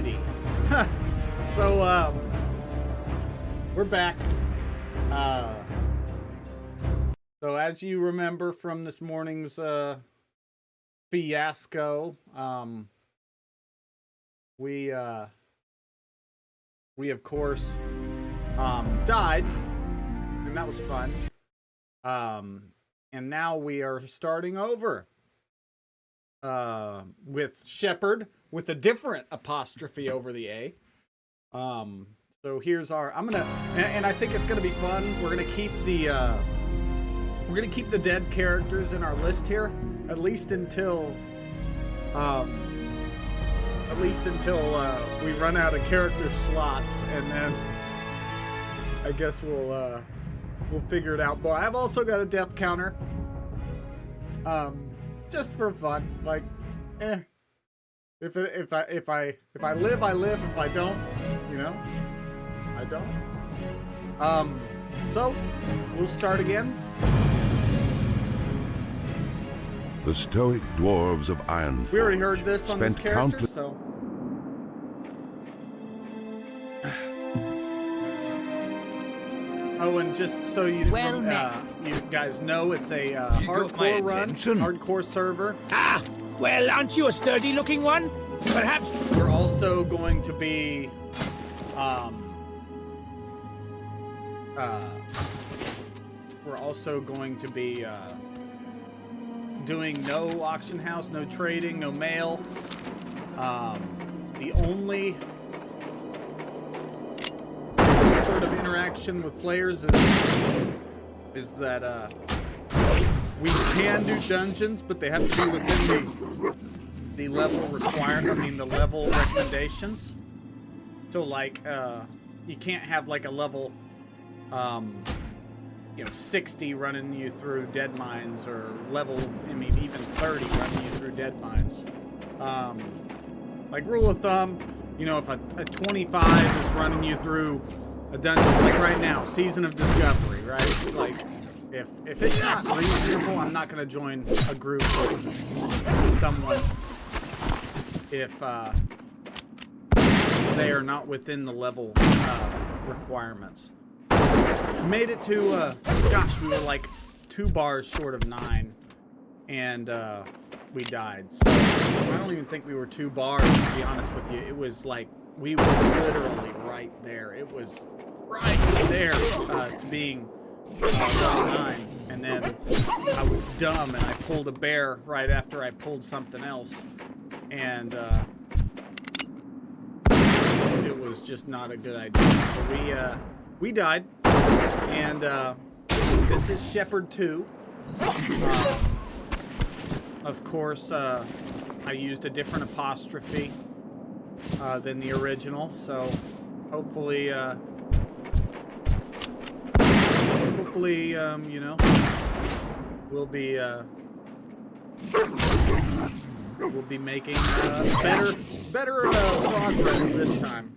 Alrighty. So, we're back. So as you remember from this morning's fiasco, we of course died, and that was fun. And now we are starting over with Shepherd with a different apostrophe over the A. So here's our, and I think it's gonna be fun. We're gonna keep the dead characters in our list here, at least until we run out of character slots, and then I guess we'll figure it out. But I've also got a death counter, just for fun. Like, if I live, I live. If I don't, you know, I don't. So we'll start again. The stoic dwarves of Ironforge. We already heard this on this character, so. Oh, and just so you guys know, it's a hardcore run, hardcore server. Ah, well, aren't you a sturdy-looking one? Perhaps. We're also going to be, doing no auction house, no trading, no mail. The only sort of interaction with players is that we can do dungeons, but they have to be within the level requirement. I mean, the level recommendations. So, like, you can't have like a level, 60 running you through dead mines, or level, I mean, even 30 running you through dead mines. Like, rule of thumb, if a 25 is running you through a dungeon, like right now, Season of Discovery, right? Like, if it's not reasonable, I'm not going to join a group with someone if they are not within the level requirements. Made it to, gosh, we were like 2 bars short of 9, and we died. So I don't even think we were 2 bars, to be honest with you. It was like, we were literally right there. It was right there to being 9. And then I was dumb, and I pulled a bear right after I pulled something else. And it was just not a good idea. So we died. And this is Shepherd 2. Of course, I used a different apostrophe than the original, so hopefully, we'll be making better progress this time.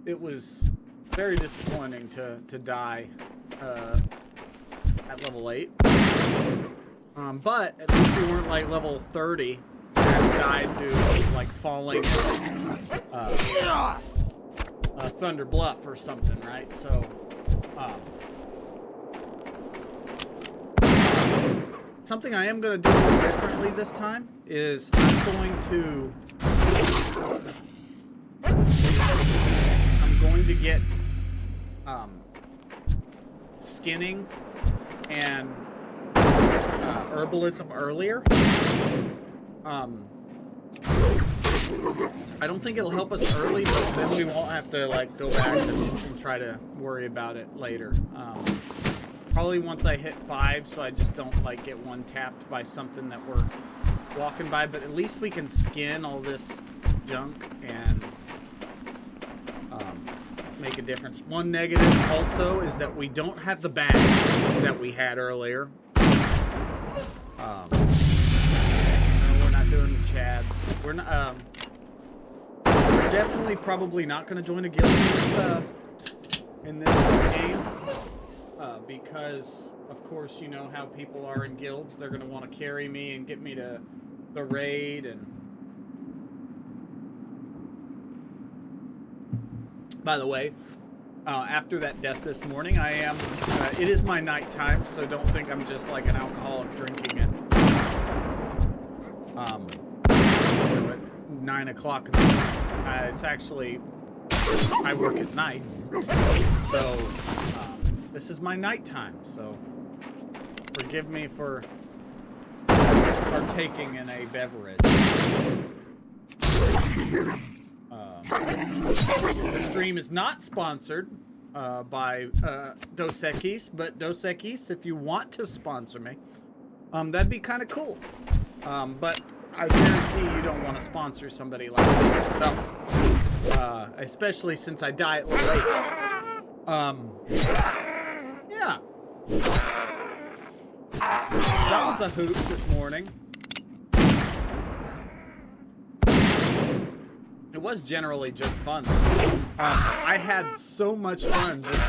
It was very disappointing to die at level 8. But at least we weren't like level 30 and died to like falling Thunder Bluff or something, right? So something I am going to do a little differently this time is I'm going to get skinning and herbalism earlier. I don't think it'll help us early, but then we won't have to like go back and try to worry about it later. Probably once I hit 5, so I just don't like get one tapped by something that we're walking by, but at least we can skin all this junk and make a difference. One negative also is that we don't have the bag that we had earlier. No, we're not doing the Chads. We're not. We're definitely probably not going to join a guild in this game, because of course you know how people are in guilds. They're going to want to carry me and get me to the raid, and By the way, after that death this morning, I am. It is my nighttime, so don't think I'm just like an alcoholic drinking it. At 9 o'clock in the morning. It's actually, I work at night, so this is my nighttime. So forgive me for partaking in a beverage. The stream is not sponsored by Dos Equis, but Dos Equis, if you want to sponsor me, that'd be kind of cool. But I guarantee you don't want to sponsor somebody like me. So, especially since I die at late. Yeah. That was a hoot this morning. It was generally just fun. I had so much fun just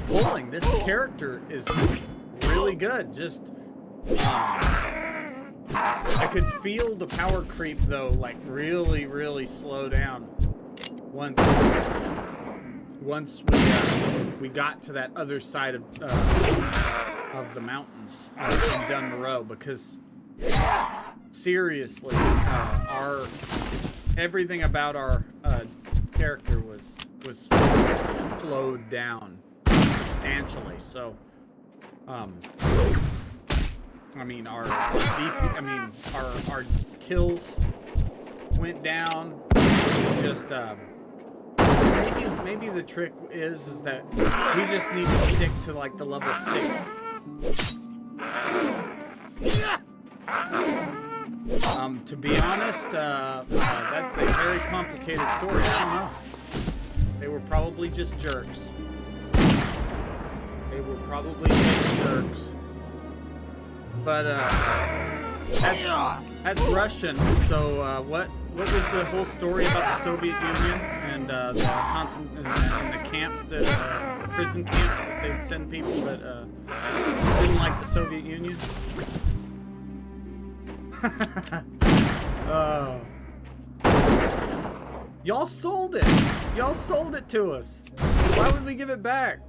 pulling. This character is really good. Just I could feel the power creep though, like really, really slow down once we got to that other side of the mountains in Dun Moreau, because seriously, everything about our character was slowed down substantially. So, I mean, our kills went down. It was just maybe the trick is that we just need to stick to like the level 6. To be honest, that's a very complicated story. I don't know. They were probably just jerks. But that's Russian. So what was the whole story about the Soviet Union and the camps that the prison camps that they'd send people that didn't like the Soviet Union? Y'all sold it. Y'all sold it to us. Why would we give it back?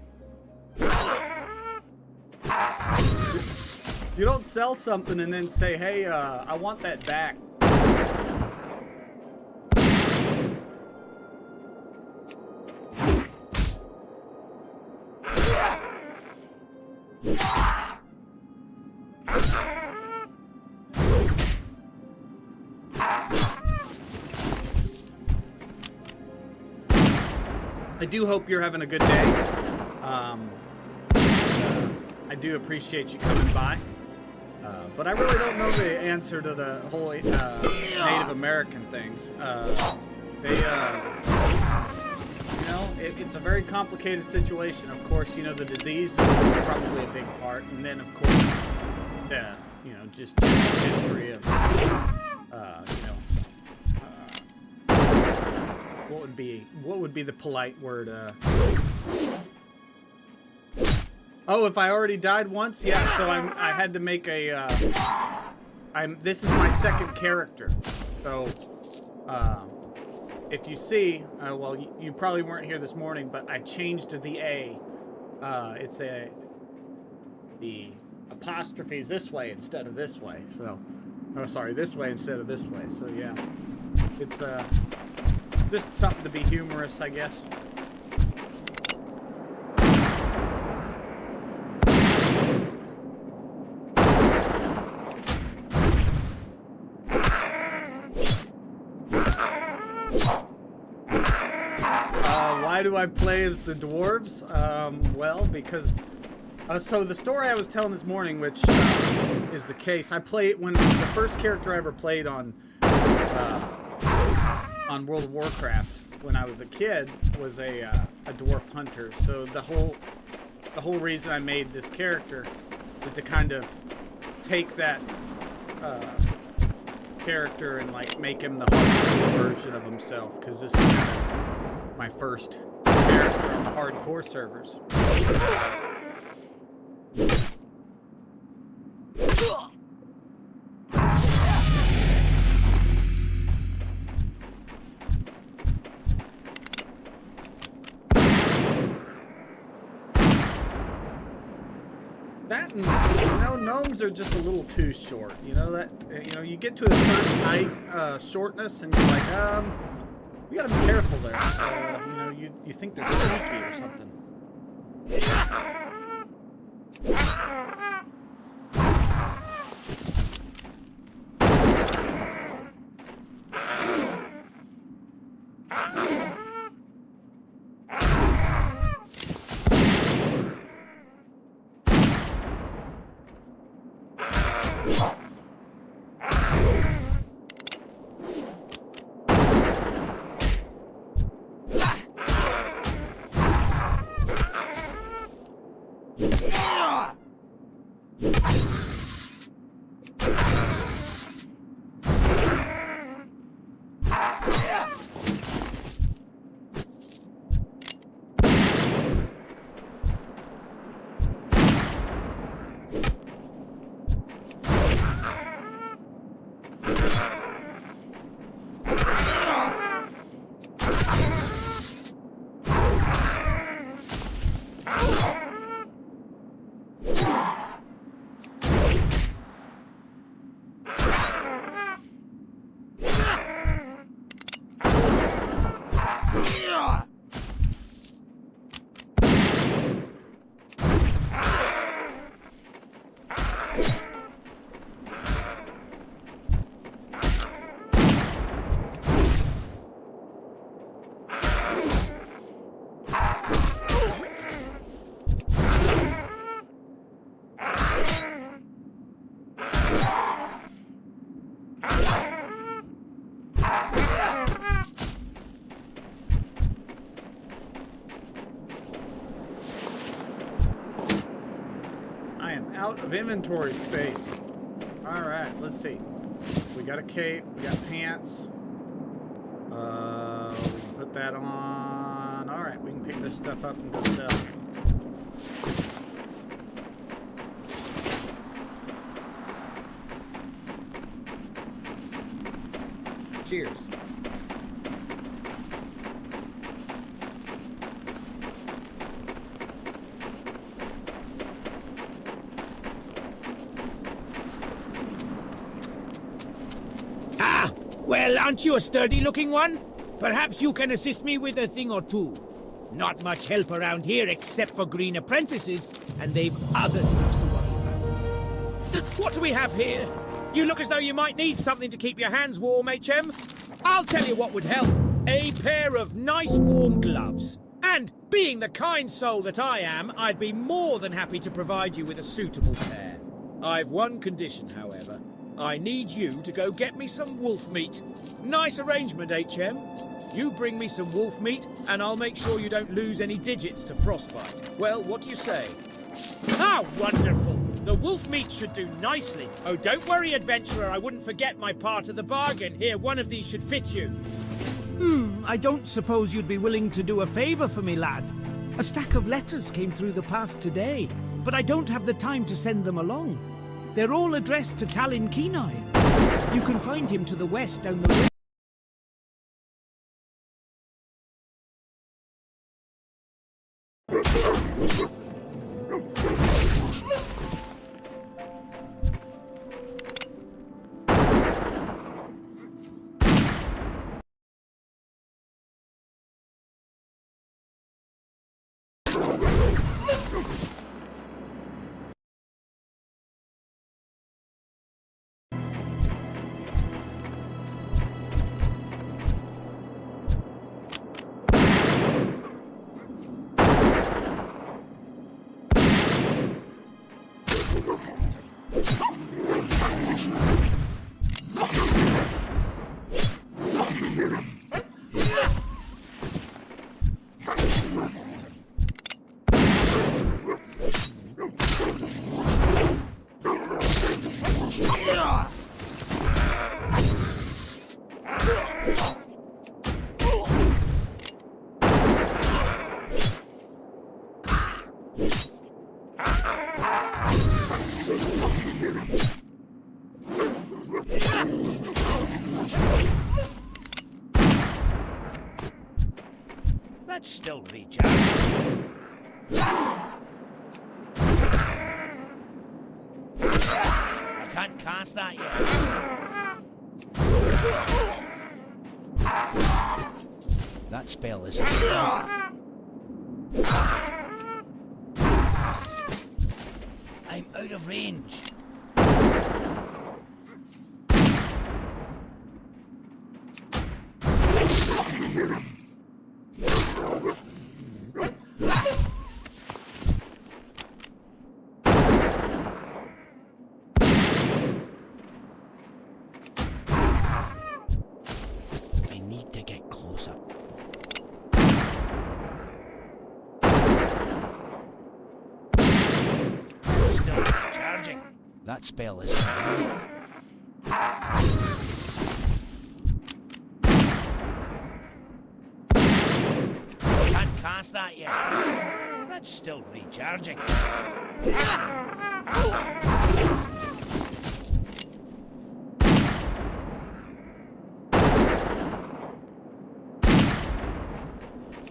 You don't sell something and then say, hey, I want that back. I do hope you're having a good day. I do appreciate you coming by. But I really don't know the answer to the whole Native American things. It's a very complicated situation. Of course, the disease is probably a big part. And then, of course, just history of, what would be the polite word? Oh, if I already died once? Yeah, so I had to make a, this is my second character. So, if you see, well, you probably weren't here this morning, but I changed the A. It's the apostrophe is this way instead of this way. So, oh, sorry, this way instead of this way. So, yeah, it's, just something to be humorous, I guess. Why do I play as the dwarves? Well, because so the story I was telling this morning, which is the case, I played when the first character I ever played on World of Warcraft when I was a kid was a dwarf hunter. So the whole reason I made this character is to kind of take that character and like make him the hardcore version of himself, because this is kind of my first character on the hardcore servers. That and, gnomes are just a little too short. You know that, you get to a certain height, shortness, and you're like, you gotta be careful there. You think they're sneaky or something. Out of inventory space. Alright, let's see. We got a cape, we got pants. We can put that on. Alright, we can pick this stuff up and go sell. Cheers. Well, aren't you a sturdy-looking one? Perhaps you can assist me with a thing or two. Not much help around here except for green apprentices, and they've other things to worry about. What do we have here? You look as though you might need something to keep your hands warm, HM. I'll tell you what would help. A pair of nice warm gloves. And, being the kind soul that I am, I'd be more than happy to provide you with a suitable pair. I've one condition, however. I need you to go get me some wolf meat. Nice arrangement, HM. You bring me some wolf meat, and I'll make sure you don't lose any digits to frostbite. Well, what do you say? How wonderful! The wolf meat should do nicely. Oh, don't worry, adventurer. I wouldn't forget my part of the bargain. Here, one of these should fit you. I don't suppose you'd be willing to do a favor for me, lad. A stack of letters came through the pass today, but I don't have the time to send them along. They're all addressed to Talon Kenai. You can find him to the west down the road. Let's still reach out. can't cast that yet. That spell isn't. I'm out of range. I need to get closer. Still charging. That spell is. Can't cast that yet. That's still recharging.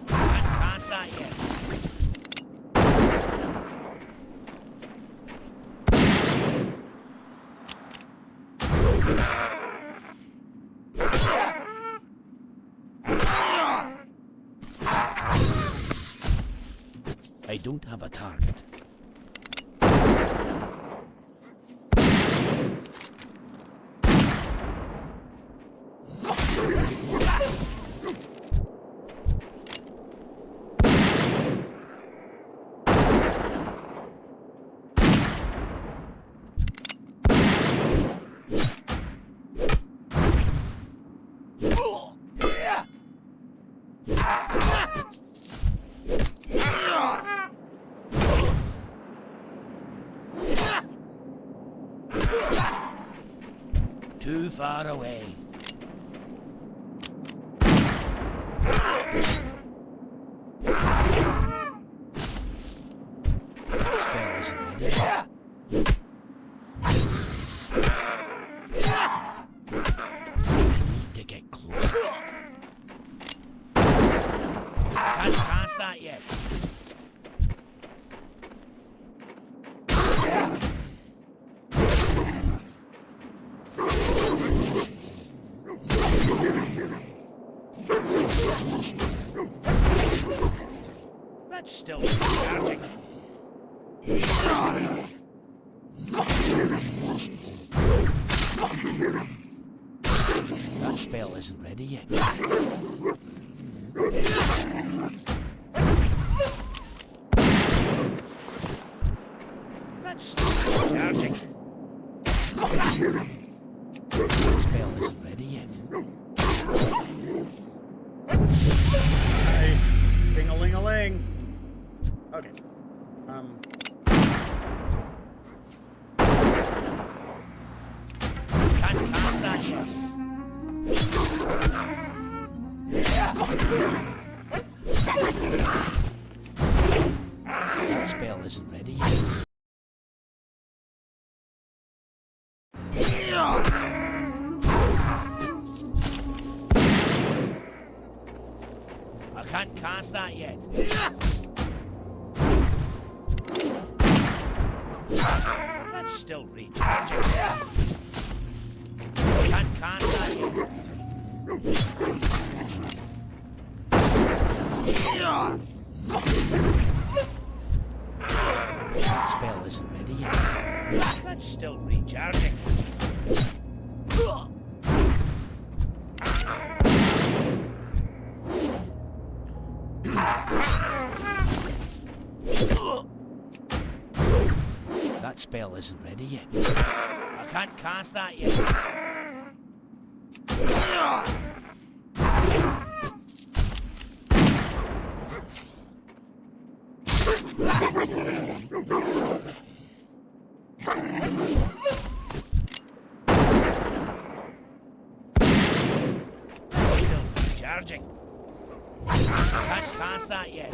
Can't cast that yet. I don't have a target. Too far away. Spell isn't ready. I need to get closer. Can't cast that yet. That's still charging. That spell isn't ready yet. That's still charging. That spell isn't ready yet. Nice. Ding-a-ling-a-ling. Okay. Can't cast that yet. That spell isn't ready yet. I can't cast that yet. That's still recharging. Can't cast that yet. That spell isn't ready yet. That's still recharging. That spell isn't ready yet. I can't cast that yet. Still recharging. I can't cast that yet.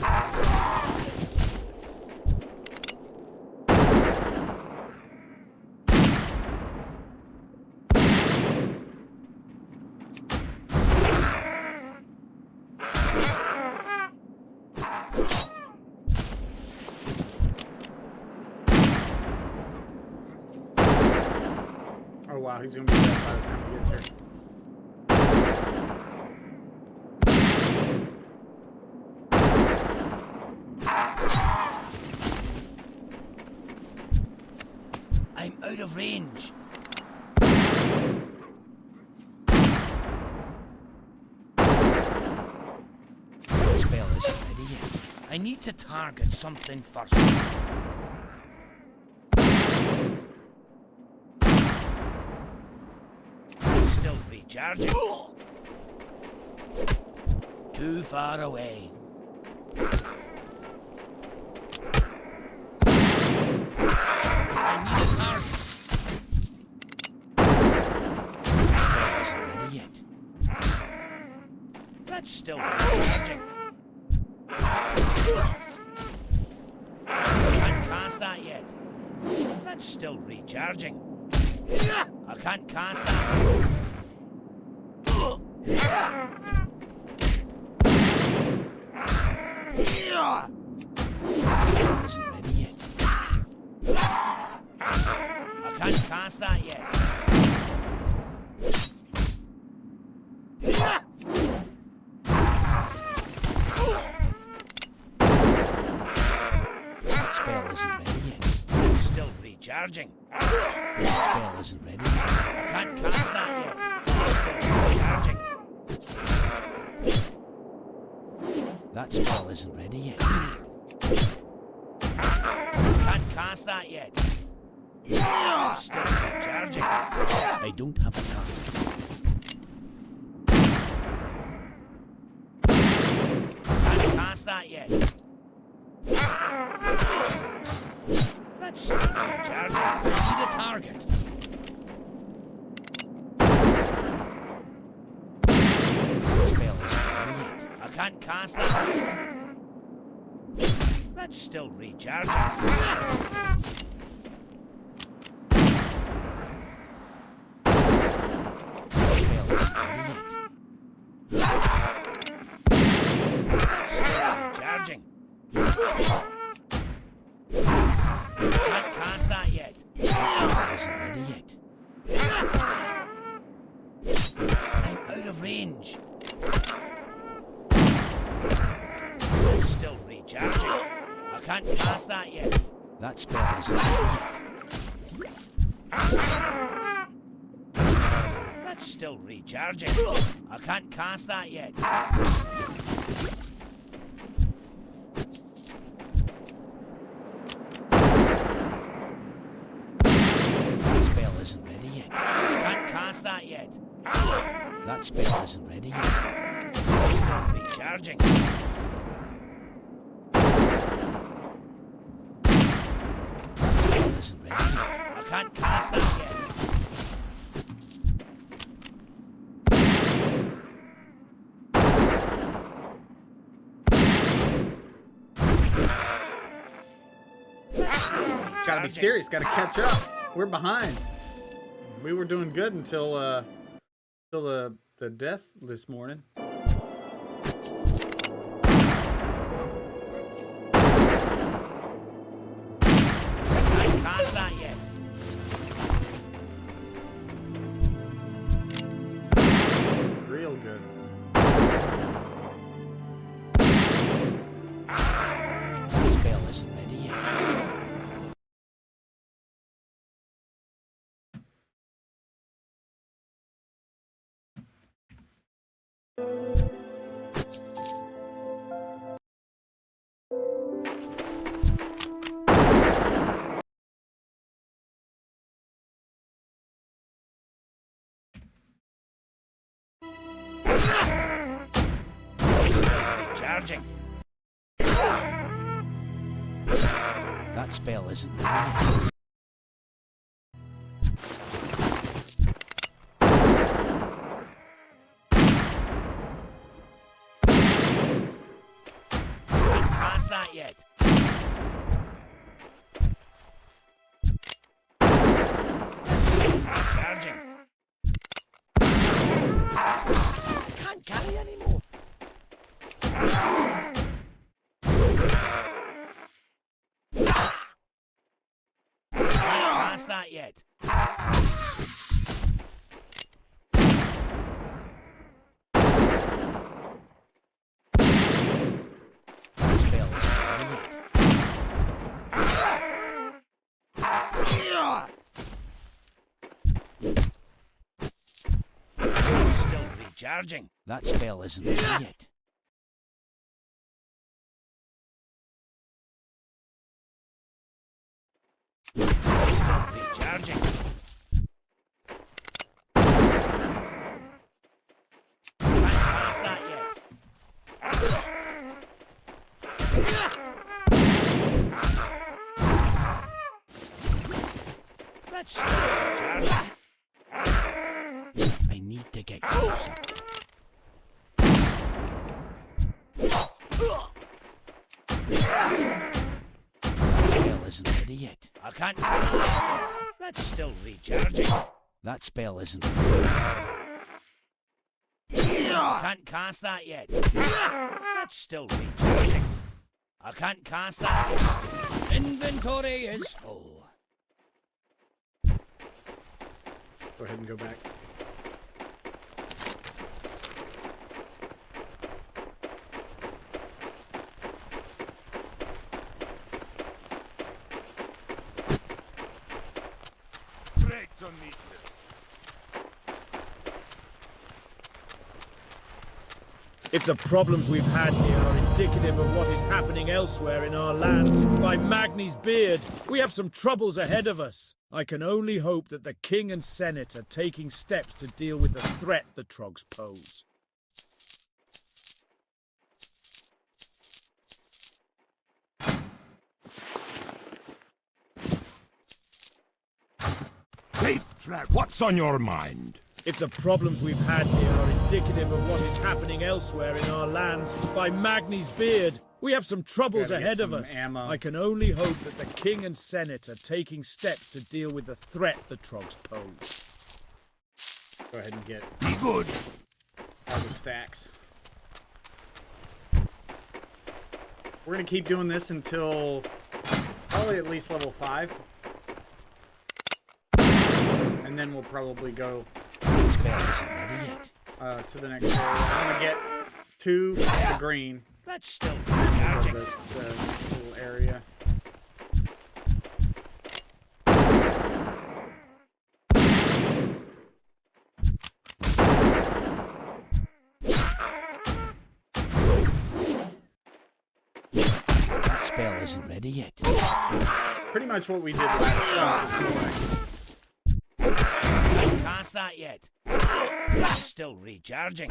Oh wow, he's gonna be dead by the time he gets here. I'm out of range. That spell isn't ready yet. I need to target something first. It's still recharging. Too far away. That's still recharging. Can't cast that yet. That's still recharging. I can't cast that. Spell isn't ready yet. I can't cast that yet. Recharging. That spell isn't ready. I can't cast that yet. Still recharging. That spell isn't ready yet. Can't cast that yet. Still recharging. I don't have a target. Can't cast that yet. That's still recharging. I need a target. That spell isn't ready yet. I can't cast that. That's still recharging. That spell isn't ready yet. That's still recharging. Can't cast that yet. That spell isn't ready yet. I'm out of range. It's still recharging. I can't cast that yet. That spell isn't ready yet. That's still recharging. I can't cast that yet. Isn't ready yet. Can't cast that yet. That spell isn't ready yet. Still recharging. That spell isn't ready yet. I can't cast that yet. Gotta be serious, gotta catch up. We're behind. We were doing good until the death this morning. Can't cast that yet. Real good. That spell isn't ready yet. Recharging. That spell isn't ready yet. Can't cast that yet. Recharging. I can't carry anymore. Can't cast that yet. recharging. That spell isn't ready yet. Still recharging. Can't pass that yet. That's still recharging. I need to get closer. Spell isn't ready yet. I can't cast that yet. That's still recharging. That spell isn't ready. I can't cast that yet. That's still recharging. I can't cast that yet. Inventory is full. Go ahead and go back. Great to meet you. If the problems we've had here are indicative of what is happening elsewhere in our lands, by Magni's beard, we have some troubles ahead of us. I can only hope that the King and Senate are taking steps to deal with the threat the Trogs pose. Safe trap. What's on your mind? If the problems we've had here are indicative of what is happening elsewhere in our lands, by Magni's beard, we have some troubles Gotta get ahead of some us. ammo. I can only hope that the King and Senate are taking steps to deal with the threat the Trogs pose. Go ahead and get Be good. all the stacks. We're gonna keep doing this until probably at least level 5. And then we'll probably go Spell isn't ready yet. to the next area. I'm gonna get to the green, That's still the recharging. little area. That spell isn't ready yet. Pretty much what we did last this morning. Can't cast that yet. That's still recharging.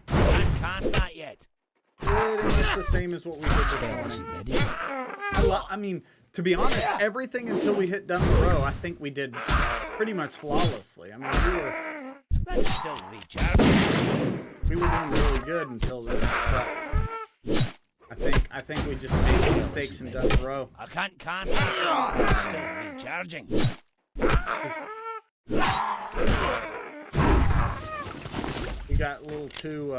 Can't cast that yet. Pretty much the same as what we did this Spell morning. isn't ready yet. I mean, to be honest, everything until we hit Dunrow, I think we did pretty much flawlessly. I mean, That's still recharging. we were doing really good until then. But I think we just made some mistakes in Dunrow. I can't cast that yet. That's still recharging. We got a little too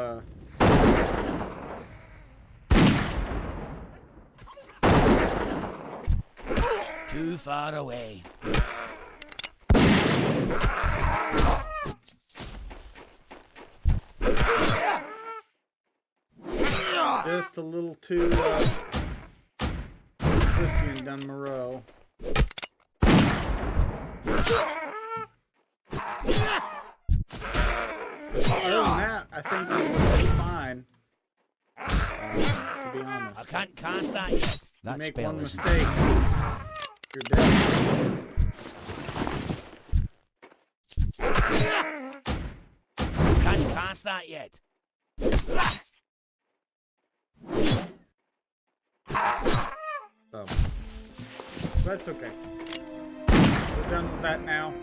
Too far away. just a little too risky in Dunmoreau. Other than that, I think we will be fine. To be honest, I can't cast that yet. you That make spell one isn't mistake, you're dead. Can't cast that yet. So that's okay. We're done with that now.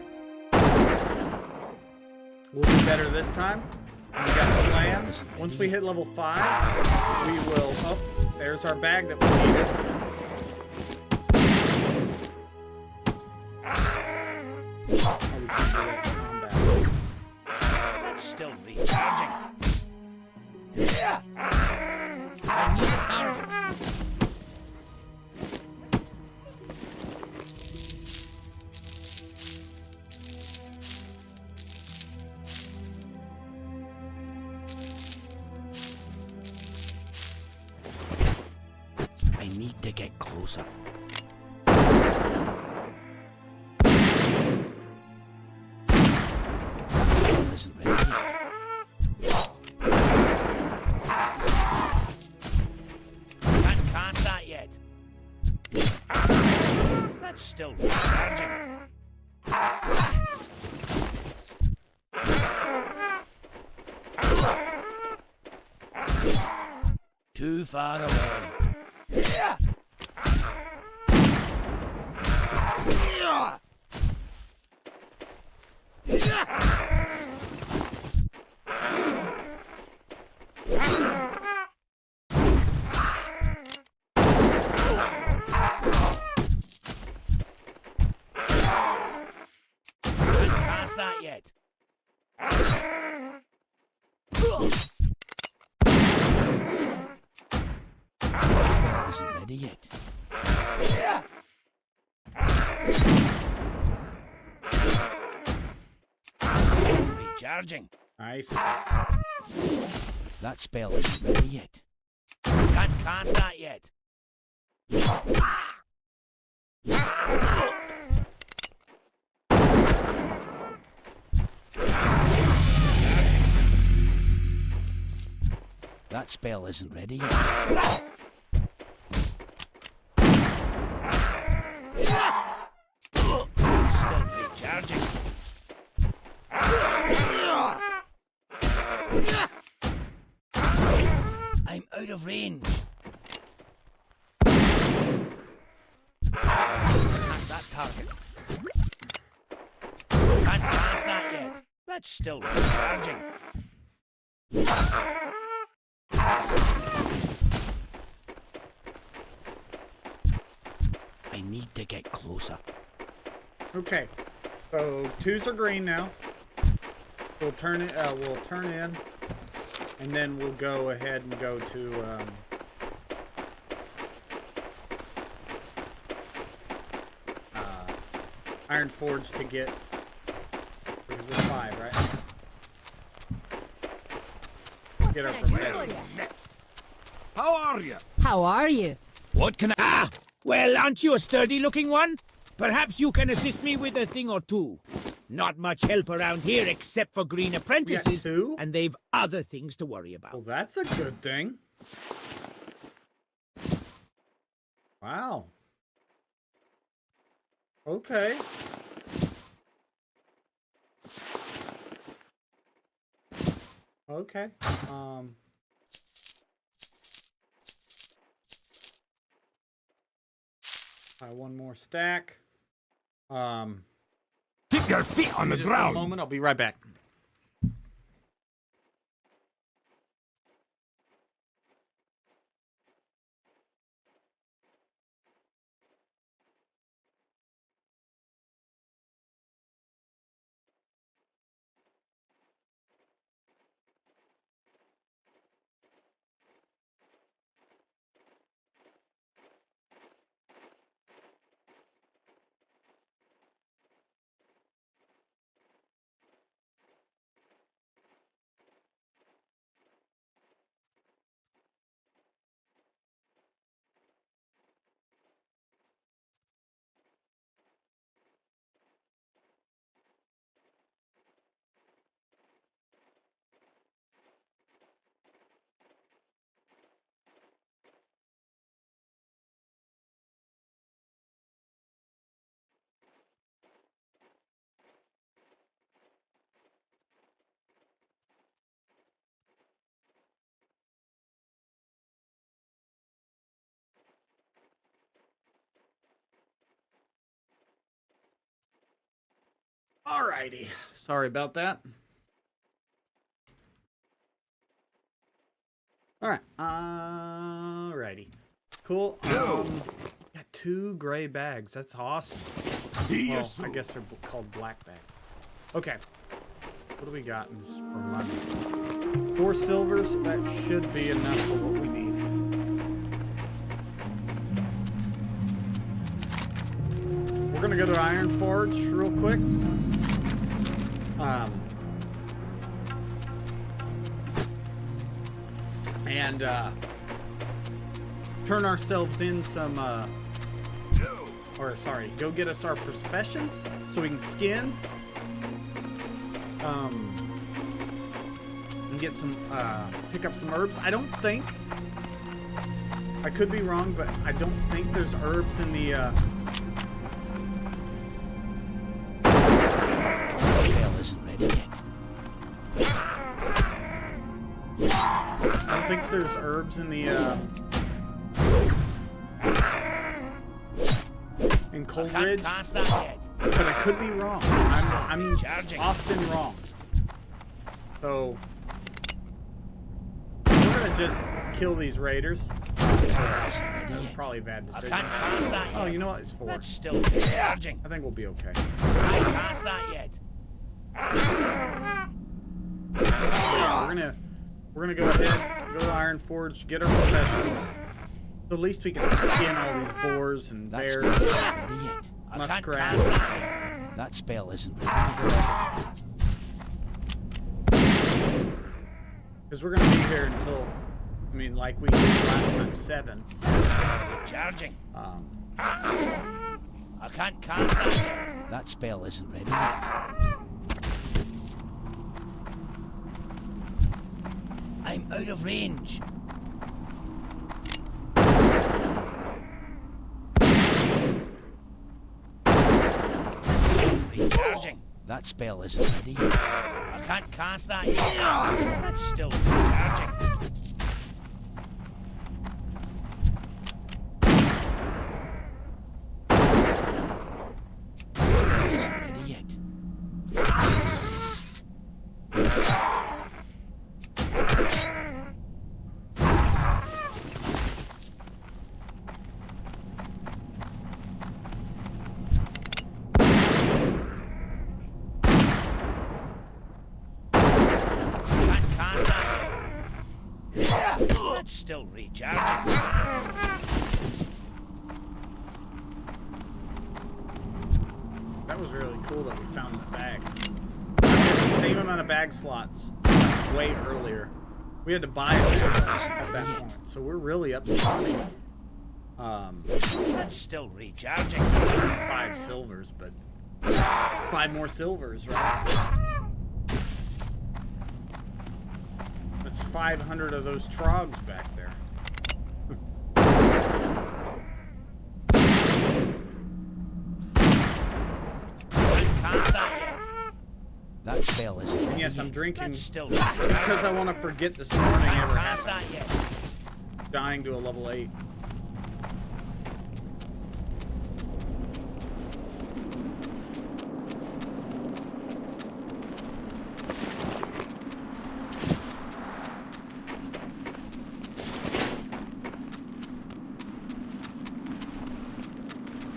We'll do better this time. We got the plan. Once we hit level 5, we will. Oh, there's our bag that we needed. Oh, we can do that in combat. That's still recharging. I need a target. I need to get closer. That's still recharging. Too far away. Past that yet. Isn't ready yet. Recharging. Nice. That spell isn't ready yet. Can't cast that yet. That spell isn't ready yet. Still recharging. I'm out of range. At that target. Can't pass that yet. That's still recharging. I need to get closer. Okay. So 2s are green now. We'll turn it. We'll turn in, and then we'll go ahead and go to. Iron Forge to get. Because we're 5, right? Get our profession. How are you? How are you? What can I... Ah! Well, aren't you a sturdy-looking one? Perhaps you can assist me with a thing or two. Not much help around here except for green apprentices, two? and they've other things to worry about. Well, that's a good thing. Wow. Okay. Okay. One more stack. Keep your feet on the Just a ground. moment. I'll be right back. Alrighty. Sorry about that. Alright. Alrighty. Cool. Got 2 gray bags. That's awesome. See you Well, I soon. guess they're called black bags. Okay. What do we got in this for money? 4 silvers. That should be enough for what we need. We're gonna go to Iron Forge real quick. And turn ourselves in some or sorry, go get us our professions so we can skin and get some pick up some herbs. I don't think, I could be wrong, but I don't think there's herbs in the don't think there's herbs in the in Cold Ridge, Cast that yet. but I could be wrong. I'm often wrong. So we're gonna just kill these raiders. That was probably a bad I decision. can't cast that yet. Oh, you know what? It's 4. That's still recharging. I think we'll be okay. I can't cast that yet. Yeah, we're gonna go ahead, go to Iron Forge, get our professions. So at least we can skin all these boars and That's bears. not ready yet. I can't Muskrat. cast that yet. That spell isn't ready yet. Because we're gonna be here until, I mean, like we did last time, 7. Recharging. So, I can't cast that yet. That spell isn't ready yet. I'm out of range. Recharging. That spell isn't ready yet. I can't cast that yet. That's still recharging. Still recharging. that was really cool that we found the bag. We had the same amount of bag slots way earlier. We had to buy it at that point, so we're really upstanding. That's still recharging. 5 silvers, but 5 more silvers, right? That's 500 of those trogs back there. That spell isn't ready And yes, I'm yet. drinking That's still because I want to forget this morning ever cast happened. that yet. Dying to a level 8.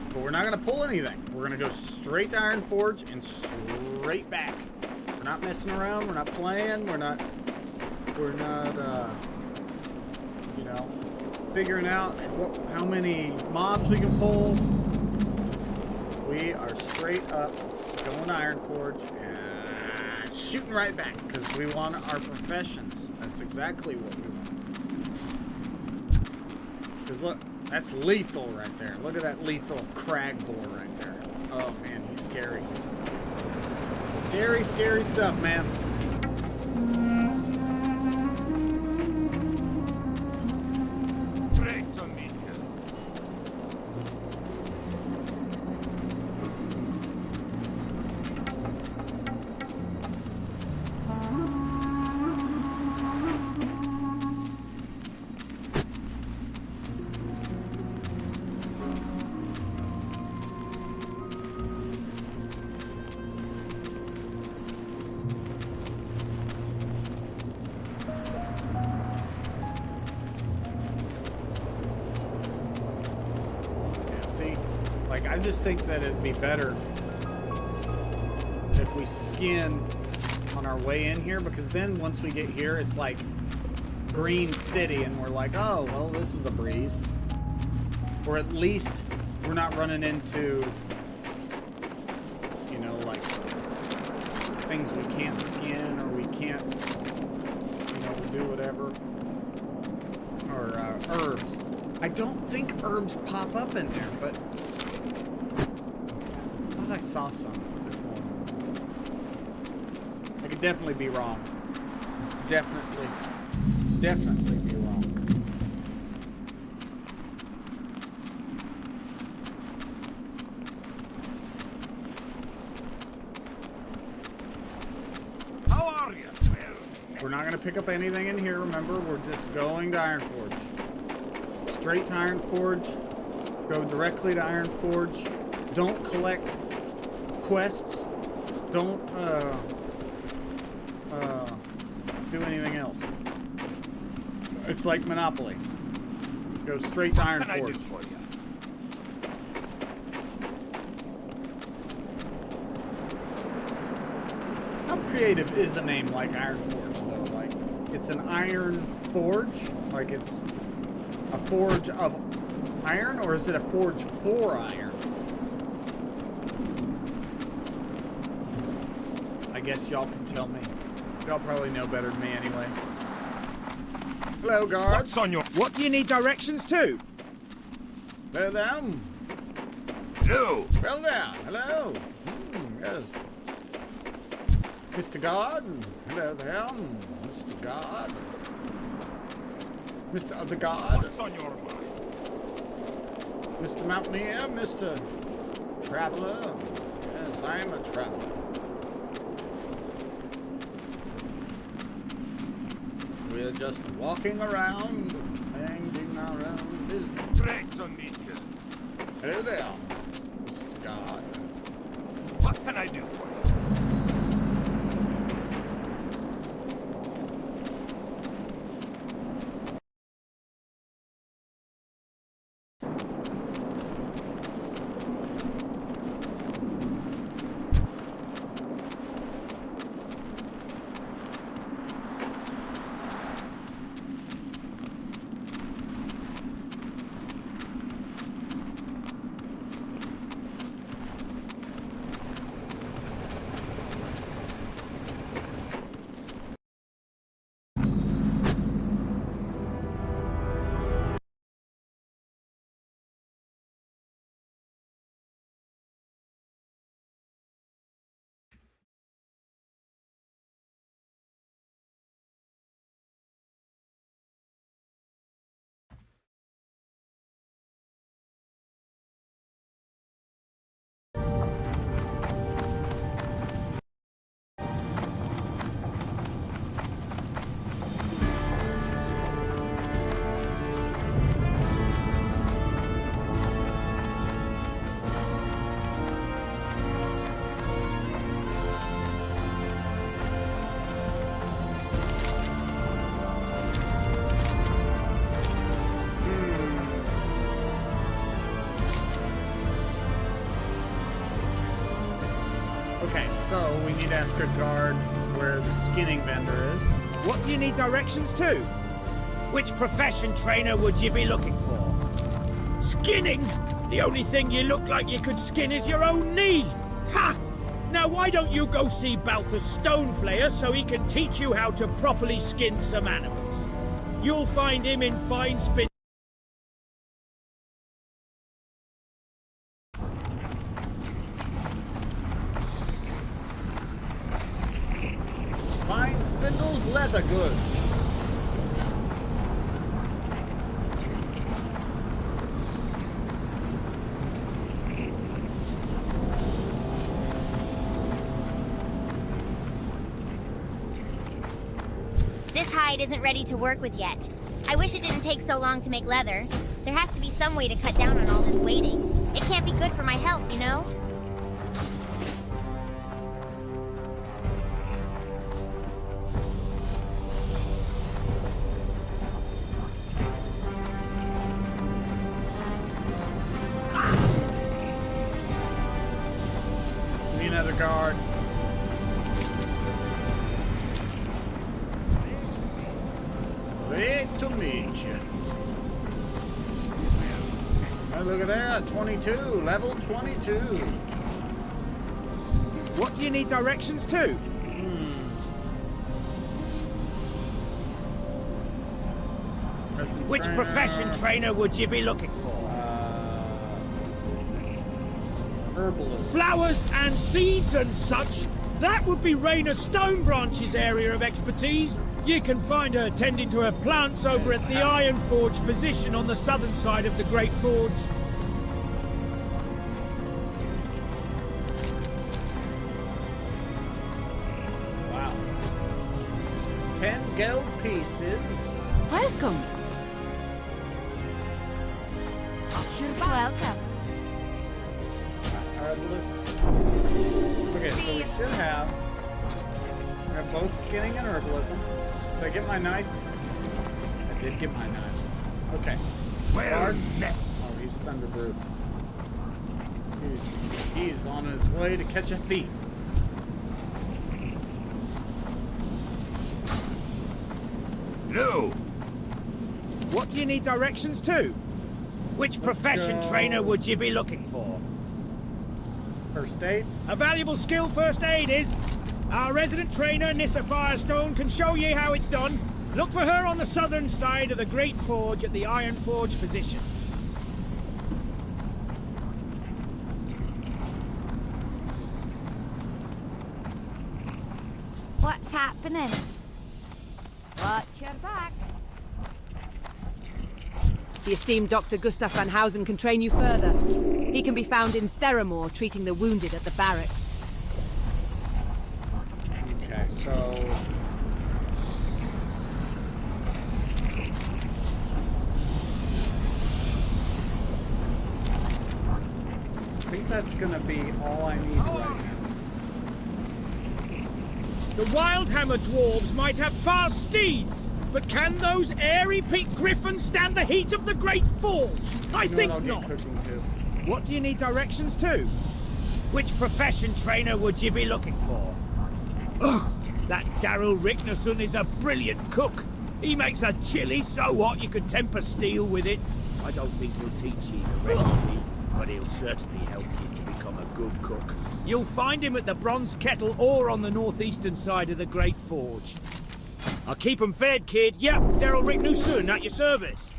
But we're not going to pull anything. We're going to go straight to Iron Forge and straight back. We're not messing around. We're not playing. We're not, you know, figuring out how many mobs we can pull. We are straight up going to Iron Forge and shooting right back because we want our professions. That's exactly what we want. Because look, that's lethal right there. Look at that lethal crag boar right there. Oh man, he's scary. Scary, scary stuff, man. I just think that it'd be better if we skin on our way in here, because then once we get here, it's like Green City, and we're like, oh, well, this is a breeze. Or at least we're not running into, you know, like things we can't skin, or we can't, you know, do whatever. Or herbs. I don't think herbs pop up in there, but I saw some this morning. I could definitely be wrong. Definitely be wrong. How are you? We're not going to pick up anything in here. Remember, we're just going to Ironforge. Straight to Ironforge. Go directly to Ironforge. Don't collect quests. Don't do anything else. It's like Monopoly. Go straight to What can I do Ironforge. for you? How creative is a name like Ironforge, though? Like, it's an iron forge? Like, it's a forge of iron, or is it a forge for iron? I guess y'all can tell me. Y'all probably know better than me anyway. Hello, guards. What's on your... What do you need directions to? Well down. No! Well down. Hello. Yes. Mr. Guard. Hello there. Mr. Guard. Mr. Other Guard. What's on your mind? Mr. Mountaineer. Mr. Traveler. Yes, I am a traveler. We're just walking around, hanging around business. Great to meet you. Hello there, Mr. Guard. What can I do for you? Okay, so we need to ask a guard where the skinning vendor is. What do you need directions to? Which profession trainer would you be looking for? Skinning? The only thing you look like you could skin is your own knee! Ha! Now why don't you go see Balthus Stoneflayer so he can teach you how to properly skin some animals? You'll find him in fine spin. Fine Spindles Leather Goods. This hide isn't ready to work with yet. I wish it didn't take so long to make leather. There has to be some way to cut down on all this waiting. It can't be good for my health, you know? We need another guard. Great to meet you. Oh, look at that, 22, level 22. What do you need directions to? Which profession trainer would you be looking for? Herbalist. Flowers and seeds and such? That would be Raina Stonebranch's area of expertise. You can find her tending to her plants over at the Iron Forge Physician on the southern side of the Great Forge. Wow. 10 gold pieces. Welcome. You're welcome. Herbalist. Okay, so we should have. We have both skinning and herbalism. Did I get my knife? I did get my knife. Okay. Well Guard. met. Oh, he's Thunderbird. He's on his way to catch a thief. No. What do you need directions to? Which profession go. trainer would you be looking for? First aid. A valuable skill first aid is. Our resident trainer, Nissa Firestone, can show you how it's done. Look for her on the southern side of the Great Forge at the Iron Forge position. What's happening? Watch your back. The esteemed Dr. Gustav van Housen can train you further. He can be found in Theramore treating the wounded at the barracks. Okay, so. I think that's gonna be all I need right now. The Wildhammer dwarves might have fast steeds, but can those airy-peaked griffins stand the heat of the Great Forge? I You know think what, I'll not. get cooking too. What do you need directions to? Which profession trainer would you be looking for? Ugh, that Daryl Ricknerson is a brilliant cook. He makes a chili so hot you could temper steel with it. I don't think he'll teach you the recipe, but he'll certainly help you to become a good cook. You'll find him at the Bronze Kettle or on the northeastern side of the Great Forge. I'll keep 'em fed, kid. Yep, Daryl Ricknerson at your service.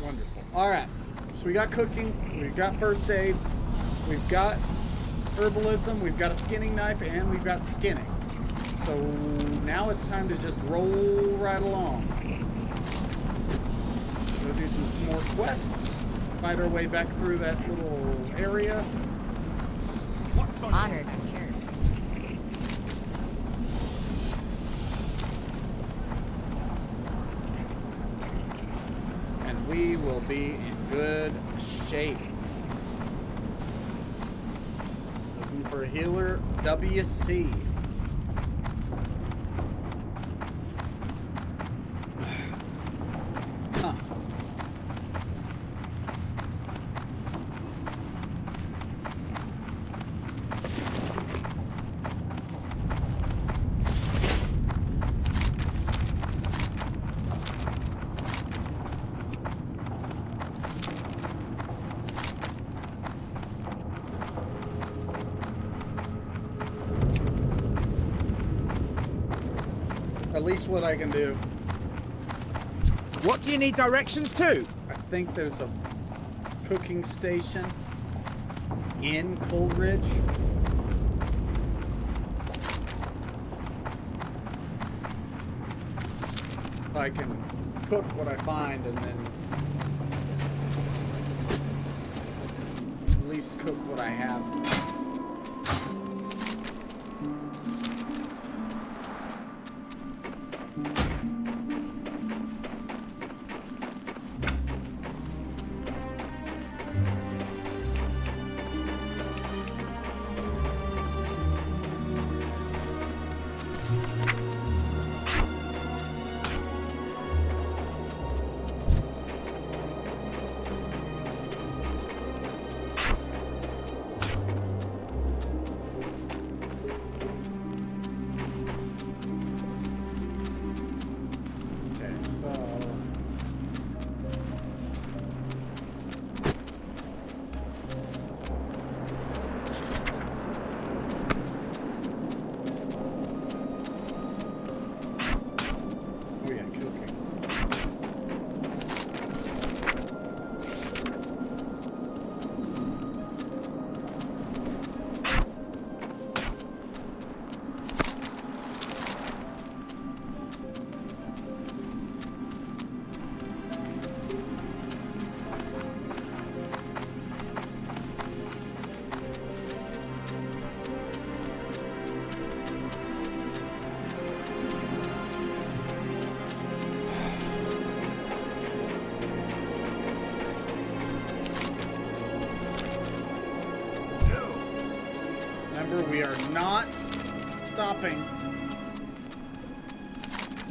Wonderful. All right. So we got cooking. We've got first aid. We've got herbalism. We've got a skinning knife, and we've got skinning. So now it's time to just roll right along. We'll do some more quests. Fight our way back through that little area. What's on Honored, I'm sure. And we will be in good shape. Looking for a healer, WC. Huh. At least what I can do. What do you need directions to? I think there's a cooking station in Coldridge. If I can cook what I find and then at least cook what I have. we are not stopping.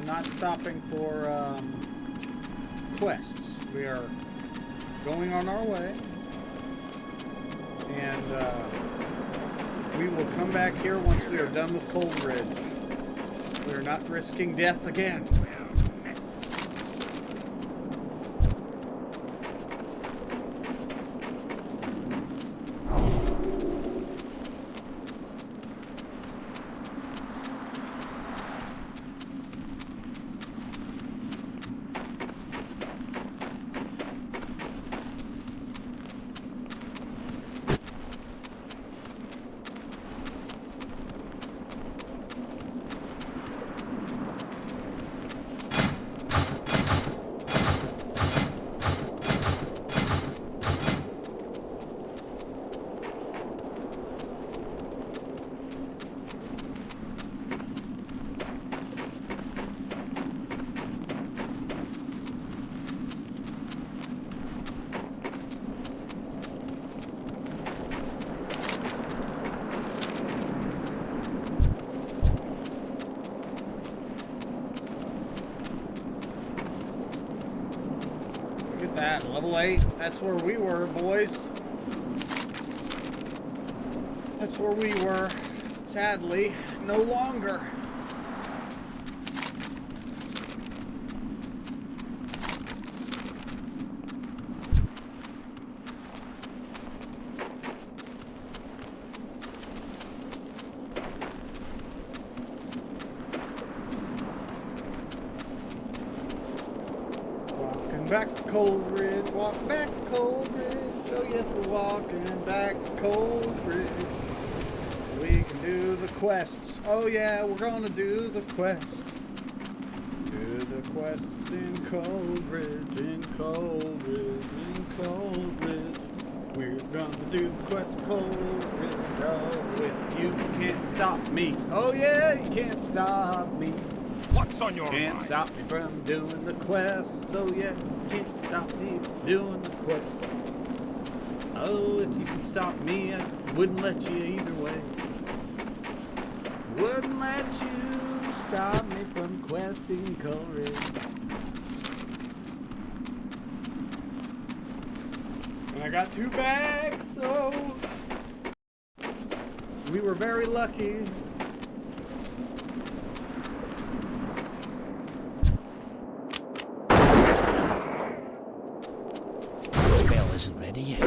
Not stopping for quests. We are going on our way. And we will come back here once we are done with Cold Ridge. We are not risking death again. That level 8, that's where we were, boys. That's where we were. Sadly, no longer. Back to Cold Ridge, walk back to Cold Ridge. Oh yes, we're walking back to Cold Ridge. We can do the quests. Oh yeah, we're gonna do the quests. Do the quests in Cold Ridge, in Cold Ridge, in Cold Ridge. We're gonna do the quests in Cold Ridge. Oh, if you can't stop me. Oh yeah, you can't stop me. What's on your Can't mind? stop me from doing the quest, so yeah, can't stop me from doing the quest. Oh, if you could stop me, I wouldn't let you either way. Wouldn't let you stop me from questing Cold Ridge. And I got 2 bags, so we were very lucky. Isn't ready yet.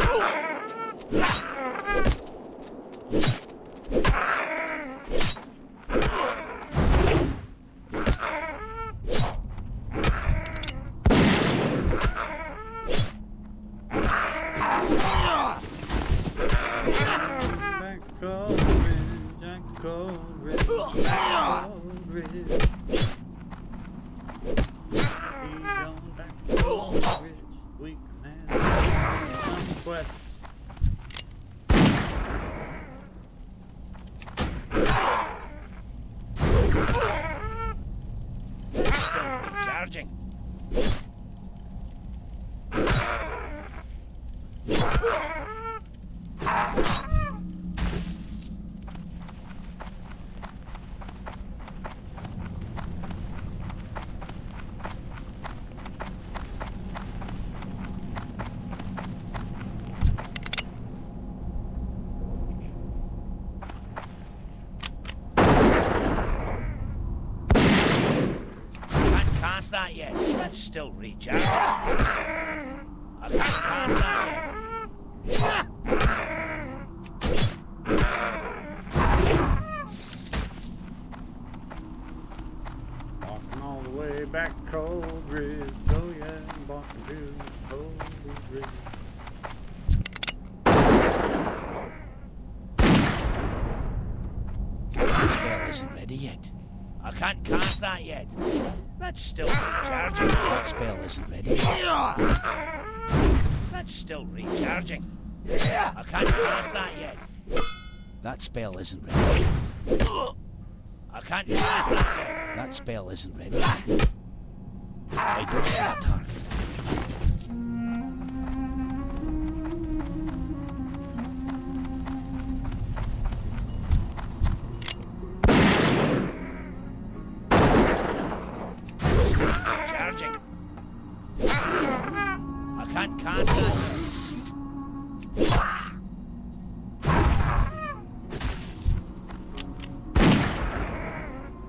Charging. That yet. That's still recharging. I can't cast that yet. Walking all the way back Cold Ridge. Oh yeah, I'm walking to Cold Ridge. That spell isn't ready yet. I can't cast that yet. That's still recharging. That spell isn't ready. That's still recharging. I can't cast that yet. That spell isn't ready. I can't cast that yet. That spell isn't ready. I don't have a target.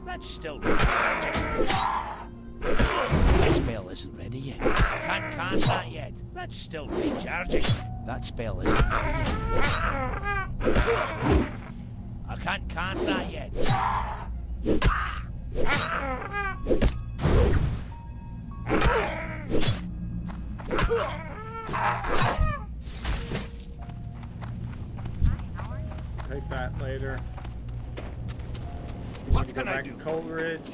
That's still recharging. That spell isn't ready yet. I can't cast that yet. That's still recharging. That spell isn't ready yet. I can't cast that yet. Take that later. We What need to can go I back do? to Coleridge.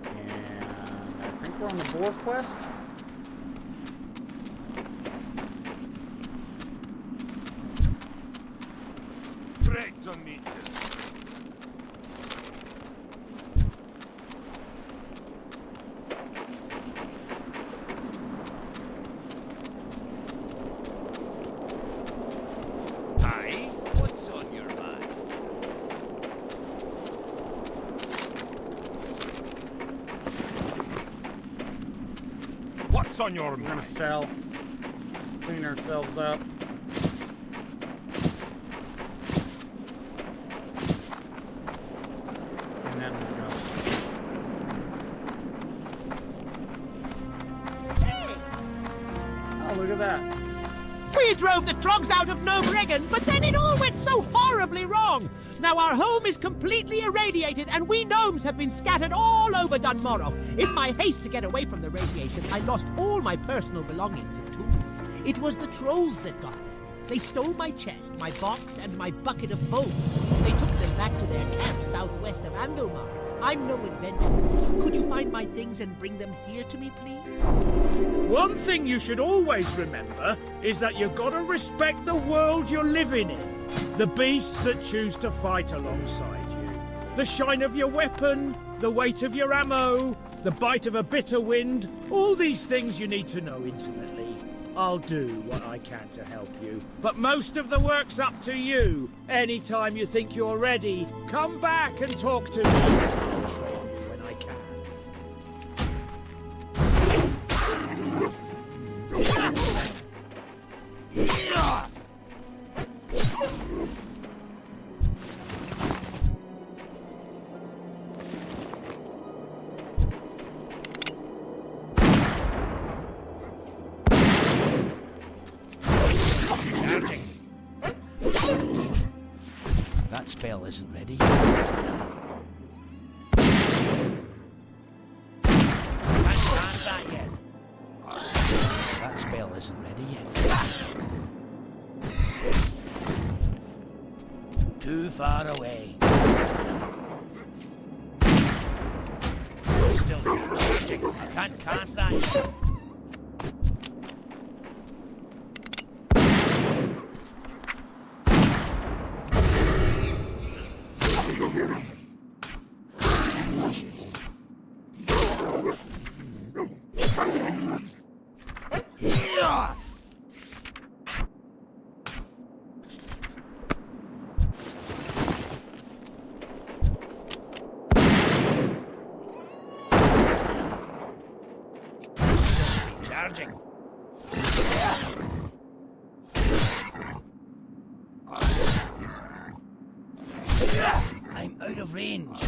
And I think we're on the boar quest. Great to meet you. Aye? What's on your mind? What's on your We're gonna mind? sell. Clean ourselves up. And then we'll go. Oh, look at that. We drove the trogs out of Nobregen, but then it all went so horribly wrong. Now our home is completely irradiated, and we gnomes have been scattered all over Dunmorrow. In my haste to get away from the radiation, I lost all my personal belongings and tools. It was the trolls that got them. They stole my chest, my box, and my bucket of bones. They took them back to their camp southwest of Anvilmar. I'm no adventurer. Could you find my things and bring them here to me, please? One thing you should always remember is that you've got to respect the world you're living in. The beasts that choose to fight alongside you. The shine of your weapon, the weight of your ammo, the bite of a bitter wind. All these things you need to know intimately. I'll do what I can to help you, but most of the work's up to you. Anytime you think you're ready, come back and talk to me. I'll train you when I can. That spell isn't ready. Can't cast that yet. That spell isn't ready yet. Too far away. Still recharging. Can't cast that yet. Charging. I'm out of range.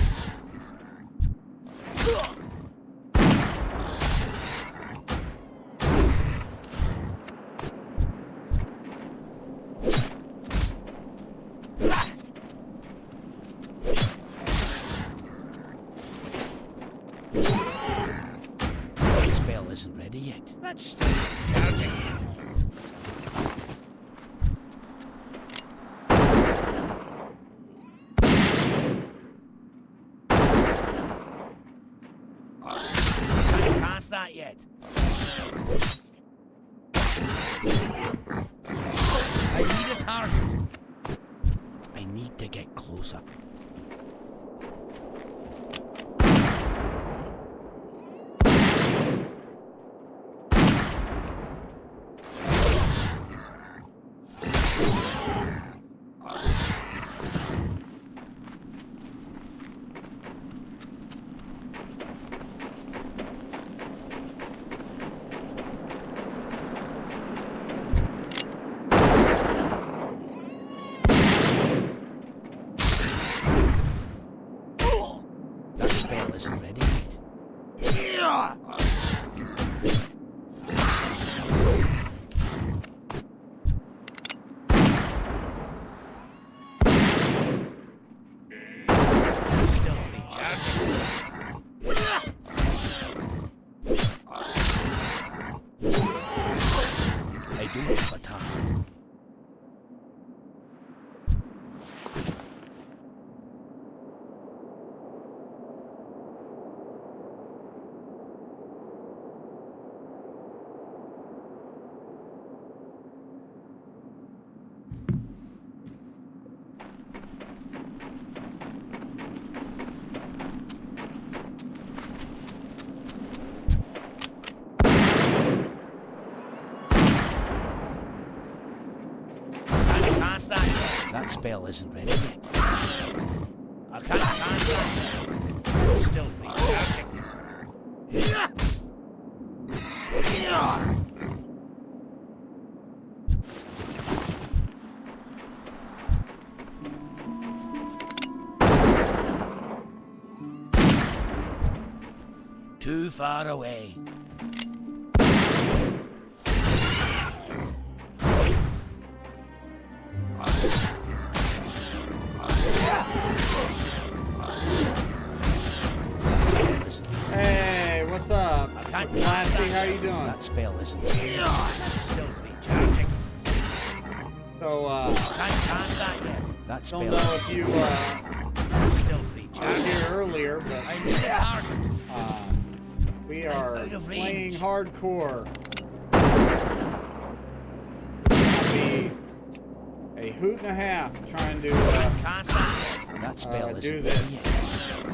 That spell isn't ready yet. That's still charging. Can't cast that yet. I need a target. I need to get closer. don't vertragen. That spell isn't ready yet. I can't cast that yet. It's still recharging. Too far away. Hey, what's up? Lassie, how you doing? That spell isn't ready. It's still recharging. So, Can't cast that yet. That spell don't know if you, it's still were recharging. here earlier, but, I need a target. we are Out of playing range. hardcore. It's gonna be a hoot and a half trying to, Cast that yet. That spell isn't do ready this. yet.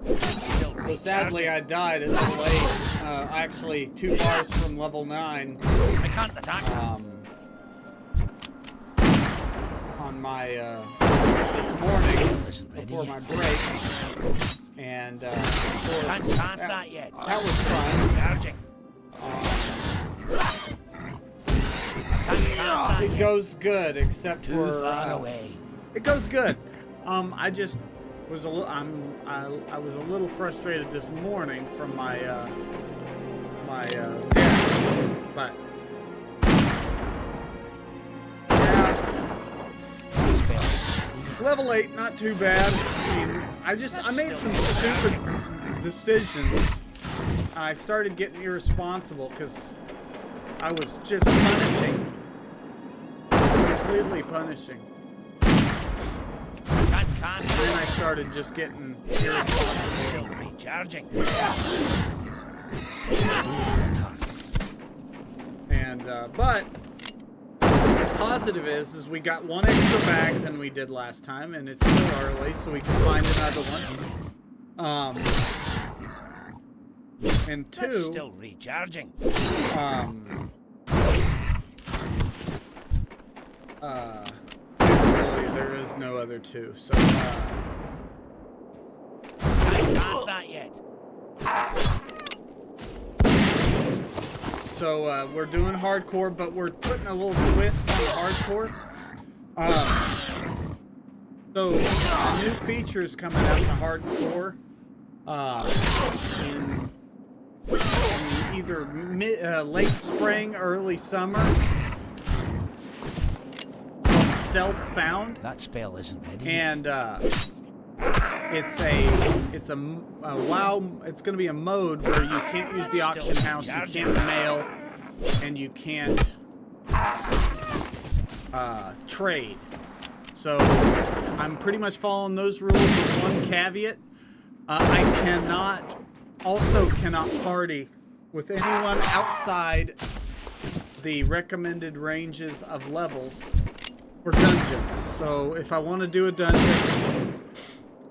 It's still So sadly, I died at the late, actually 2 bars from level 9, I can't attack. on my, this morning, Isn't ready before yet. my break. And, of course, Can't cast that yet. that was fun. Charging. Can't cast that It yet. goes good, except Too for, far away. it goes good. I just was I was a little frustrated this morning from my, death, but, yeah. That spell isn't ready yet. Level 8, not too bad. I mean, I made some stupid decisions. I started getting irresponsible because I was just punishing. Completely punishing. Can't cast Then I that started just getting yet. irresponsible. Still recharging. And, but, positive is we got 1 extra bag than we did last time, and it's still early, so we can find another one. And That's 2, still recharging. really, there is no other 2, so, Can't cast that yet. so, we're doing hardcore, but we're putting a little twist on the hardcore. So, a new feature's coming out to hardcore, in either late spring, early summer. Self-found, That spell isn't ready yet. and it's a WoW. It's going to be a mode where you can't use the auction house, you can't mail, and you can't trade. So I'm pretty much following those rules with one caveat. I cannot party with anyone outside the recommended ranges of levels for dungeons. So if I want to do a dungeon,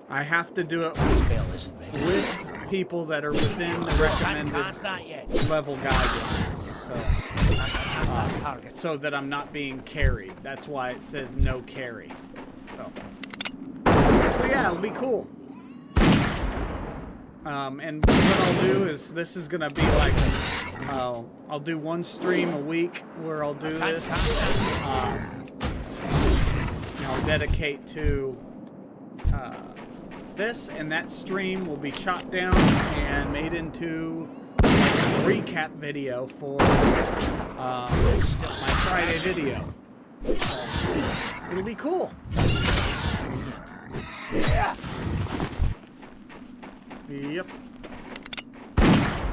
I have to do it That spell isn't ready yet. with people that are within the Can't recommended cast that yet. level guidelines. Target. So that I'm not being carried. That's why it says no carry. So yeah, it'll be cool. And what I'll do is, this is gonna be like, I'll do 1 stream a week where I'll do this. I'll dedicate to this, and that stream will be chopped down and made into like a recap video for my Friday video. It'll be cool. Yep.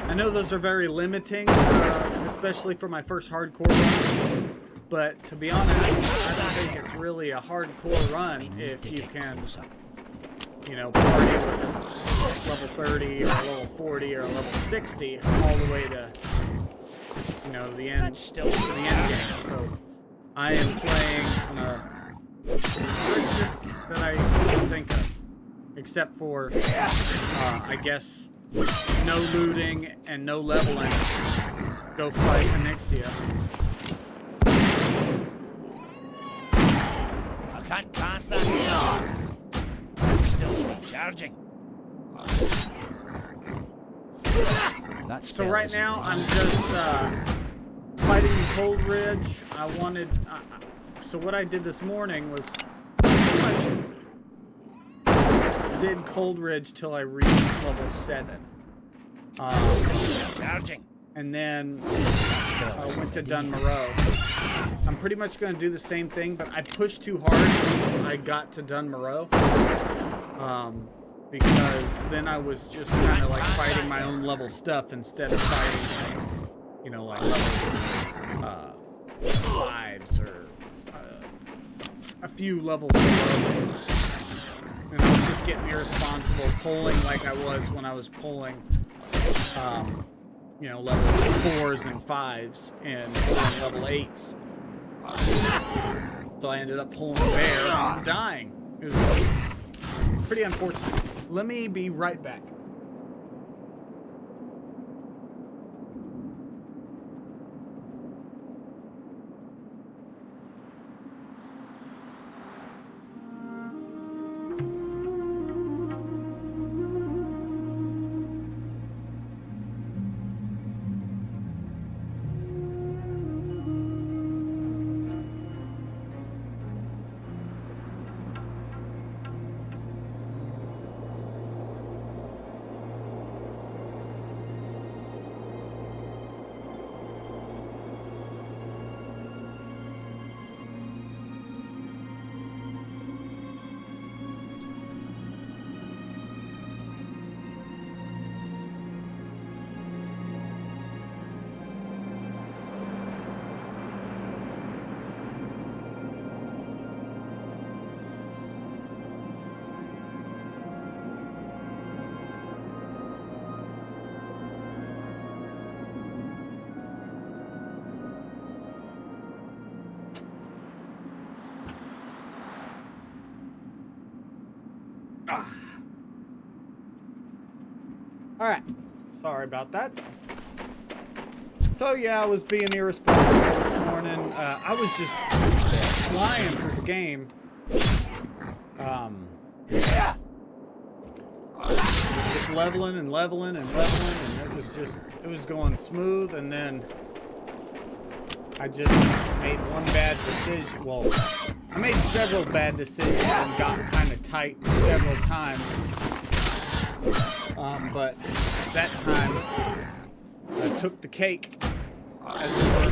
I know those are very limiting, especially for my first hardcore run. But to be honest, I don't think it's really a hardcore run if you can, you know, party with this level 30 or level 40 or level 60 all the way to, you know, the end, to the end game. So I am playing on a strictest that I can think of, except for, I guess, no looting and no leveling. Go fight Anixia. I can't cast that here. It's still recharging. So right now I'm just fighting Cold Ridge. I wanted. So what I did this morning was pretty much did Cold Ridge till I reached level 7. Charging. And then I went to Dunmoreau. I'm pretty much going to do the same thing, but I pushed too hard once I got to Dunmoreau. Because then I was just kind of like fighting my own level stuff instead of fighting, you know, like level 5s or a few levels below me. And I was just getting irresponsible, pulling like I was when I was pulling, you know, level 4s and 5s and pulling level 8s. So I ended up pulling a bear and dying. It was pretty unfortunate. Let me be right back. Alright, sorry about that. So yeah, I was being irresponsible this morning. I was just flying through the game. Just leveling and leveling and leveling, and it was going smooth, and then I just made one bad decision. Well, I made several bad decisions and got kind of tight several times. But that time, I took the cake, as it were.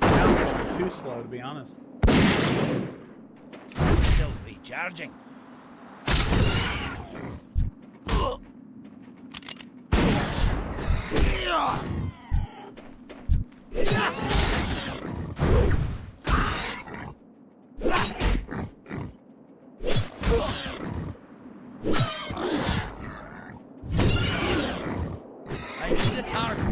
Now I'm going too slow, to be honest. Still recharging. I need a target.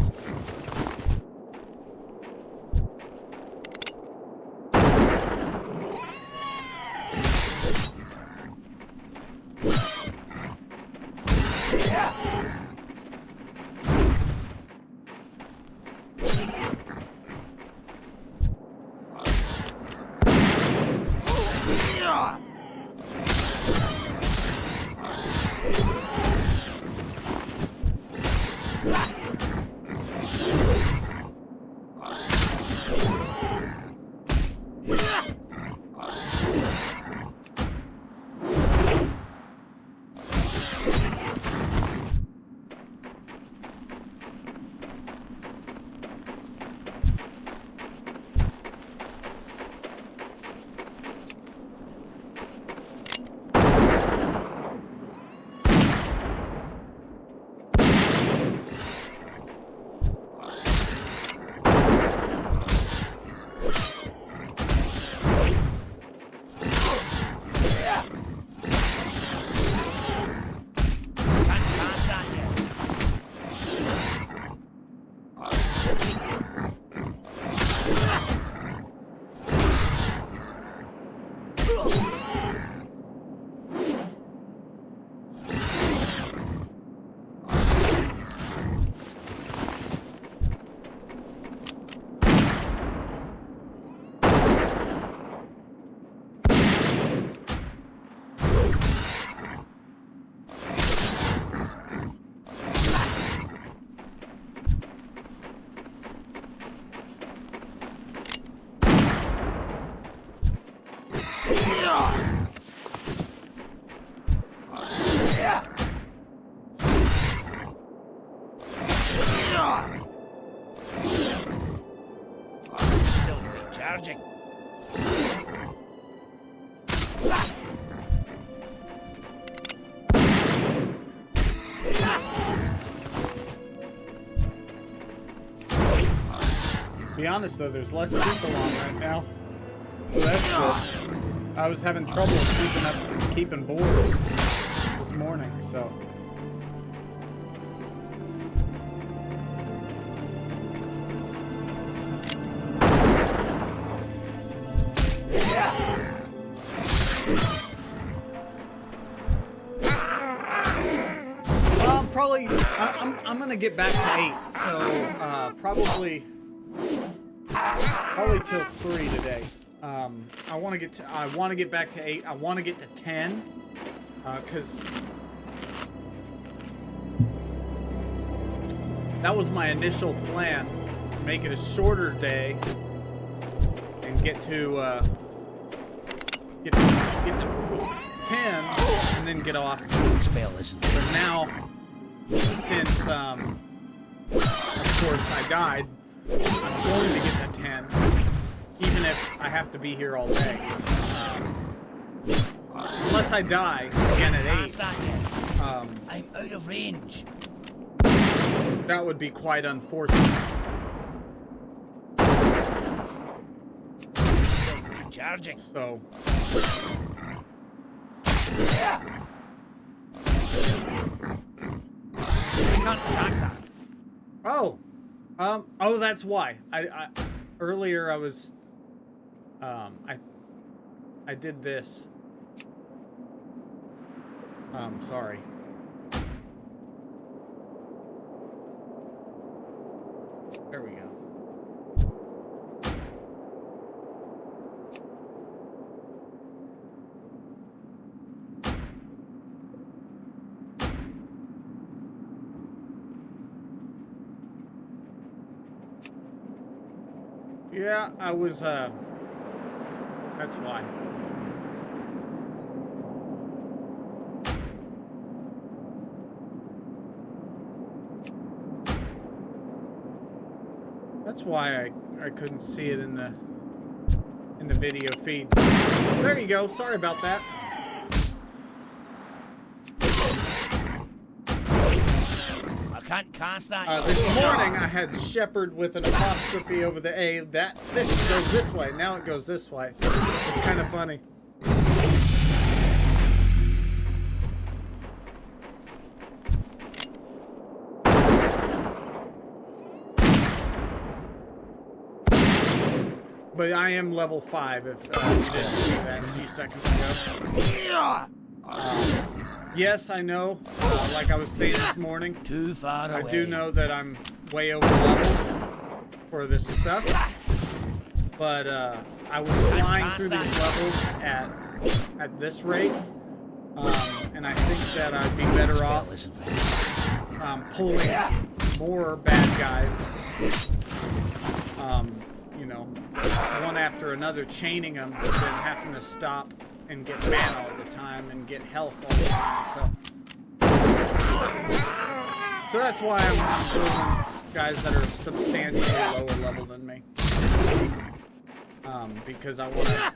Charging. Be honest though, there's less people on right now. So that's good. I was having trouble keeping boards this morning, so. I'm gonna get back to 8, so probably till 3 today. I want to get back to 8. I want to get to 10, because that was my initial plan. Make it a shorter day and get to 10 and then get off. Spell isn't. But now, since of course I died, I'm going to get to 10, even if I have to be here all day. Unless I die again at 8. I'm out of range. That would be quite unfortunate. Charging. So. Oh. Oh, that's why. Earlier I was, I did this. Sorry. There we go. Yeah, I was, that's why. That's why I couldn't see it in the video feed. There you go. Sorry about that. I can't cast that. This morning I had Shepherd with an apostrophe over the A. This goes this way. Now it goes this way. It's kind of funny. But I am level 5 if you didn't see that a few seconds ago. Yes, I know. Like I was saying this morning, Too far away. I do know that I'm way over leveled for this stuff. But I was flying through these levels at this rate, and I think that I'd be better off pulling more bad guys. You know, one after another, chaining them, than having to stop and get mana all the time and get health all the time. So that's why I'm building guys that are substantially lower level than me. Because I want to.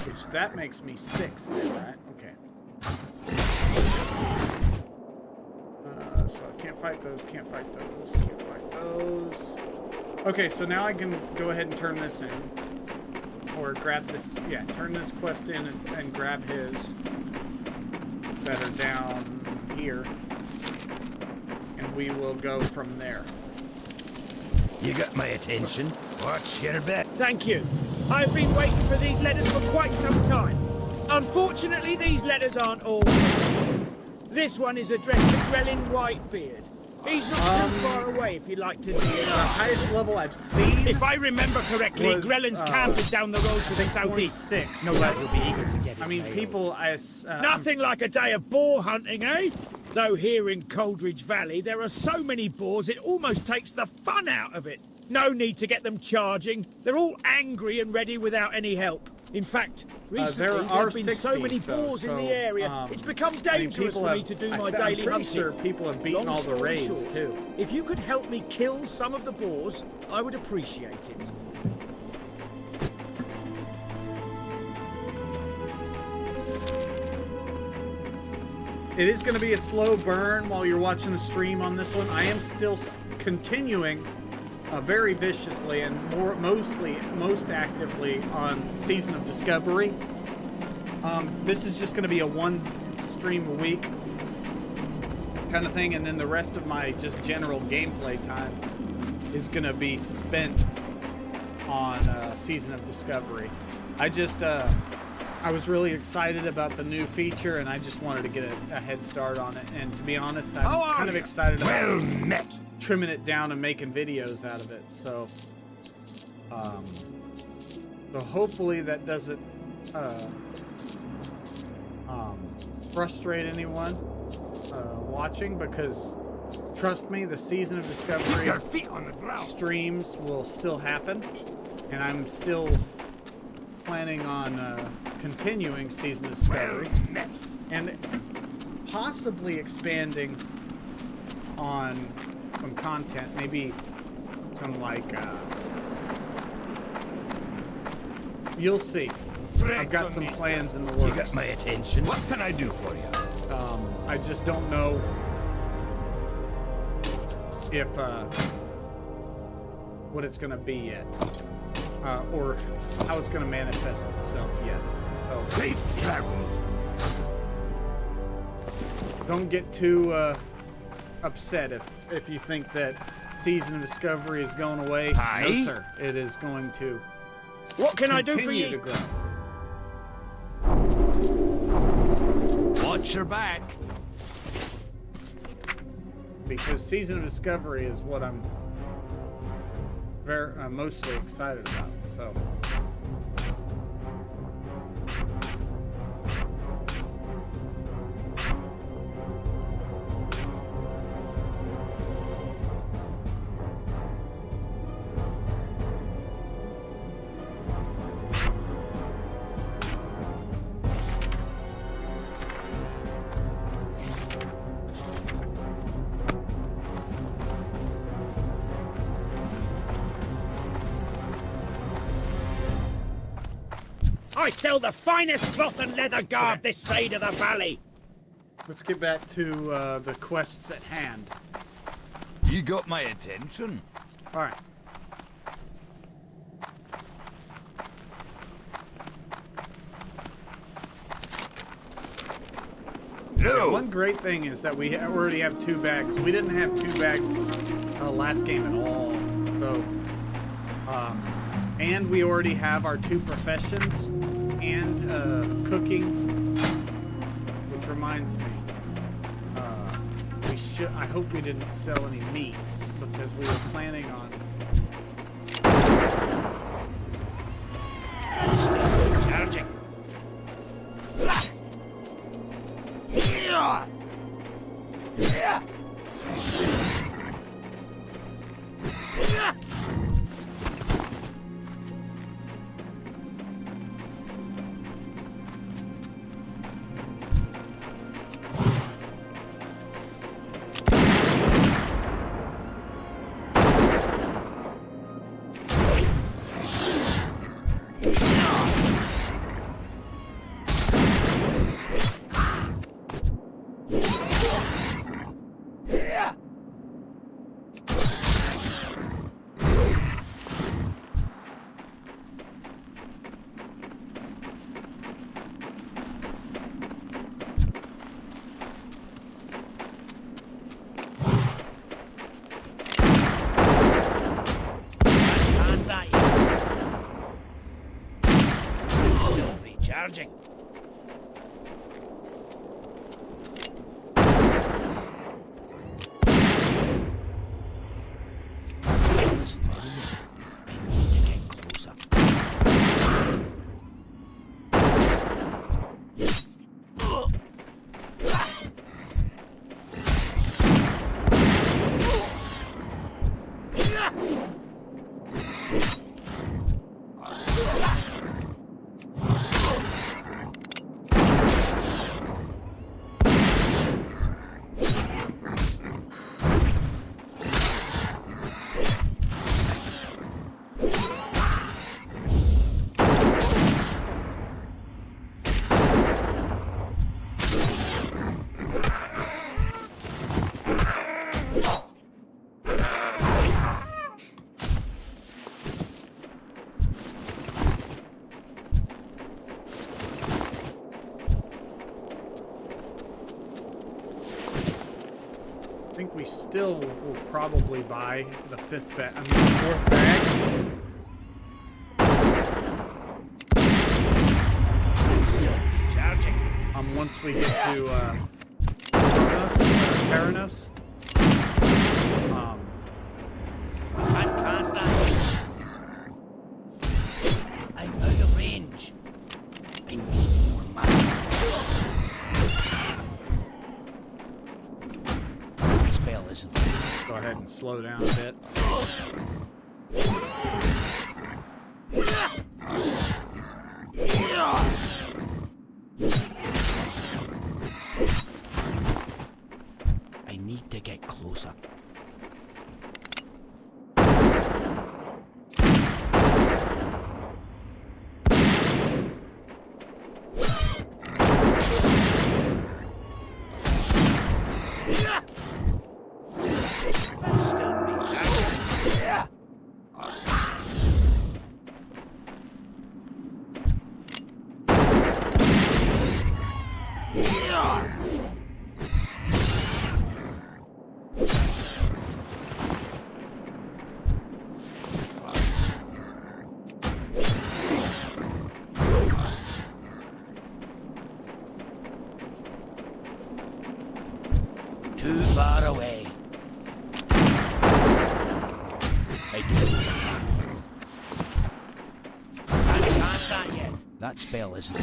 Which that makes me 6 then, right? Okay. So I can't fight those, can't fight those, can't fight those. Okay, so now I can go ahead and turn this in. Or grab this, yeah, turn this quest in and grab his that are down here. And we will go from there. You got my attention. Watch your back. Thank you. I've been waiting for these letters for quite some time. Unfortunately, these letters aren't all. This one is addressed to Grelin Whitebeard. He's not too far away if you'd like to do it. The highest level I've seen. If I remember correctly, was, Grelin's camp is down the road to the southeast. 26. No doubt he'll be eager to get his I mean, mail. people, Nothing like a day of boar hunting, eh? Though here in Coldridge Valley, there are so many boars it almost takes the fun out of it. No need to get them charging. They're all angry and ready without any help. In fact, recently there there are have been so 60s, many though, boars in the so, area, it's become dangerous people for me have- to do my I'm daily pretty hunting. sure people have beaten Long all the story raids, short, too. if you could help me kill some of the boars, I would appreciate it. It is going to be a slow burn while you're watching the stream on this one. I am still continuing very viciously and most actively on Season of Discovery. This is just going to be a one stream a week kind of thing, and then the rest of my just general gameplay time is going to be spent on Season of Discovery. I was really excited about the new feature, and I just wanted to get a head start on it. And to be honest, I'm kind of excited about trimming it down and making videos out of it. So, so hopefully that doesn't frustrate anyone watching, because trust me, the Season of Discovery Your feet on the ground. streams will still happen, and I'm still planning on continuing Season of Discovery and possibly expanding on some content, maybe some like you'll see. I've got some plans in the works. You got my attention. What can I do for you? I just don't know if what it's gonna be yet, or how it's gonna manifest itself yet. So Safe travels. don't get too upset if you think that Season of Discovery is going away. Aye. No, sir. It is going to What can I do for continue to you? grow. Watch your back. Because Season of Discovery is what I'm very mostly excited about. So. I sell the finest cloth and leather garb this side of the valley. Let's get back to the quests at hand. You got my attention. All right. No. One great thing is that we already have 2 bags. We didn't have 2 bags last game at all. So, and we already have our 2 professions and cooking, which reminds me, I hope we didn't sell any meats, because we were planning on. Still charging. Still recharging. Listen, I need to get closer. still will probably buy the 5th bag. I mean, the 4th bag. Charging. Once we get to Terranos. Can't cast that. I'm out of range. I need more mana. That spell isn't. Go ahead and slow down a bit. I need to get closer. Still recharging. Too far away. I do attack. Can't cast that yet. That spell isn't.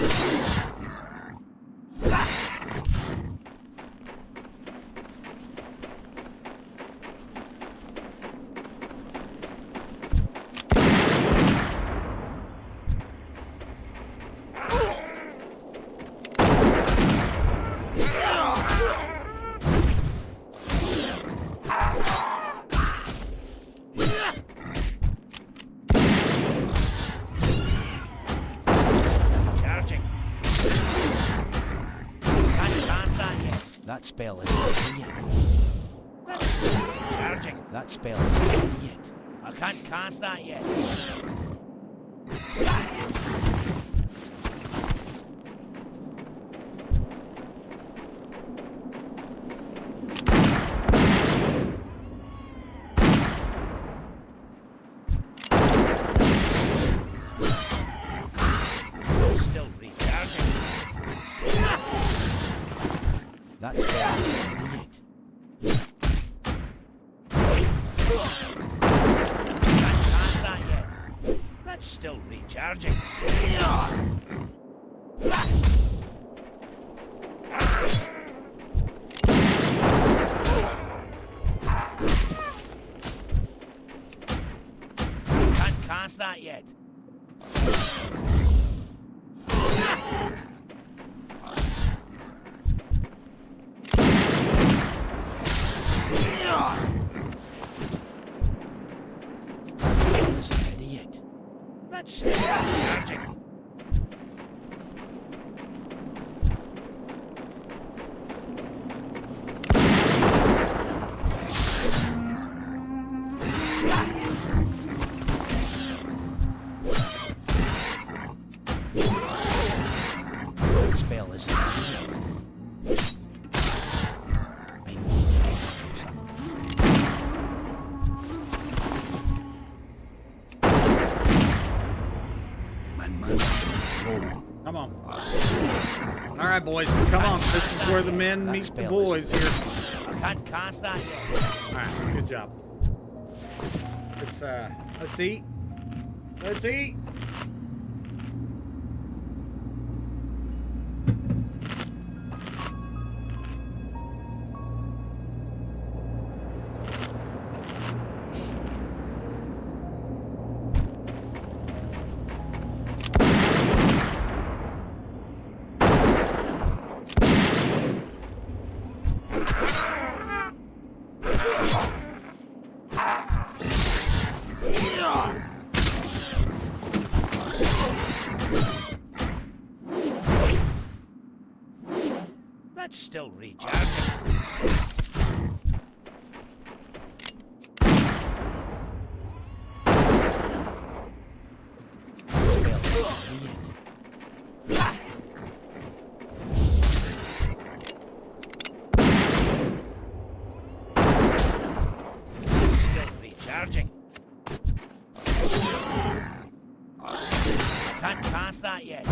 Charging. Can't cast that yet. That spell isn't ready yet. Charging. That spell isn't ready yet. I can't cast that yet. Still recharging. That spell isn't ready yet. Can't cast that yet. That's still recharging. Can't cast that yet. That spell isn't ready yet. That's still recharging. That spell isn't ready yet. I need to get closer. My mana is low. Come on. All right, boys. Come on. This is where the men That meet the spell boys isn't- here. I can't cast that yet. All right. Good job. Let's eat. Let's eat. That's still recharging. That spell isn't ready yet. cast that yet.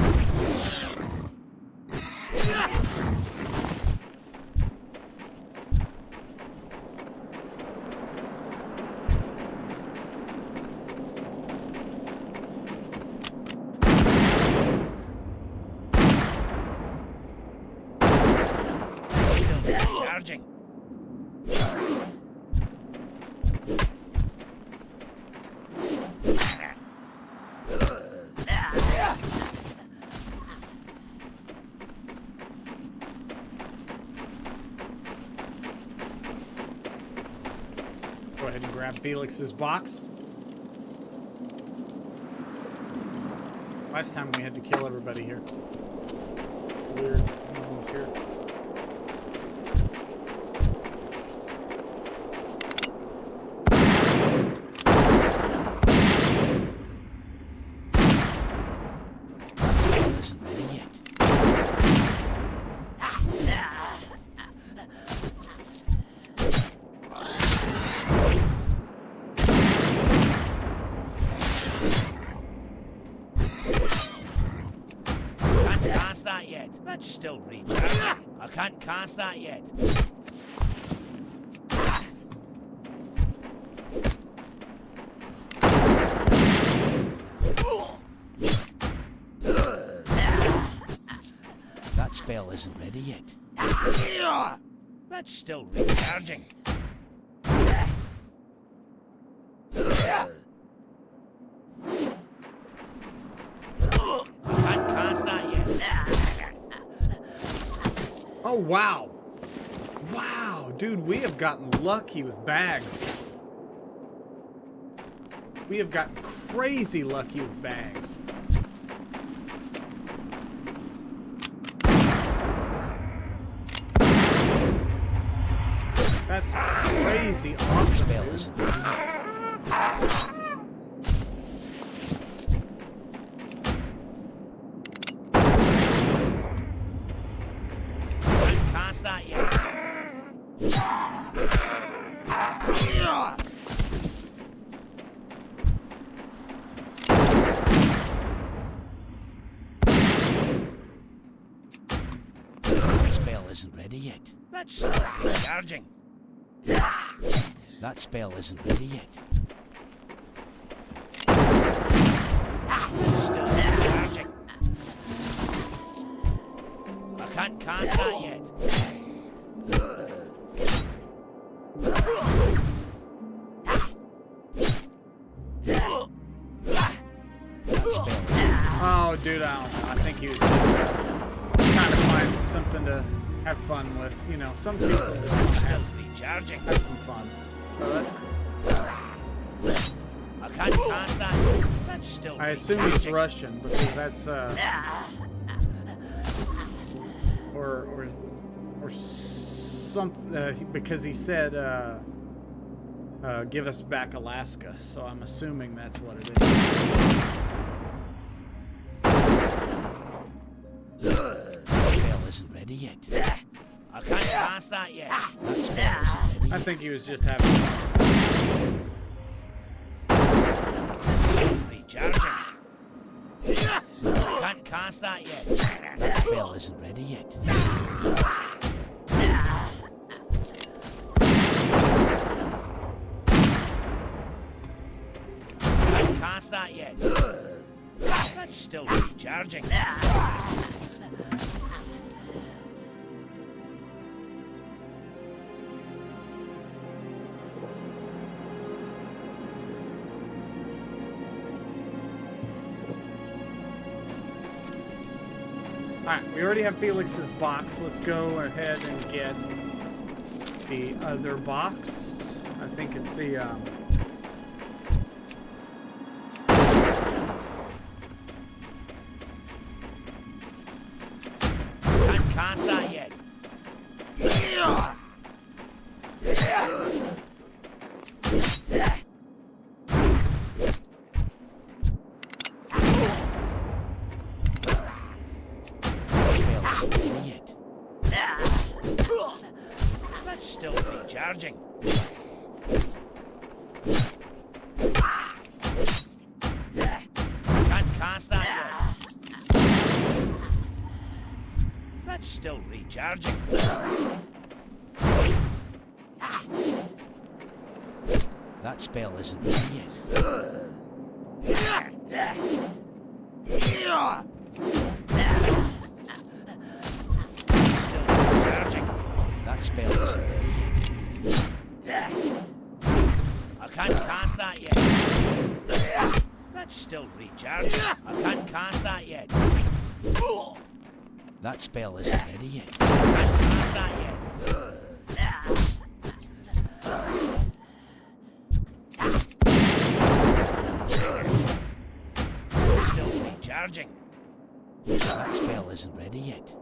Still charging. Go ahead and grab Felix's box. Last time we had to kill everybody here. Weird. No one's here. Isn't ready yet. Can't cast that yet. That's still recharging. I can't cast that yet. That spell isn't ready yet. That's still recharging. Can't cast that yet. Oh, wow. Wow, dude, we have gotten lucky with bags. We have gotten crazy lucky with bags. That's crazy awesome. Spell isn't ready yet. Can't cast that yet. That spell isn't ready yet. That's still recharging. That spell isn't ready yet. That's still recharging. I can't cast that yet. That spell isn't. Oh, dude, I don't know. I think he was just trying to find something to have fun with. You know, some people just Still recharging. have some fun. Oh, that's cool. I can't cast that. That's still I assume he's recharging. Russian because that's or something because he said give us back Alaska, so I'm assuming that's what it is. That spell isn't ready yet. I can't cast that yet. That spell isn't ready I yet. think he was just having fun. Still recharging. I can't cast that yet. That spell isn't ready yet. Can't cast that yet. That's still recharging. Alright, we already have Felix's box. Let's go ahead and get the other box. I think it's the Can't cast that yet. That's still recharging. Can't cast that yet. still recharging. That spell isn't ready yet. Still recharging. That spell isn't ready yet. I can't cast that yet. That's still recharging. I can't cast that yet. That spell isn't ready yet. I can't cast that yet. Still recharging. That spell isn't ready yet.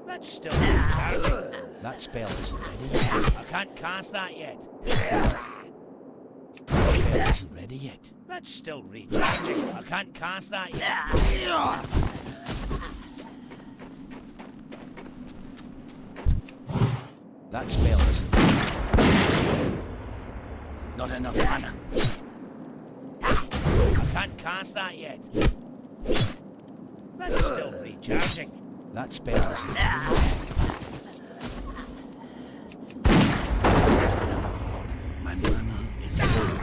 That's still recharging. That spell isn't ready yet. I can't cast that yet. That spell isn't ready yet. That's still recharging. I can't cast that yet. That spell isn't ready yet. Not enough mana. I can't cast that yet. That's still recharging. That spell isn't ready yet. My mana is full.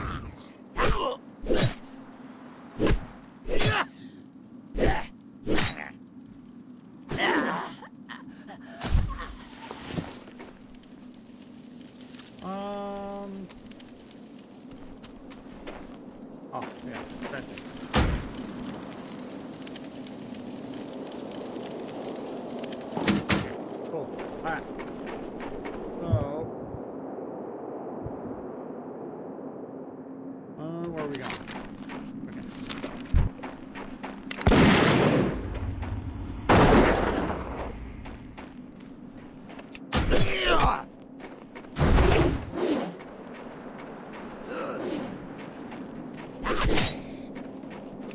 Oh, yeah, right there. Cool. Alright. So... where are we going? Okay.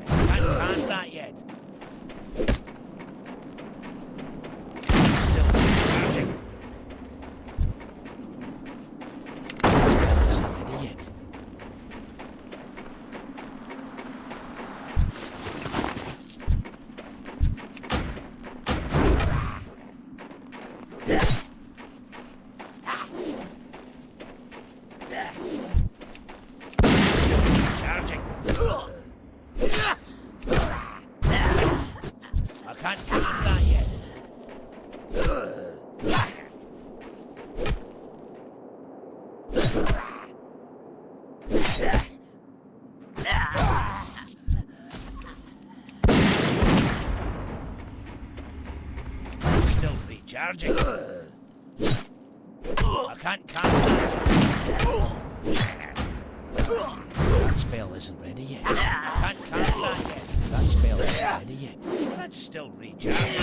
Can't cast that yet. Still recharging. Spell isn't ready yet. Still recharging. I can't cast that yet. Still recharging. I can't cast that yet. That spell isn't ready yet. I can't cast that yet. That spell isn't ready yet. That's still recharging.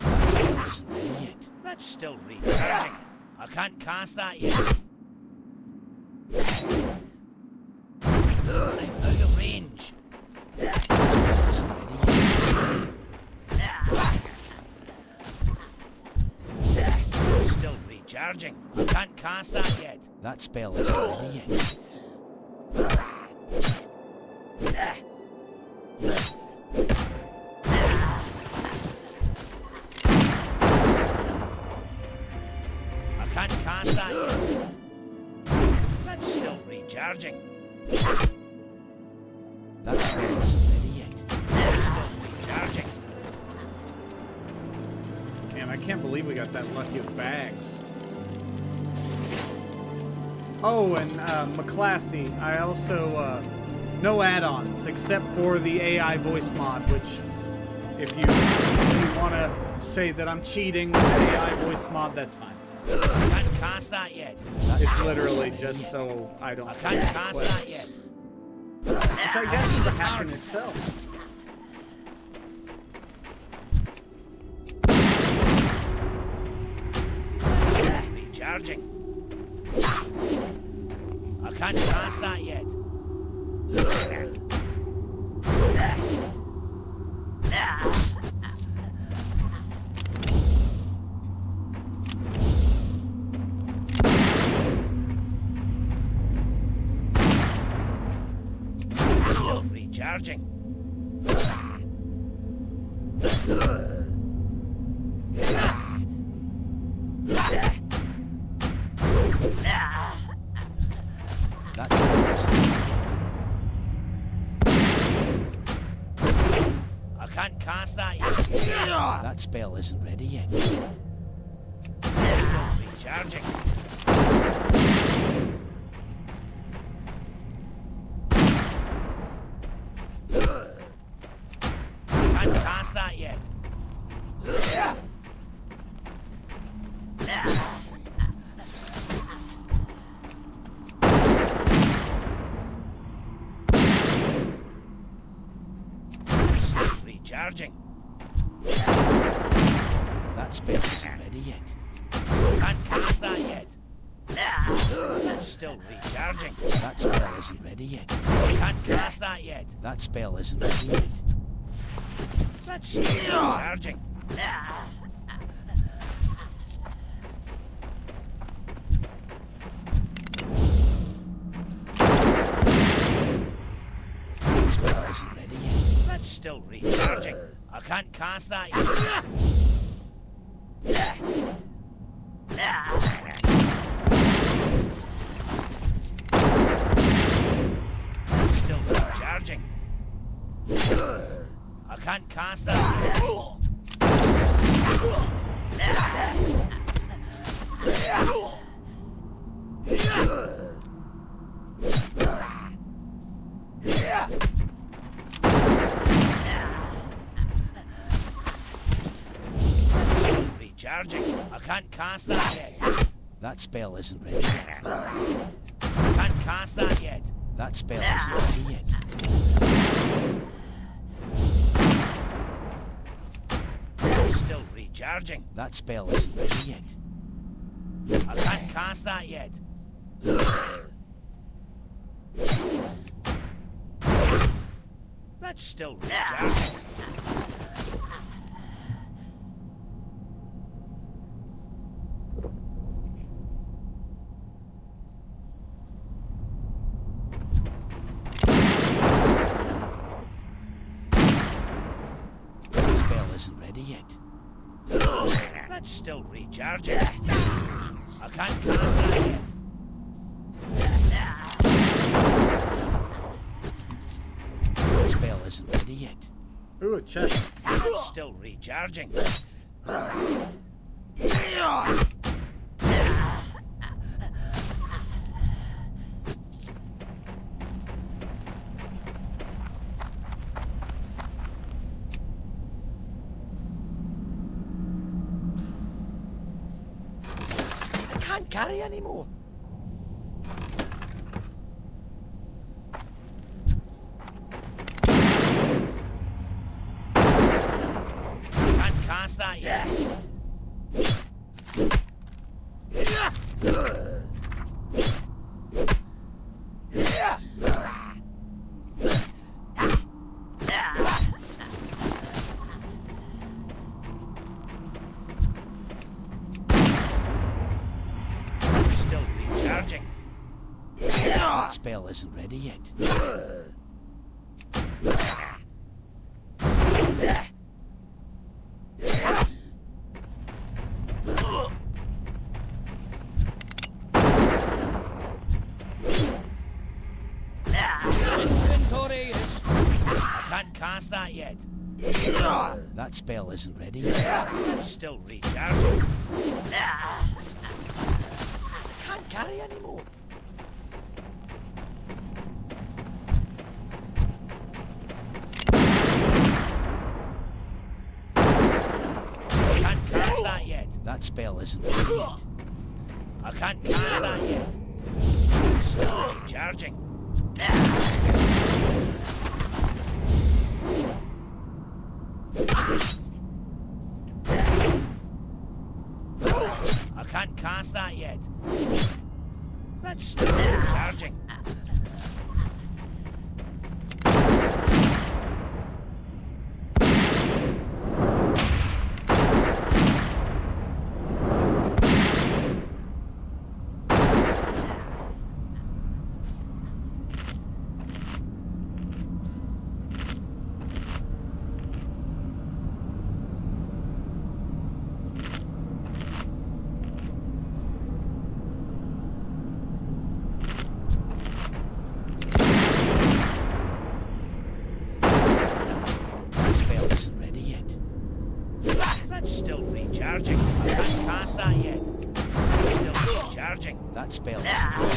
That spell isn't ready yet. That's still recharging. I can't cast that yet. I'm out of range. That spell isn't ready yet. It's still recharging. I can't cast that yet. That spell isn't ready yet. I can't cast that yet. That's still recharging. That spell isn't ready yet. It's still recharging. Man, I can't believe we got that lucky with bags. Oh, and McClassy, I also, no add-ons except for the AI voice mod, which, if you want to say that I'm cheating with the AI voice mod, that's fine. I can't cast that yet. It's literally just so I don't I can't cast that yet. Which I guess is a hack in itself. Recharging. I can't cast that yet. recharging. That spell isn't ready yet. I can't cast that yet. That spell isn't ready yet. Still recharging. Can't cast that yet. Still recharging. That spell isn't ready yet. Can't cast that yet. That's still recharging. That spell isn't ready yet. Can't cast that yet. That spell isn't ready yet. That's still recharging. That spell isn't ready yet. That's still recharging. I can't cast that yet. Still recharging. I can't cast that yet. Still recharging. I can't cast that yet. That spell isn't ready yet. Can't cast that yet. That spell isn't ready yet. Still recharging. That spell isn't ready yet. I can't cast that yet. That's still recharging. Isn't ready yet. That's still recharging. I can't cast that yet. That spell isn't ready yet. Ooh, a chest. That's still recharging. Can't carry anymore. Can't cast that yet. That spell isn't ready yet. Inventory is... I can't cast that yet. That spell isn't ready yet. That's still recharging. I can't carry anymore. That spell isn't ready yet. I can't cast that yet. It's still recharging. I can't cast that yet. That's still recharging. cast that yet. It's still recharging. That spell isn't ready.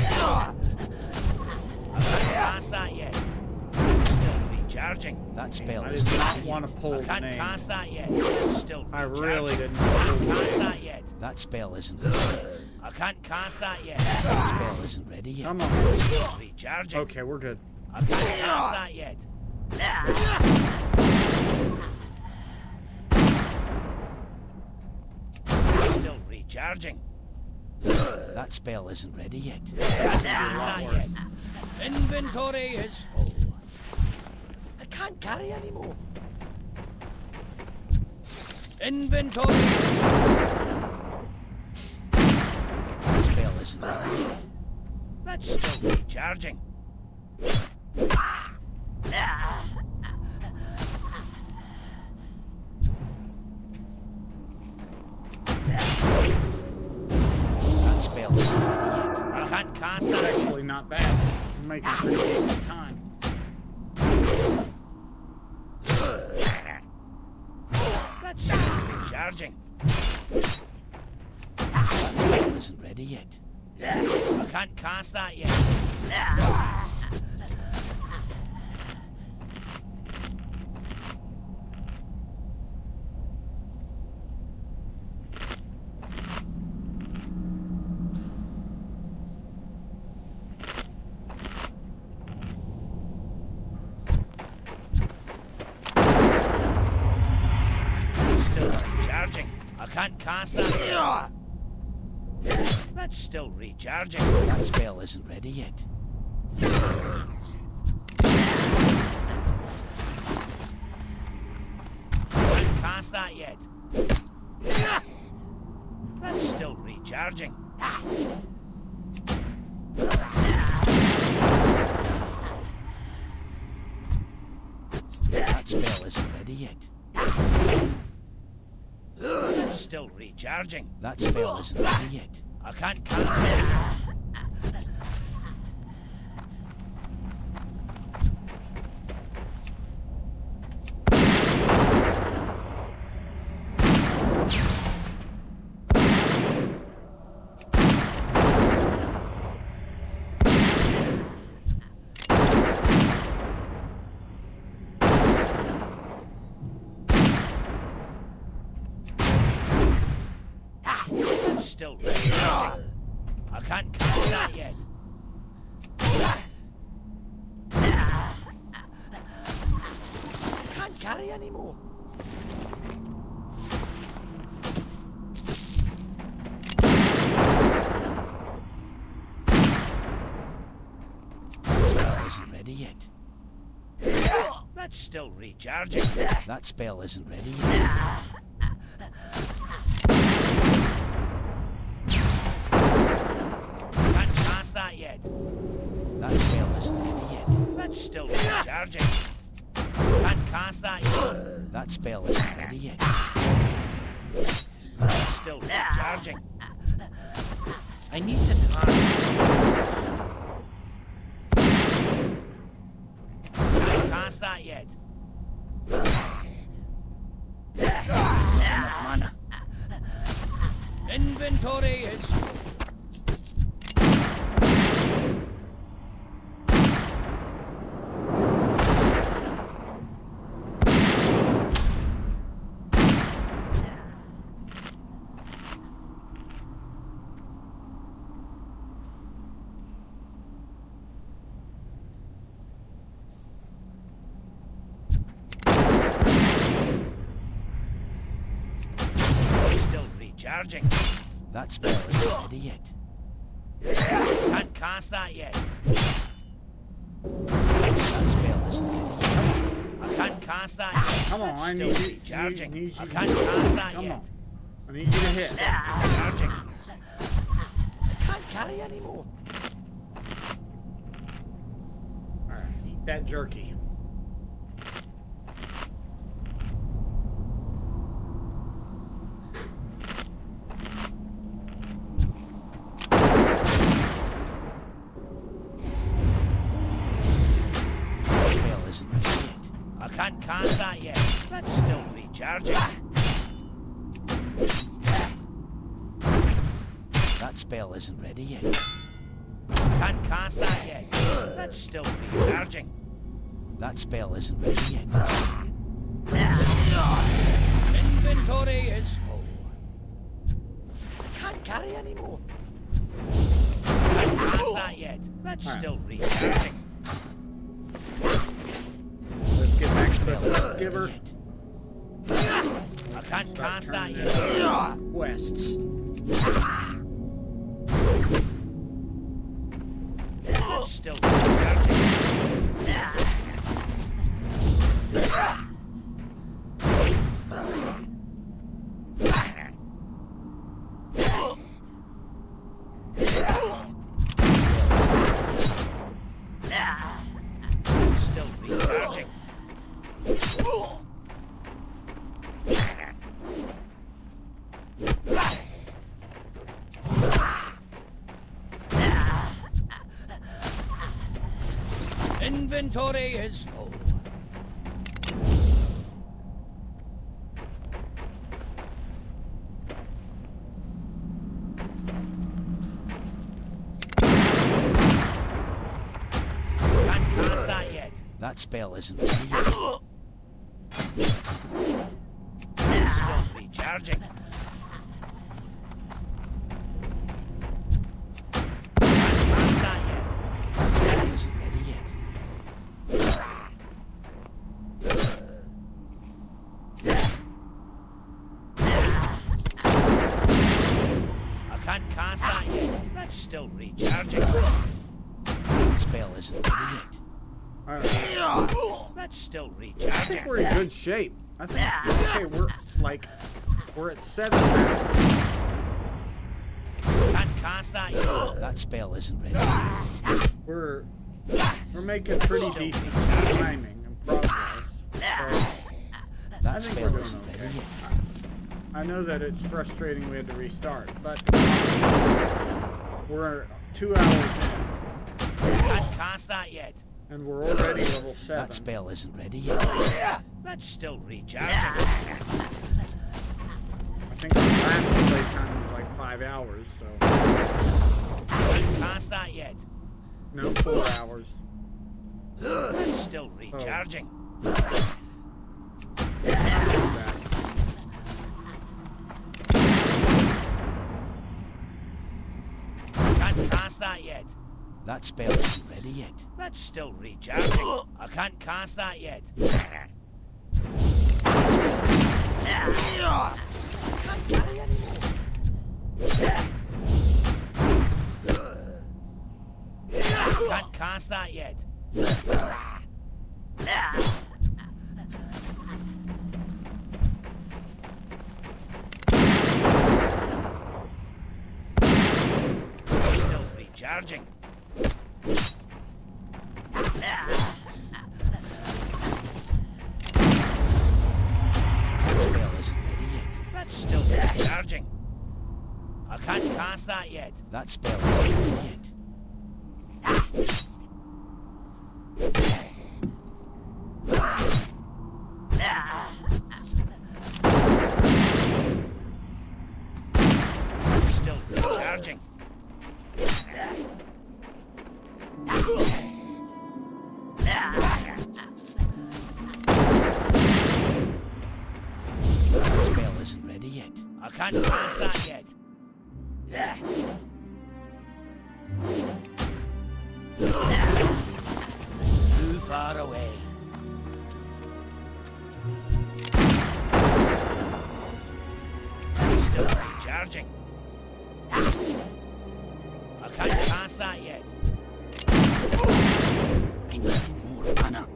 I can't cast that yet. It's still recharging. That spell I isn't did not ready. want to pull I the can't name. cast that yet. It's still I recharging. really didn't I pull can't the cast name. that yet. That spell isn't ready. I can't cast that yet. That spell isn't ready yet. Come on. It's still recharging. Okay, we're good. I can't cast that yet. It's still recharging. That spell isn't ready yet. I can't cast that yet. Inventory is full. I can't carry anymore. Inventory is full. That spell isn't ready yet. That's still recharging. That spell isn't ready yet. I can't cast It's that. actually not bad. I'm making pretty decent time. That's still recharging. That spell isn't ready yet. I can't cast that yet. Still recharging. I can't cast that yet. That's still recharging. That spell isn't ready yet. Can't cast that yet. That's still recharging. That spell isn't ready yet. That's still recharging. That spell isn't ready yet. I can't cast it. That's still recharging. I can't cast that yet. Can't carry anymore. That spell isn't ready yet. That's still recharging. That spell isn't ready yet. Can't cast that yet. That spell isn't ready yet. That's still recharging. Can't cast that yet. That spell isn't ready yet. That's still recharging. I need to target something first. Can't cast that yet. Enough mana. Inventory is full. Still recharging. That spell isn't ready yet. Can't cast that yet. That spell isn't ready yet. I can't cast that yet. Come on, That's I still need you. recharging. Need you. I can't cast that Come yet. on. I need you to hit. Recharging. I can't carry anymore. Alright, eat that jerky. That spell isn't ready yet. I can't cast that yet. That's still recharging. That spell isn't ready yet. Can't cast that yet. That's still recharging. That spell isn't ready yet. Inventory is full. Can't carry anymore. Can't cast that yet. That's still recharging. Let's get back to the quest giver. I can't cast that yet. Quests. It's still recharging. It's still recharging. Inventory is full. Can't cast that yet. That spell isn't ready yet. It's still recharging. Can't cast that yet. That spell isn't ready yet. I can't cast that yet. That's still recharging. That spell isn't ready yet. Alright. That's still I think recharging. we're in good shape. I think, okay, we're at 7 now. Can't cast that yet. That spell isn't ready yet. We're making pretty decent timing and progress. So That I think spell we're doing isn't ready okay. yet. I know that it's frustrating we had to restart, but we're 2 hours Can't cast that yet. in, and we're already level That 7. spell isn't ready yet. That's still recharging. I think our last playtime was like 5 hours, so Can't cast that yet. no, 4 hours. That's still recharging. Can't cast that yet. That spell isn't ready yet. That's still recharging. I can't cast that yet. Can't cast that yet. Still recharging. That spell isn't ready yet. That's still recharging. I can't cast that yet. That spell isn't ready yet. That's still recharging. That spell isn't ready yet. I can't cast that yet. Too far away. That's still recharging. I can't cast that yet. I need more mana.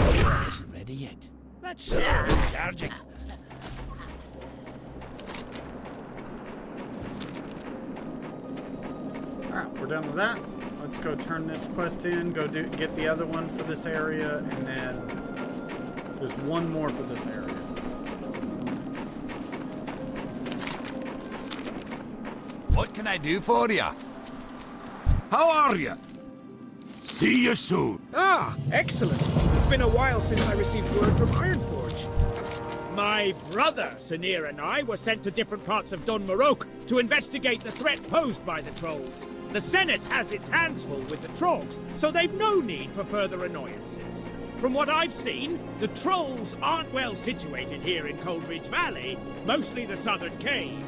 Spell isn't ready yet. That's still recharging. Alright, we're done with that. Let's go turn this quest in, get the other one for this area, and then there's one more for this area. What can I do for you? How are you? See you soon. Ah, excellent. It's been a while since I received word from Ironforge. My brother, Sanir, and I were sent to different parts of Dun Morok to investigate the threat posed by the trolls. The Senate has its hands full with the Trogs, so they've no need for further annoyances. From what I've seen, the trolls aren't well situated here in Coldridge Valley, mostly the southern cave.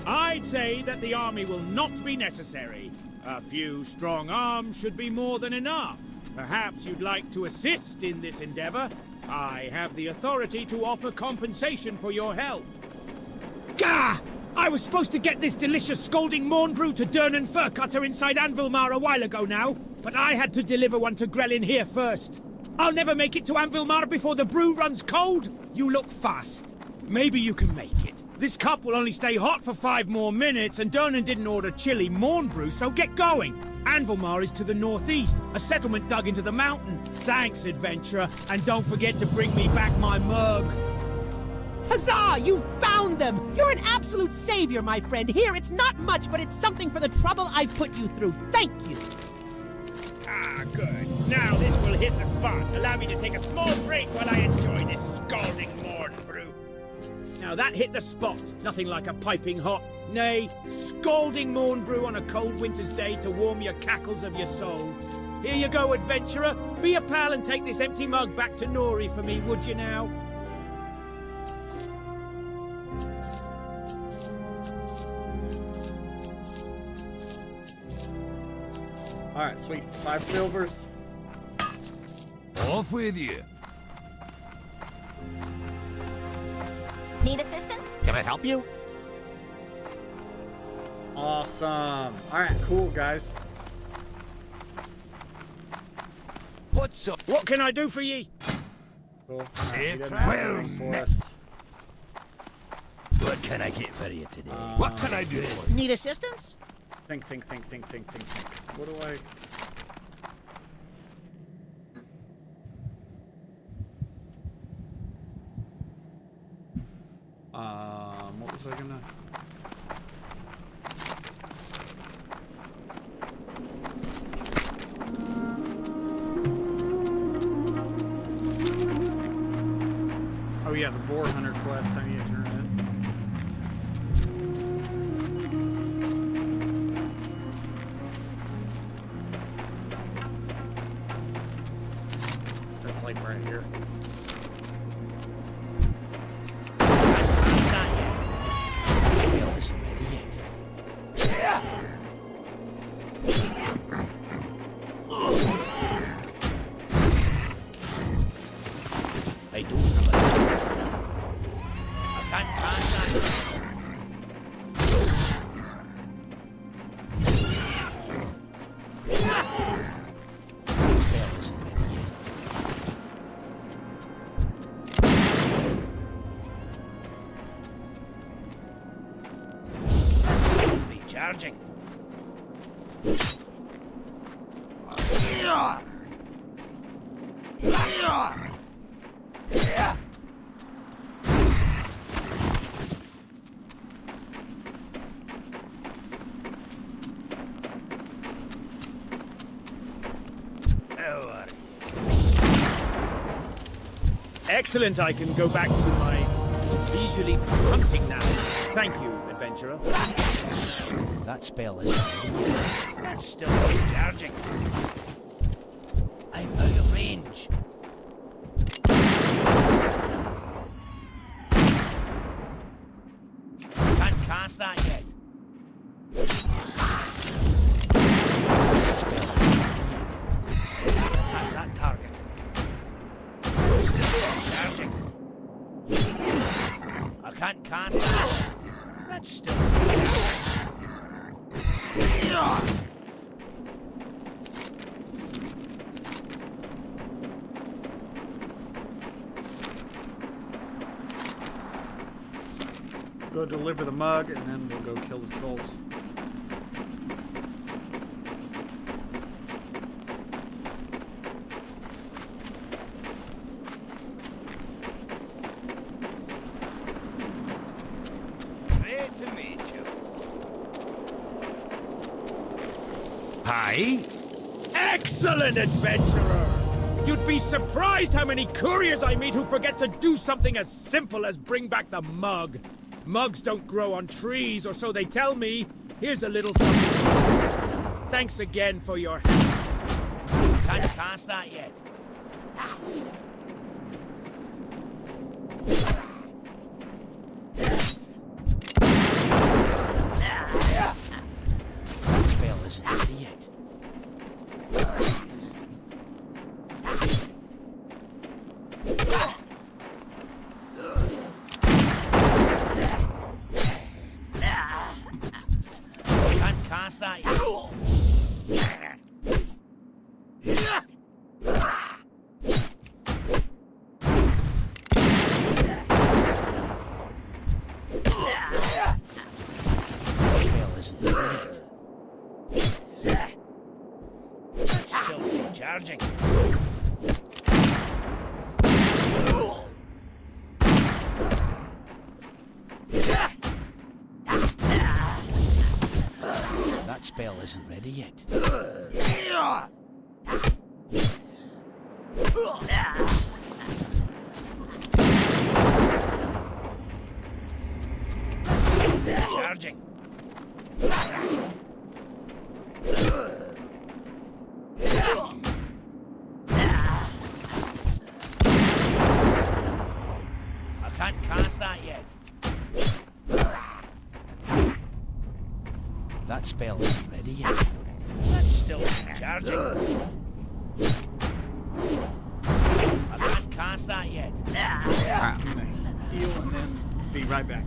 I'd say that the army will not be necessary. A few strong arms should be more than enough. Perhaps you'd like to assist in this endeavor? I have the authority to offer compensation for your help. Gah! I was supposed to get this delicious scalding morn brew to Durnan Furcutter inside Anvilmar a while ago now, but I had to deliver one to Grelin here first. I'll never make it to Anvilmar before the brew runs cold. You look fast. Maybe you can make it. This cup will only stay hot for 5 more minutes, and Durnan didn't order chili morn brew, so get going. Anvilmar is to the northeast, a settlement dug into the mountain. Thanks, adventurer, and don't forget to bring me back my mug. Huzzah! You found them! You're an absolute savior, my friend. Here, it's not much, but it's something for the trouble I've put you through. Thank you. Ah, good. Now this will hit the spot. Allow me to take a small break while I enjoy this scalding morn brew. Now that hit the spot. Nothing like a piping hot, nay, scalding morn brew on a cold winter's day to warm your cackles of your soul. Here you go, adventurer. Be a pal and take this empty mug back to Nori for me, would you now? Alright, sweet. 5 silvers. Off with you. Need assistance? Can I help you? Awesome. Alright, cool, guys. What's up? What can I do for ye? Cool. Alright, Safe he doesn't have travel. anything for us. What can I get for you today? What can I do for you? Need assistance? Think. What do I... what was I gonna... Oh yeah, the boar hunter quest I need to turn in. That's like right here. I don't have it. I can't pass that. Spell isn't ready yet. Recharging. Excellent, I can go back to my leisurely hunting now. Thank you, adventurer. That spell isn't ready yet. That's still recharging. I'm out of range. Can't cast that yet. That spell isn't ready yet. Attack that target. Still recharging. I can't cast that. That's still Go deliver the mug, and then we'll go kill the trolls. Great to meet you. Hi. Excellent, adventurer! You'd be surprised how many couriers I meet who forget to do something as simple as bring back the mug. Mugs don't grow on trees, or so they tell me. Here's a little something. Thanks again for your help. Can't cast that yet. That spell isn't ready yet. Can't cast that yet. Charging. That spell isn't ready yet. Charging. Can't cast that yet. That spell isn't ready yet. That's still charging. I can't cast that yet. I'm gonna heal and then be right back.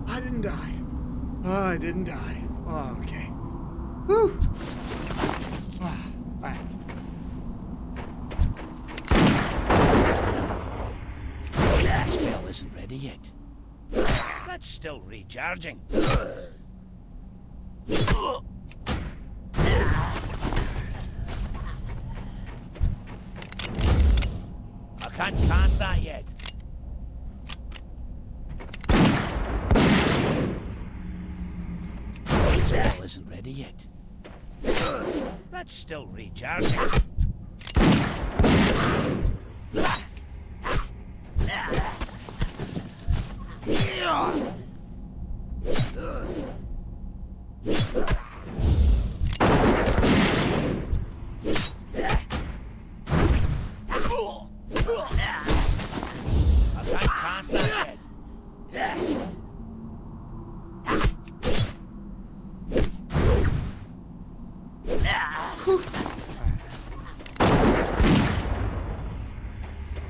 I didn't die. Oh, I didn't die. Oh, okay. Whew. Ah, alright. That spell isn't ready yet. That's still recharging. I can't cast that yet. That spell isn't ready yet. That's still recharging. I can't cast that yet.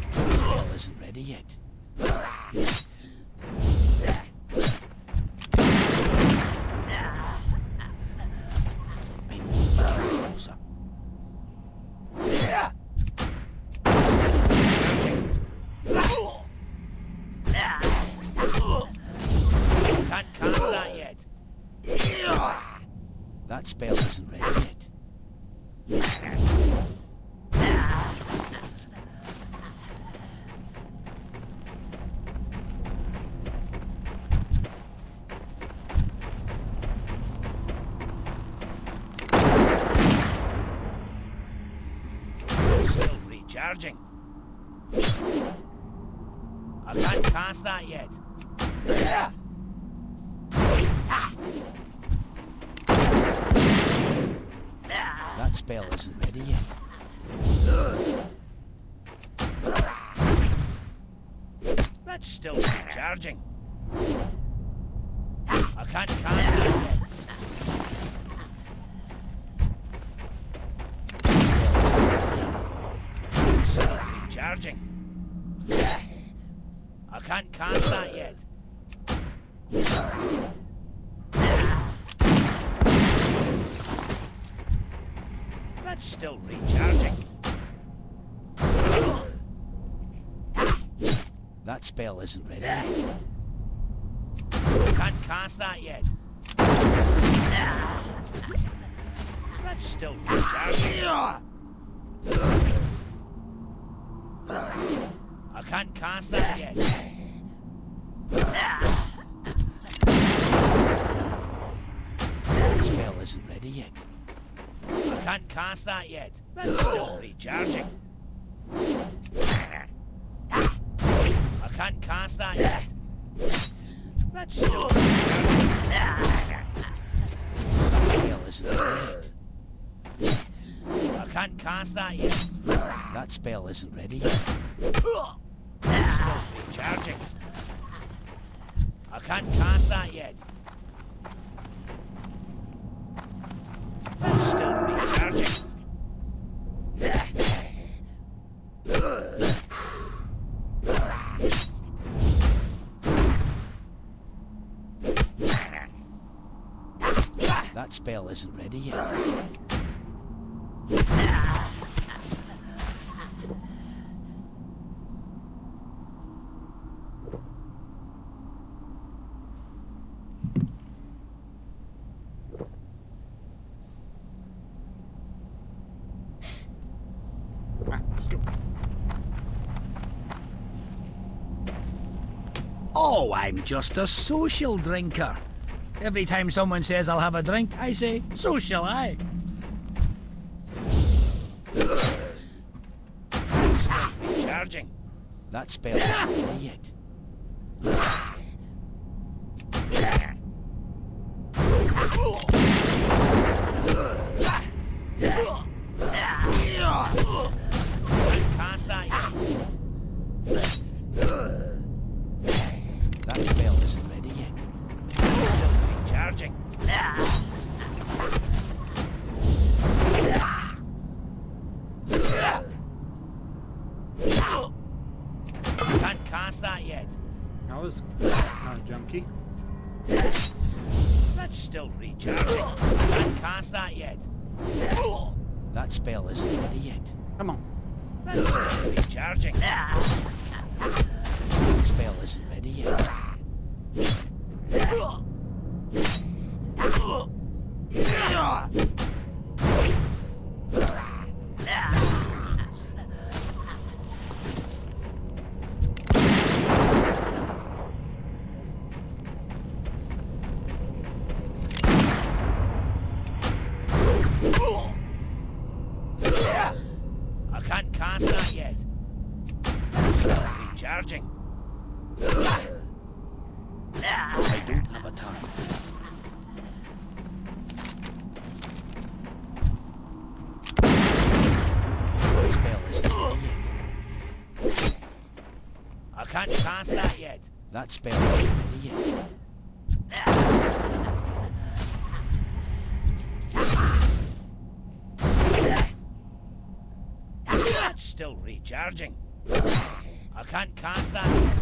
The spell isn't ready yet. I need to get closer. Can't cast that yet. That spell isn't ready yet. It's still recharging. I can't cast that yet. That spell isn't ready yet. That's still recharging. I I can't cast that yet. Still recharging. I can't cast that yet. That's still recharging. That spell isn't ready yet. Can't cast that yet. That's still recharging. I can't cast that yet. That spell isn't ready yet. I can't cast that yet. That's still recharging. I can't cast that yet. That's still recharging. That spell isn't ready yet. I can't cast that yet. That spell isn't ready yet. That's still recharging. I can't cast that yet. That's still recharging. That spell isn't ready yet. Let's go. Oh, I'm just a social drinker. Every time someone says I'll have a drink, I say, so shall I. Still recharging. That spell isn't ready yet. Can't cast that yet. That spell isn't ready yet. Still recharging. Can't cast that yet. That was not a jump key. That's still recharging. Can't cast that yet. That spell isn't ready yet. Come on. That's still recharging. That spell isn't ready yet. I can't cast that yet. That's still recharging. I don't have a time. That spell isn't ready yet. I can't cast that yet. That spell isn't ready yet. That's still recharging. I can't cast that yet.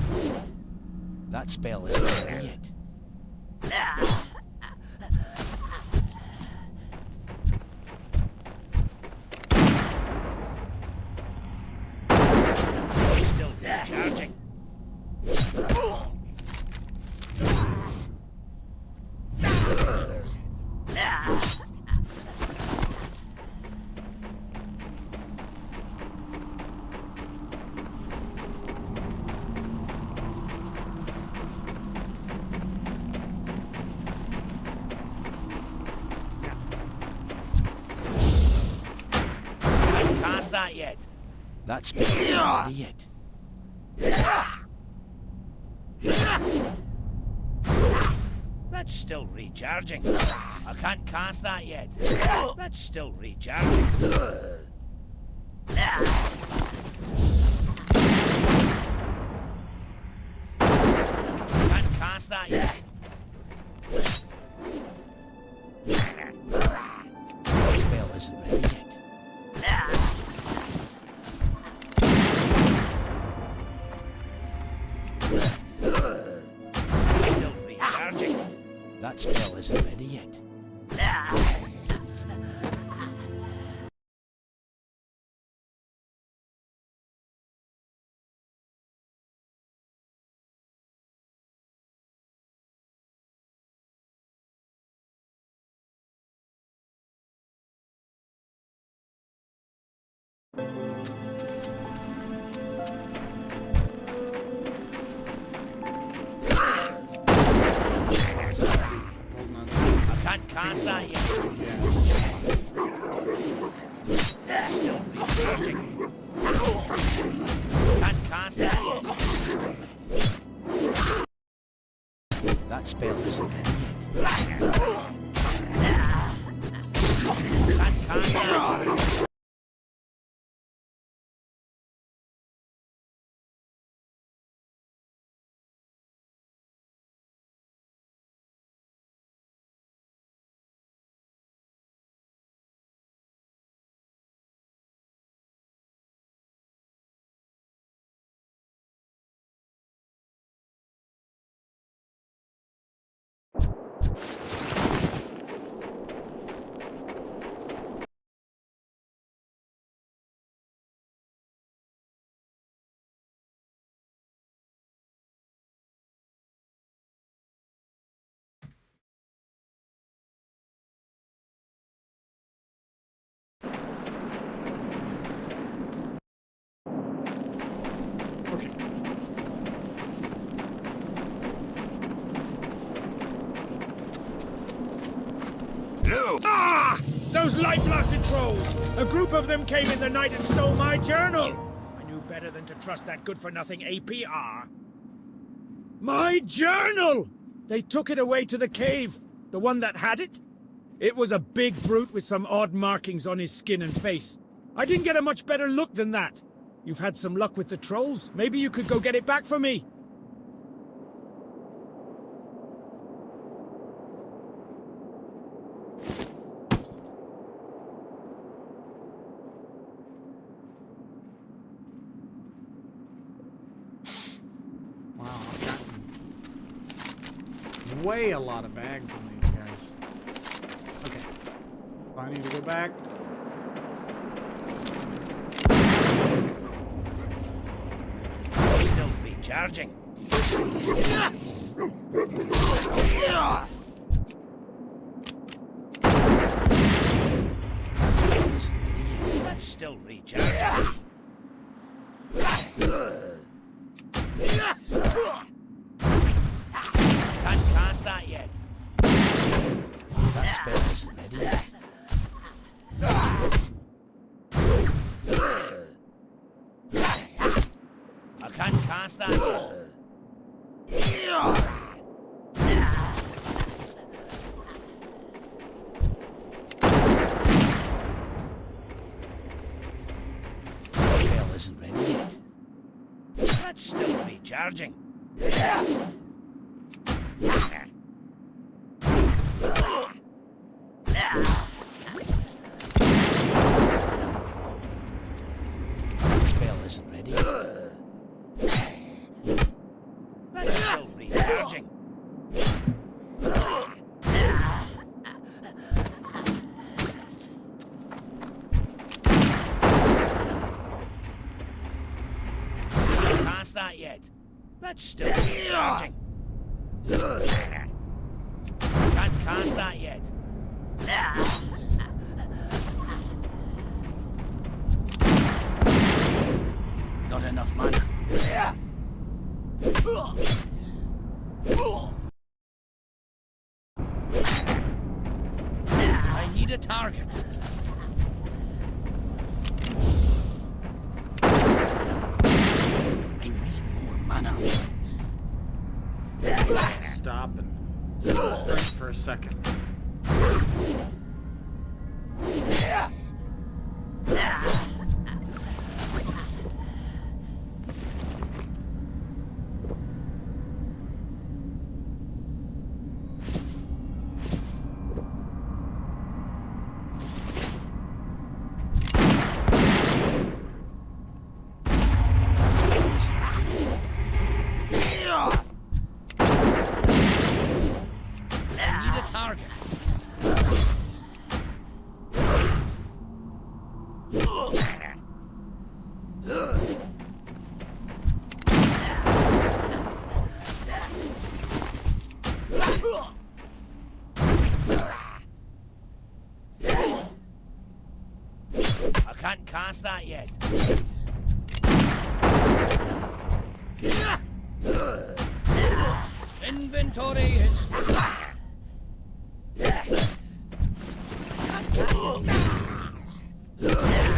That spell isn't ready yet. Still recharging. That yet. That spell isn't ready yet. That's still recharging. I can't cast that yet. That's still recharging. Can't cast that yet. I can't cast that yet. That's still recharging. Can't cast that yet. That spell isn't ready yet. Can't cast that. Okay. Ah! Those light-blasted trolls! A group of them came in the night and stole my journal! I knew better than to trust that good-for-nothing APR. My journal! They took it away to the cave. The one that had it? It was a big brute with some odd markings on his skin and face. I didn't get a much better look than that. You've had some luck with the trolls. Maybe you could go get it back for me. Wow, I've gotten way a lot of bags on these guys. Okay. So I need to go back. Still recharging. That's still recharging. Can't cast that yet. That spell isn't ready yet. I can't cast that yet. Spell isn't ready yet. That's still recharging. Spell isn't ready. That's still recharging. Can't cast that yet. That's still recharging. Can't cast that yet. Not enough mana. I need a target. I need more mana. Stop and drink for a second. I need a target. can't cast that yet. Inventory is... I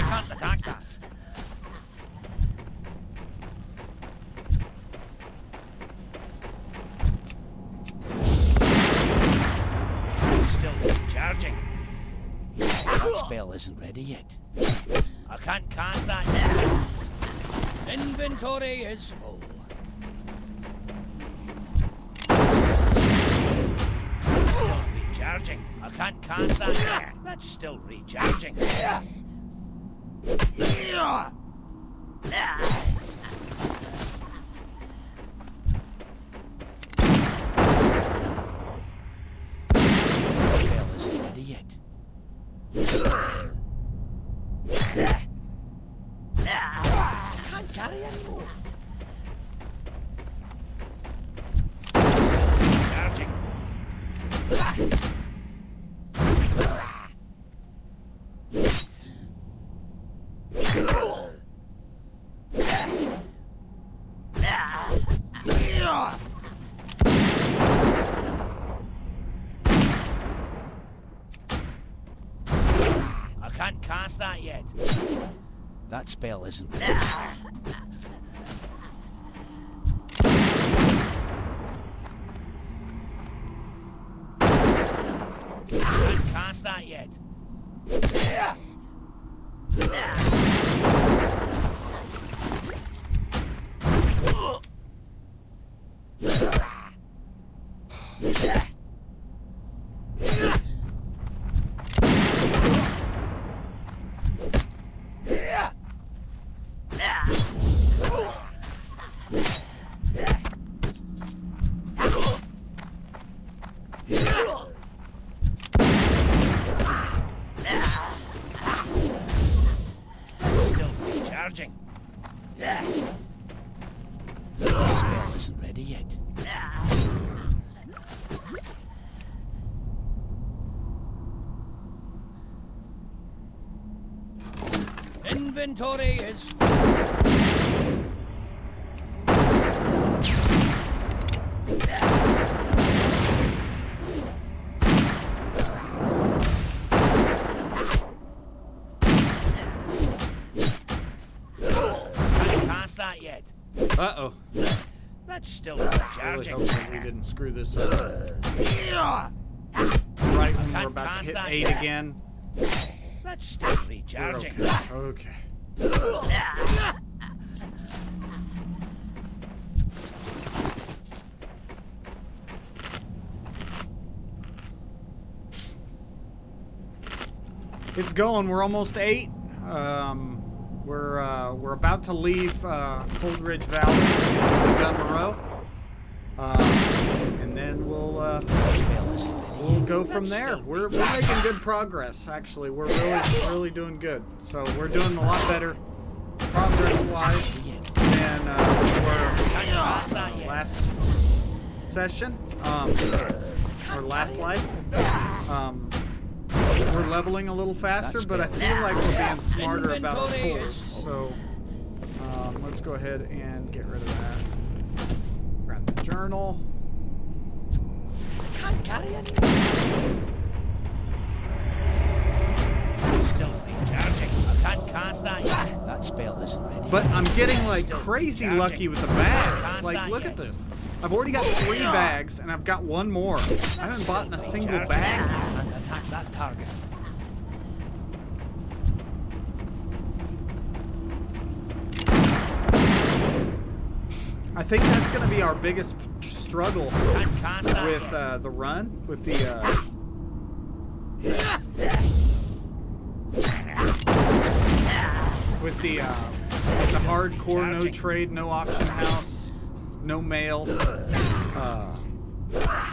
can't attack that. Still recharging. That spell isn't ready yet. I can't cast that yet. Inventory is full. Still recharging. I can't cast that yet. That's still recharging. Spell isn't ready yet. I can't carry anymore. Charging. I can't cast that yet. That spell isn't ready. Can't cast that yet. Still recharging. Spell isn't ready yet. Inventory is... Can't cast that yet. Uh-oh. That's still Really recharging. hope that we didn't screw this up. Right when we're about to hit 8 again. That's still We're recharging. okay. Okay. It's going. We're almost 8. We're about to leave Cold Ridge Valley, Gun Moreau, and then we'll go from there. We're making good progress. Actually, we're really doing good. So we're doing a lot better progress-wise than last session or last life. We're leveling a little faster, but I feel like we're being smarter about our cores. So let's go ahead and get rid of that. Grab the journal. Can't carry anymore. Still recharging. I can't cast that yet. That spell isn't ready. But I'm getting like crazy lucky with the bags. Like, look at this. I've already got 3 bags, and I've got 1 more. I haven't bought a single bag. And attack that target. I think that's going to be our biggest struggle Can't cast that with yet. the run, with the hardcore, no trade, no auction house, no mail.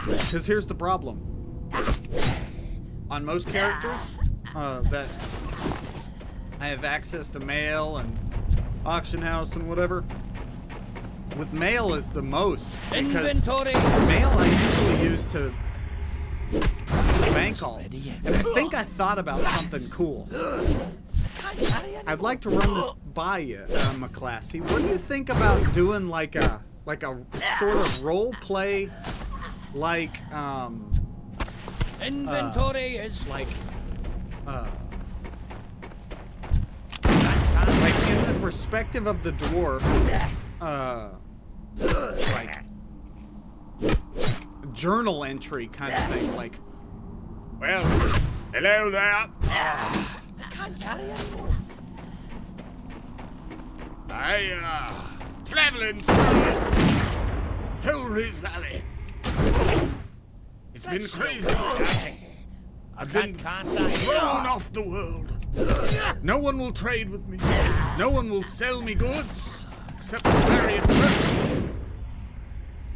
Because here's the problem. On most characters that I have access to mail and auction house and whatever, with mail is the most. Because Inventory. mail I usually use to bank all. And I think I thought about something cool. I'd like to run this by you, McClassy. What do you think about doing like a sort of role play, like Inventory is like in the perspective of the dwarf, like journal entry kind of thing, like, well, hello there. I can't carry anymore. Traveling through Hillridge Valley. It's been crazy. I've been thrown off the world. No one will trade with me. No one will sell me goods except various merchants.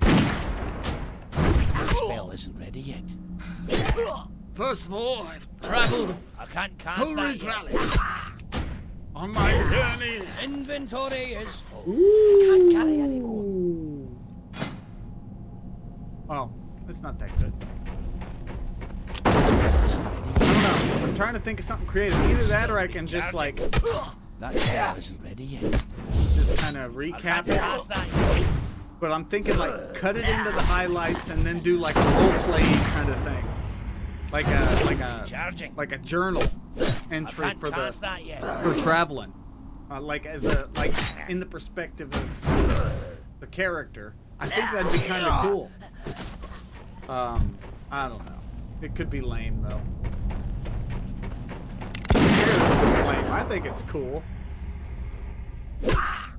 That spell isn't ready yet. First of all, I've traveled I can't cast Hillridge that Valley yet. on my journey. Inventory is full. Ooh. Can't carry anymore. Oh, it's not that good. I don't know. I'm trying to think of something creative. Either that or I can just like That spell isn't ready yet. just kind of recap it. But I'm thinking like cut it into the highlights and then do like a role play kind of thing. Like a journal entry for traveling. Like as a in the perspective of the character. I think that'd be kind of cool. I don't know. It could be lame though. Lame. I think it's cool. That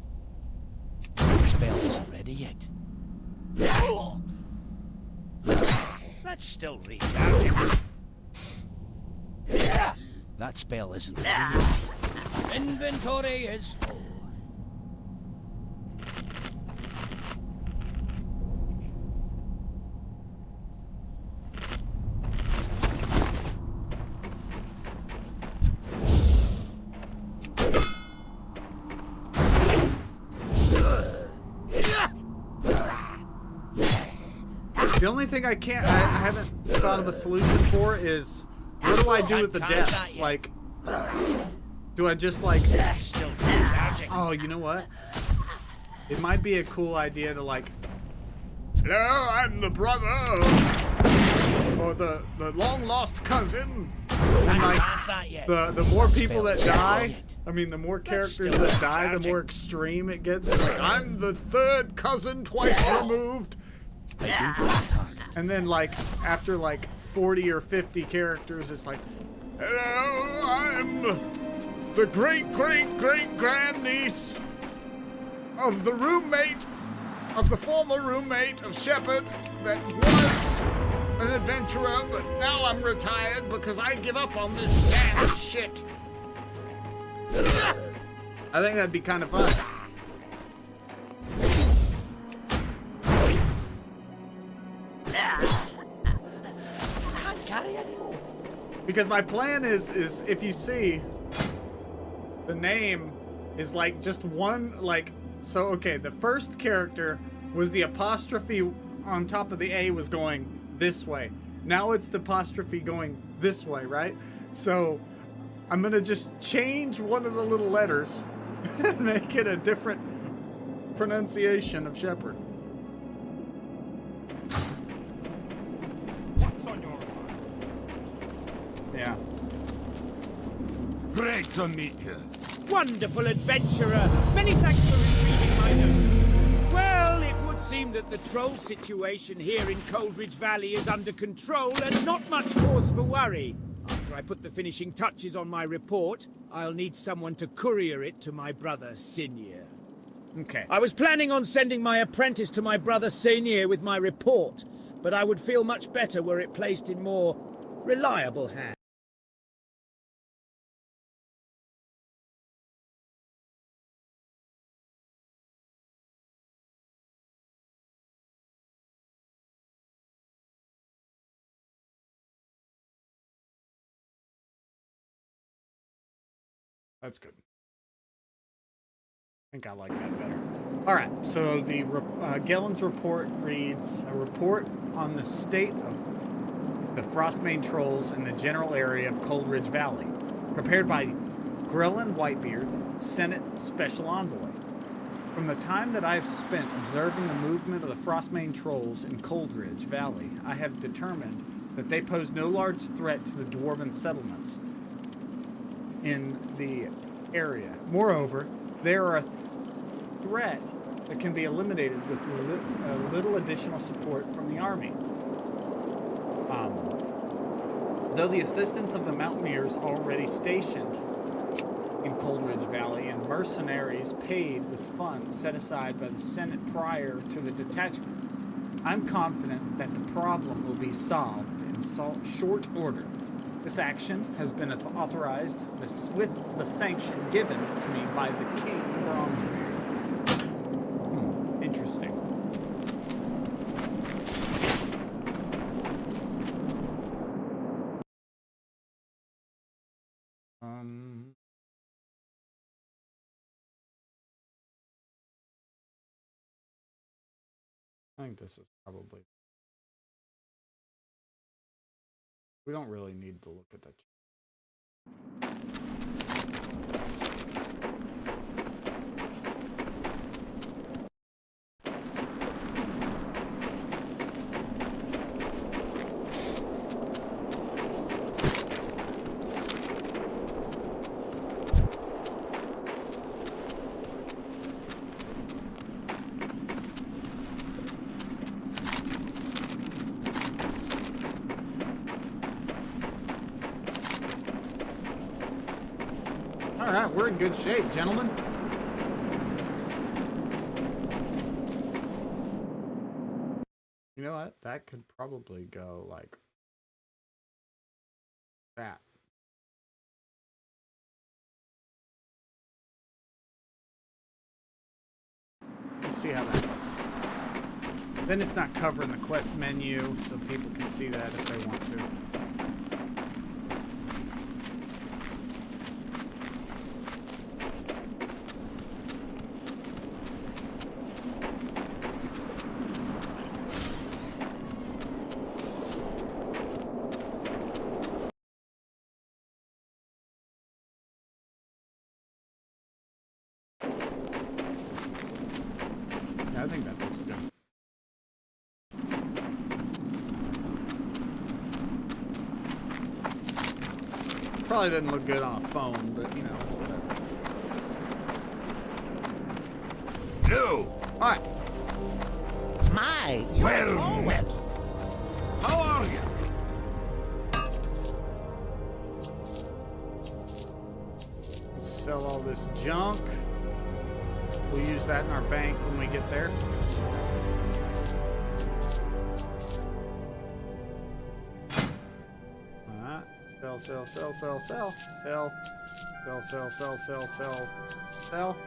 spell isn't ready yet. That's still recharging. That spell isn't ready yet. Inventory is full. The only thing I haven't thought of a solution for is what do I do with the deaths? Like, do I just like? Still recharging. Oh, you know what? It might be a cool idea to like. Hello, I'm the brother, or the long lost cousin. And like, the more people that die, I mean, the more characters that die, the more extreme it gets. Like, I'm the third cousin twice removed. And then like after like 40 or 50 characters, it's like, hello, I'm the great grandniece of the roommate of the former roommate of Shepard that was an adventurer, but now I'm retired because I give up on this can of shit. I think that'd be kind of fun. Because my plan is if you see, the name is like just one, like, so okay, the first character was the apostrophe on top of the A was going this way. Now it's the apostrophe going this way, right? So I'm gonna just change one of the little letters and make it a different pronunciation of Shepard. Yeah. Great to meet you. Wonderful adventurer! Many thanks for retrieving my note. Well, it would seem that the troll situation here in Coldridge Valley is under control and not much cause for worry. After I put the finishing touches on my report, I'll need someone to courier it to my brother Sinir. Okay. I was planning on sending my apprentice to my brother Sinir with my report, but I would feel much better were it placed in more reliable hands. That's good. I think I like that better. All right, so the Gellen's report reads, a report on the state of the Frostmane trolls in the general area of Coldridge Valley, prepared by Grellan Whitebeard, Senate Special Envoy. From the time that I have spent observing the movement of the Frostmane trolls in Coldridge Valley, I have determined that they pose no large threat to the dwarven settlements in the area. Moreover, they are a threat that can be eliminated with little additional support from the army. Though the assistance of the mountaineers already stationed in Coldridge Valley and mercenaries paid with funds set aside by the Senate prior to the detachment, I'm confident that the problem will be solved in short order. This action has been authorized with the sanction given to me by the King Bronzebeard. Interesting. I think this is probably... We don't really need to look at that. All right, we're in good shape, gentlemen. You know what? That could probably go like that. Let's see how that looks. Then it's not covering the quest menu, so people can see that if they want to. I think that looks good. Probably doesn't look good on a phone, but you know, whatever. No! Alright. My, you're a poet. How are you? Sell all this junk. We'll use that in our bank when we get there. Alright. Sell, sell, sell, sell, sell. Sell. Sell, sell, sell, sell, sell. Sell.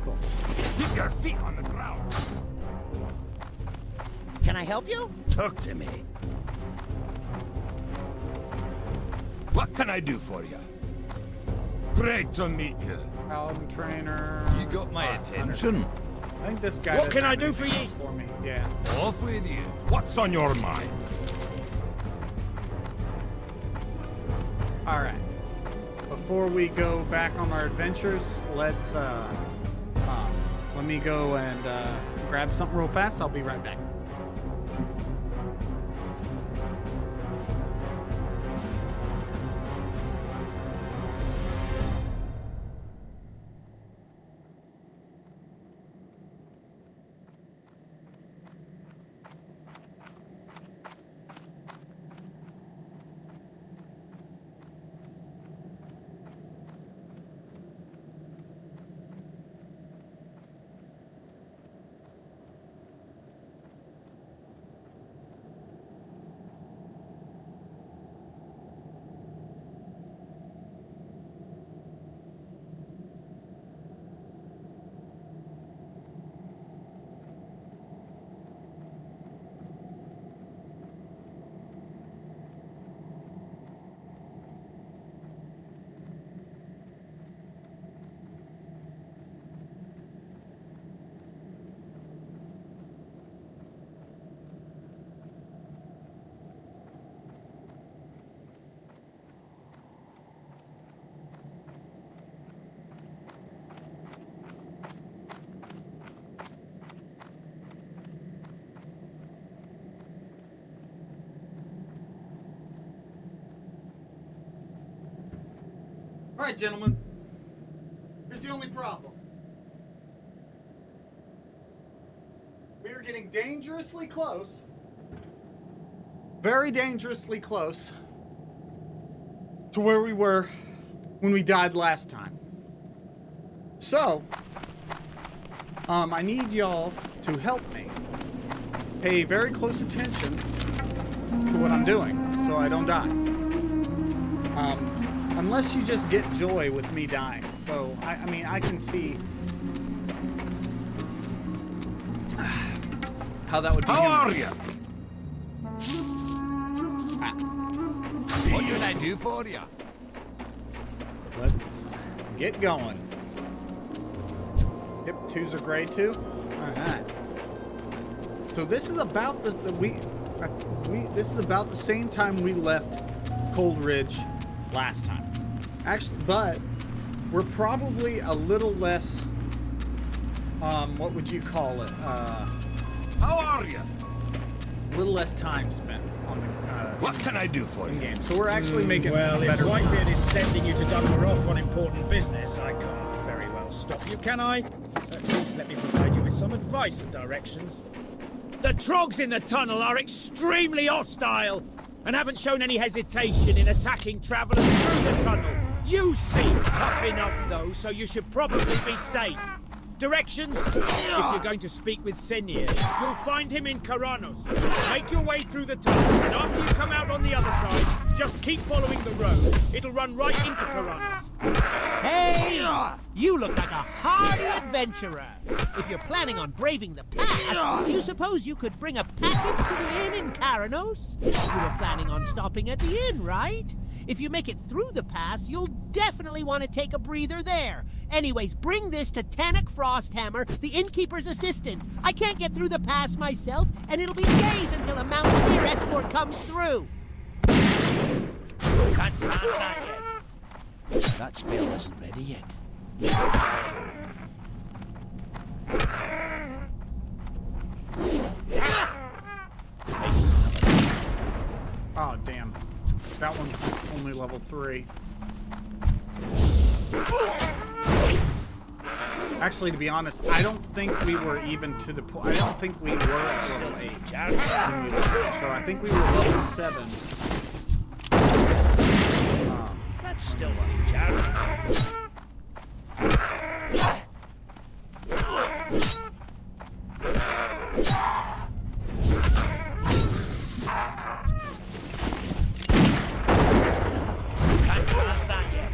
Cool. Keep your feet on the ground. Can I help you? Talk to me. What can I do for you? Great to meet you. Paladin trainer. You got my 500. attention. I think this guy. What doesn't can I have do for anything ye? else for me. Yeah. Off with you. What's on your mind? All right. Before we go back on our adventures, let's let me go and grab something real fast. I'll be right back. All right, gentlemen. Here's the only problem. We are getting dangerously close. Very dangerously close to where we were when we died last time. So, I need y'all to help me pay very close attention to what I'm doing so I don't die. Unless you just get joy with me dying. So, I mean, I can see how that would be. How are you? What What can I do for you? Let's get going. Yep, twos are gray too. All right. So this is about this is about the same time we left Cold Ridge last time. Actually, but we're probably a little less. What would you call it? How are you? A little less time spent on the What can I do for you? game. So we're actually making Well, if better. Whitebeard is sending you to Dunmer off on important business, I can't very well stop you, can I? At least let me provide you with some advice and directions. The trogs in the tunnel are extremely hostile and haven't shown any hesitation in attacking travelers through the tunnel. You seem tough enough, though, so you should probably be safe. Directions? If you're going to speak with Senir, you'll find him in Karanos. Make your way through the tunnel, and after you come out on the other side, just keep following the road. It'll run right into Karanos. Hey! You look like a hardy adventurer. If you're planning on braving the pass, you suppose you could bring a package to the inn in Karanos? You were planning on stopping at the inn, right? If you make it through the pass, you'll definitely want to take a breather there. Anyways, bring this to Tannock Frosthammer, the innkeeper's assistant. I can't get through the pass myself, and it'll be days until a mountaineer escort comes through. Can't pass that yet. That spell isn't ready yet. Oh damn, that one's only level 3. Actually, to be honest, I don't think we were even to the point. I don't think we were at level 8 when we left, so I think we were level 7. That's still a Juggernaut. Can't pass that yet.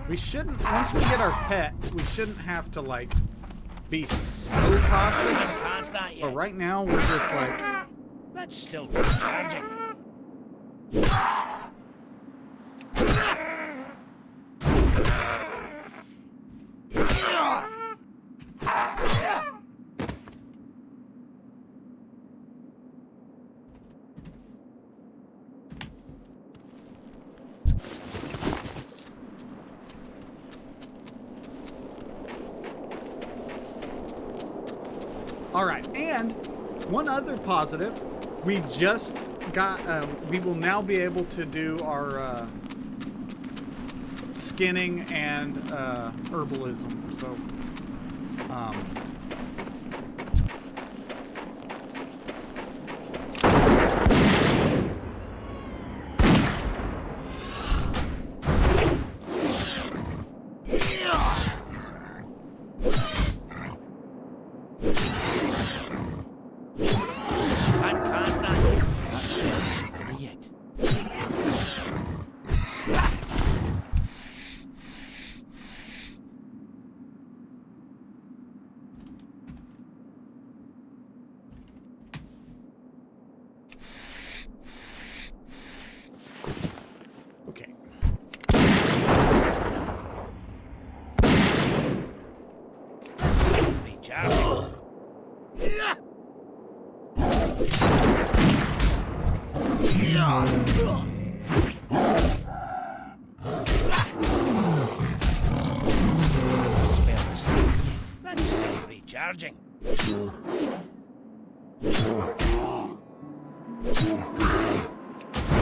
We shouldn't, once we get our pet, we shouldn't have to, like, be so cautious. Can't pass that yet. But right now, we're just like, That's still charging. all right. And one other positive, we just got, we will now be able to do our skinning and herbalism. So, Can't pass that yet. That spell isn't ready yet. okay. That's still be charging. Spell is that's still recharging.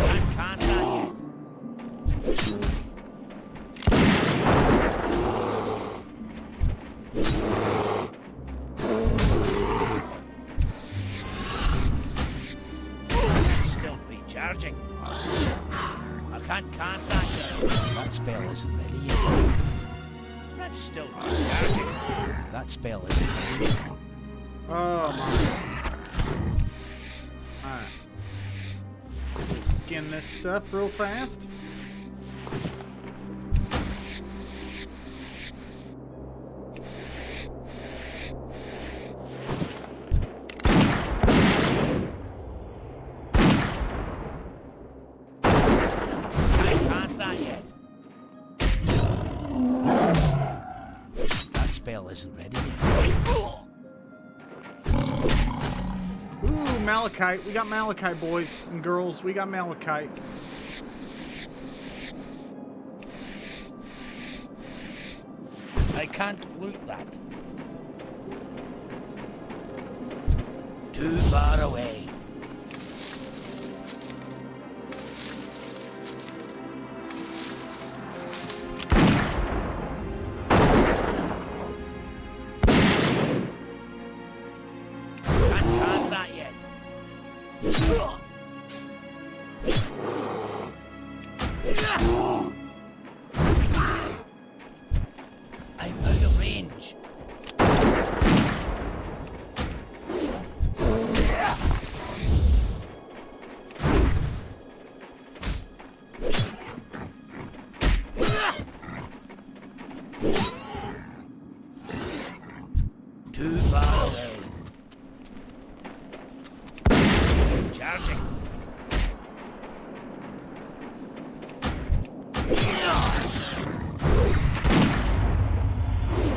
Can't cast that yet. Still recharging. I can't cast that yet. That spell isn't ready yet. That's still recharging. That spell isn't ready yet. Oh my. Alright. Skin this stuff real fast. Can't cast that yet. That spell isn't ready yet. Ooh, malachite. We got malachite, boys and girls. We got malachite. I can't loot that. Too far away. Can't cast that yet. I'm out of range. Too far away. Charging.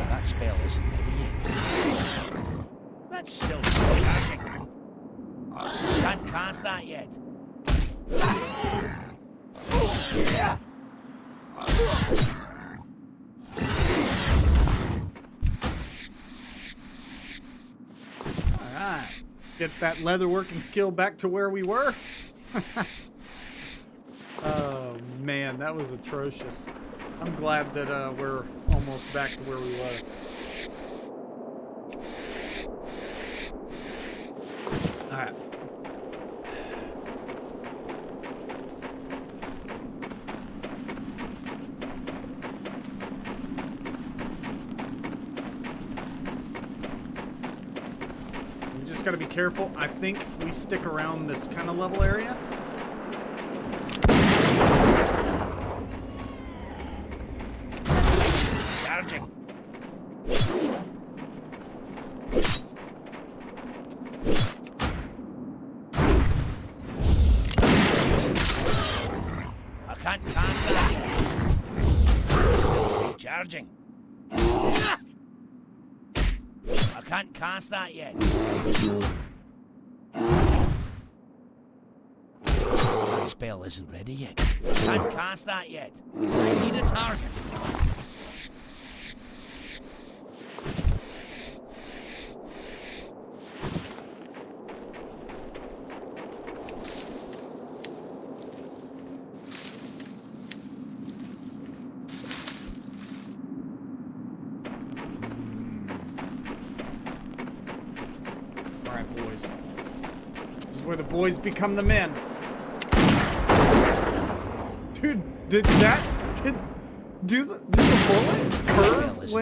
That spell isn't ready yet. That's still charging. Can't cast that yet. Alright. Get that leather working skill back to where we were. Oh man, that was atrocious. I'm glad that we're almost back to where we were. Alright. We just gotta be careful. I think we stick around this kind of level area. Charging. I can't cast that yet. Still recharging. I can't cast that yet. That spell isn't ready yet. I can't cast that yet. I need a target. Alright, boys. This is where the boys become the men. Dude, do the bullets curve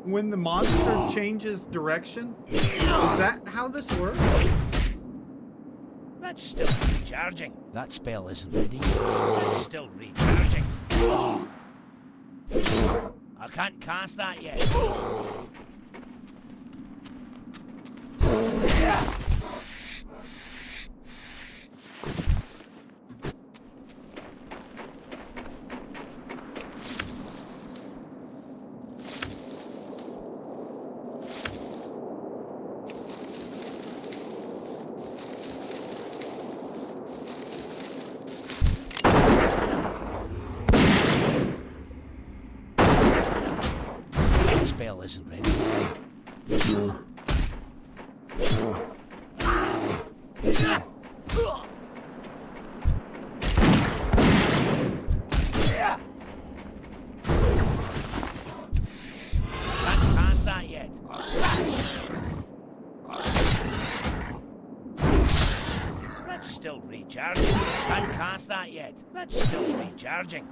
when the monster changes direction? Is that how this works? That's still recharging. That spell isn't ready yet. That's still recharging. I can't cast that yet. isn't ready yet. Can't cast that yet. That's still recharging. Can't cast that yet. That's still recharging.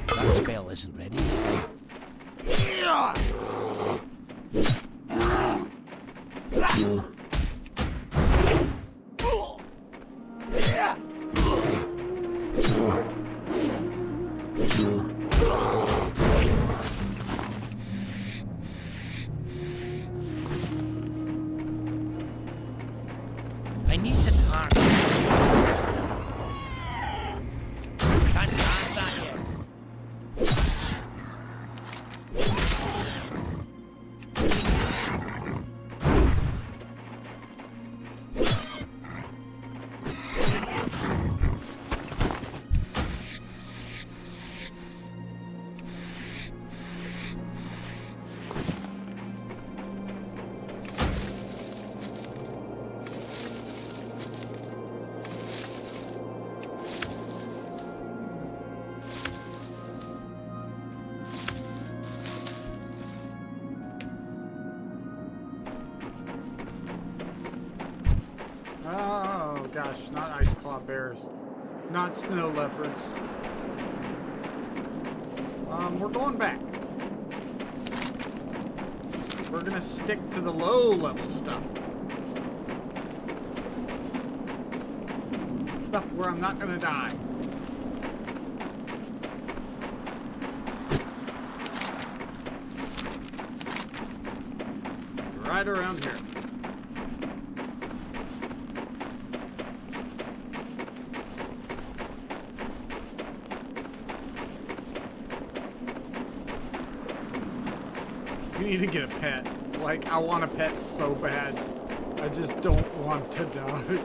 That spell isn't ready yet. I need to target. Can't cast that yet. Oh gosh, not ice claw bears, not snow leopards. We're going back. We're gonna stick to the low level stuff. Stuff where I'm not gonna die. Right around here. You need to get a pet. Like, I want a pet so bad. I just don't want to die.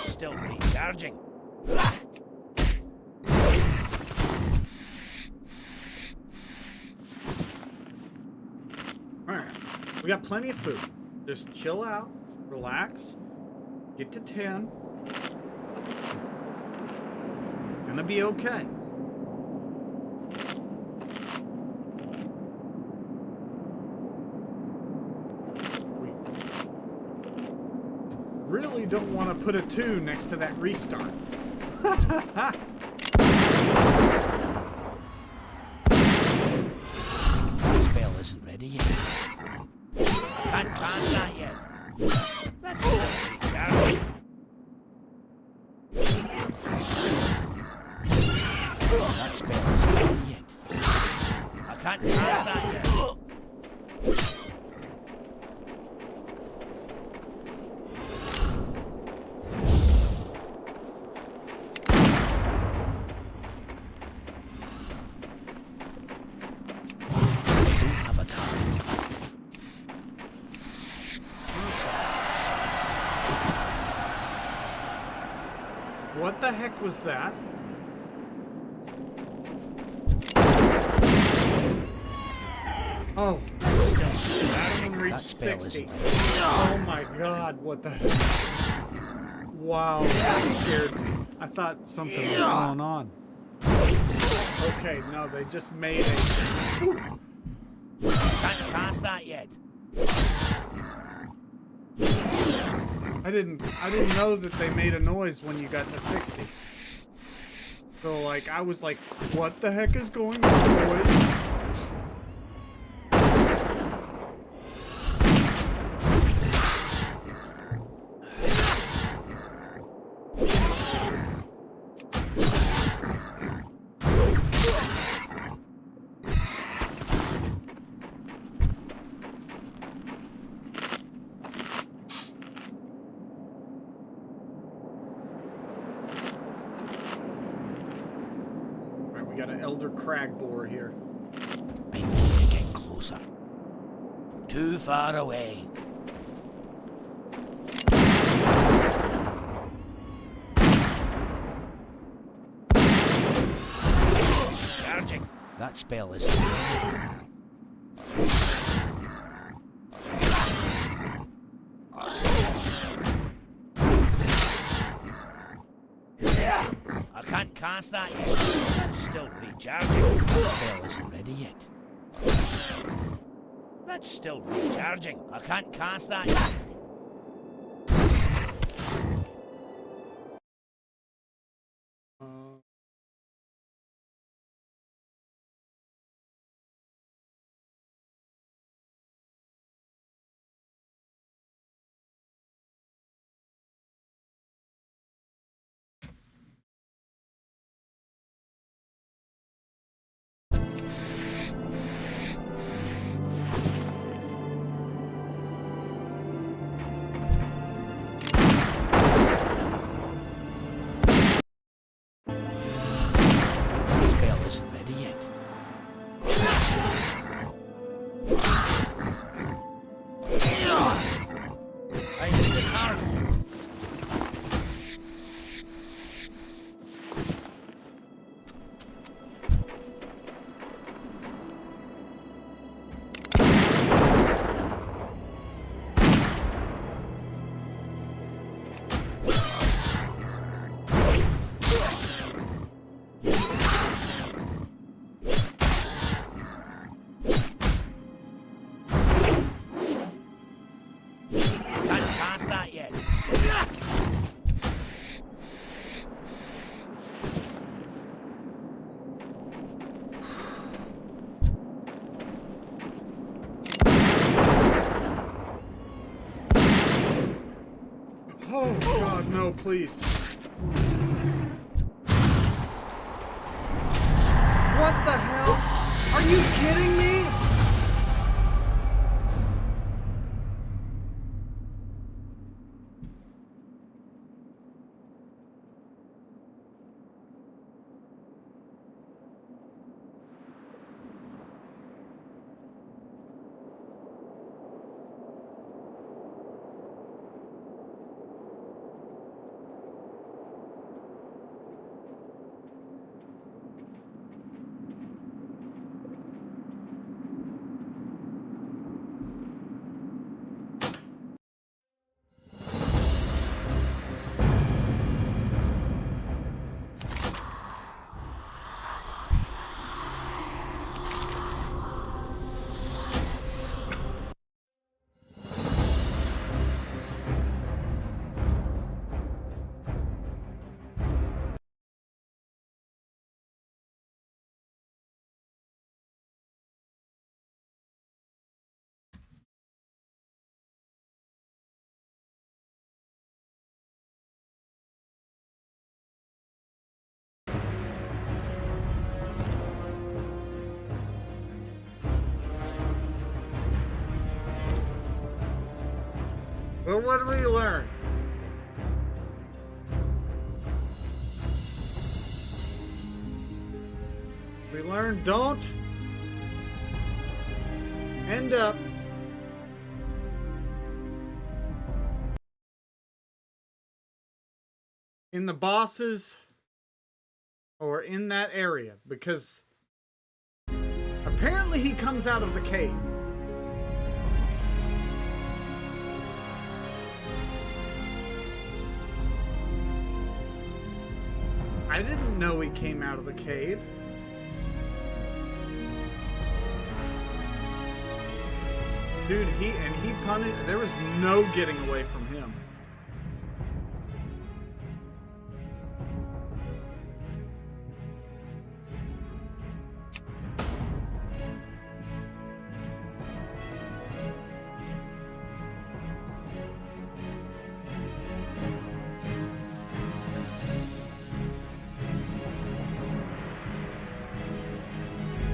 Still recharging. Alright, we got plenty of food. Just chill out, relax, get to 10. Gonna be okay. We really don't want to put a 2 next to that restart. That spell isn't ready yet. Can't cast that yet. That's still recharging. That spell isn't ready yet. I can't cast that yet. Have a target. What the heck was that? Oh, maximum reached 60. Oh my god, what the heck? Wow, that scared me. I thought something was going on. Okay, no, they just made a... Can't pass that yet. I didn't know that they made a noise when you got to 60. So like I was like, what the heck is going on, boys? We got an elder crag boar here. I need to get closer. Too far away. Charging. That spell is. I can't cast that yet. That's still recharging. That spell isn't ready yet. That's still recharging. I can't cast that yet. Oh god, no, please. What the hell? Are you kidding me? Well, what did we learn? We learned don't end up in the bosses or in that area, because apparently he comes out of the cave. I didn't know he came out of the cave. Dude, he punished. There was no getting away from him.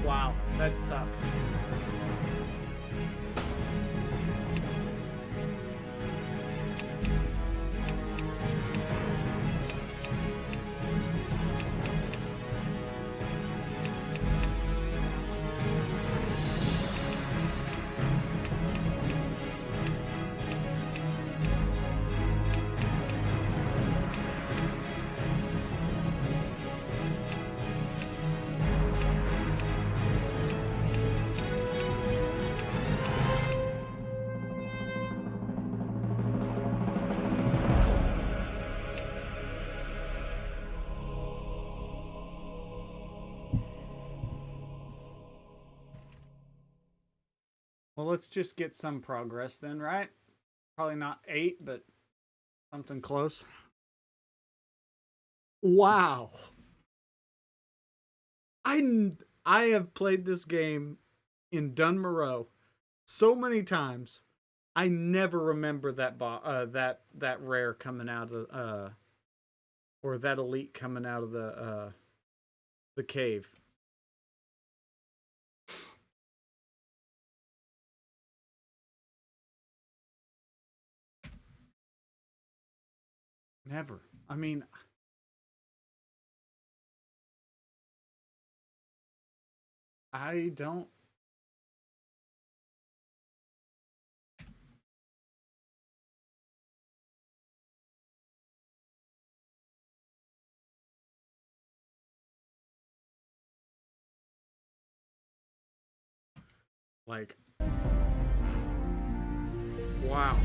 Wow, that sucks. Well, let's just get some progress then, right? Probably not 8, but something close. Wow. I have played this game in Dunmoreau so many times. I never remember that that rare coming out of or that elite coming out of the cave. Never. I mean, I don't. Like, wow.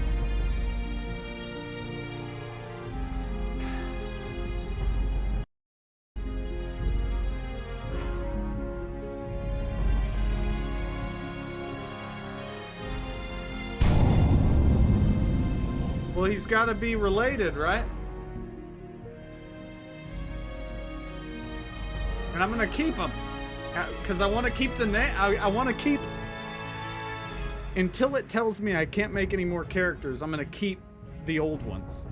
Well, he's got to be related, right? And I'm going to keep him. Because I want to keep the name. I want to keep... Until it tells me I can't make any more characters, I'm going to keep the old ones.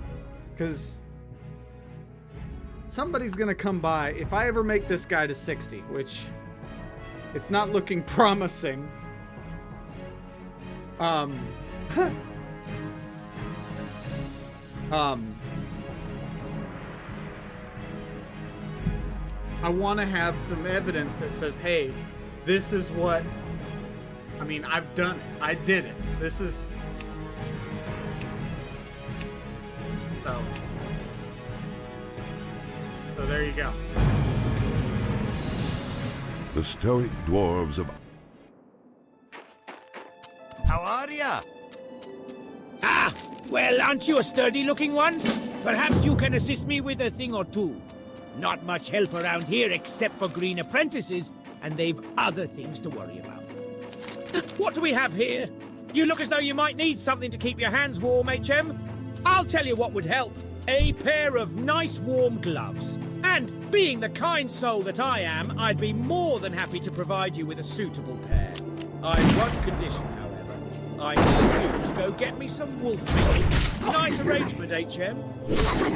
Because somebody's going to come by. If I ever make this guy to 60, which it's not looking promising. I want to have some evidence that says, hey, this is what, I mean, I've done it. I did it. This is, so there you go. The stoic dwarves of... How are ya? Ah! Well, aren't you a sturdy-looking one? Perhaps you can assist me with a thing or two. Not much help around here except for green apprentices, and they've other things to worry about. What do we have here? You look as though you might need something to keep your hands warm, HM. I'll tell you what would help. A pair of nice warm gloves. And being the kind soul that I am, I'd be more than happy to provide you with a suitable pair. I've one condition, however. I need you to go get me some wolf meat. Nice arrangement, HM.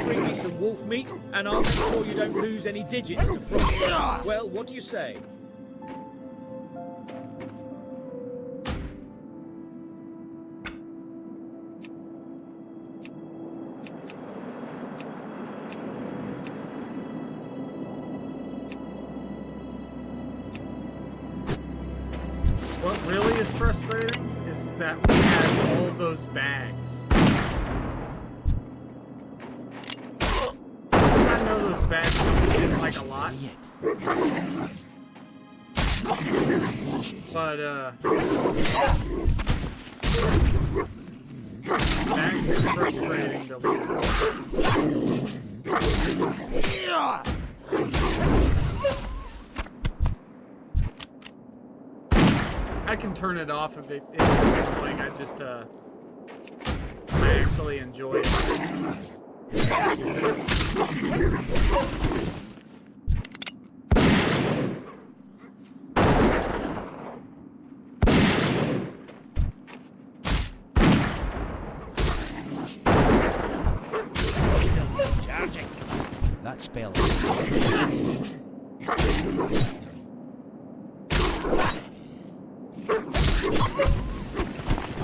Bring me some wolf meat, and I'll make sure you don't lose any digits to frost. Well, what do you say? What really is frustrating is that we had all those bags. badge comes in like a lot. But bags is frustrating to lose. I can turn it off if it's annoying. I just I actually enjoy it. Charging. That spell.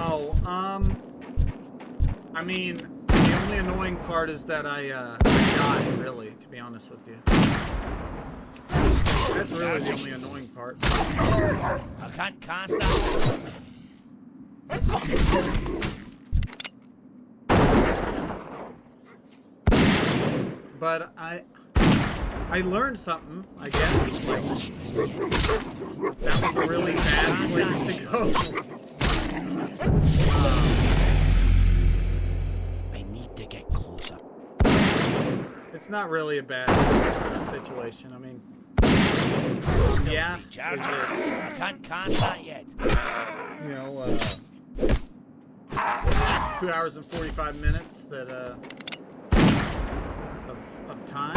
Oh, I mean, the only annoying part is that I died, really, to be honest with you. That's really the only annoying part. I can't cast that. But I learned something, I guess. Like, that was a really bad place to go. I need to get closer. It's not really a bad situation. I mean, yeah, is it, I can't cast that yet. you know, 2 hours and 45 minutes that of time.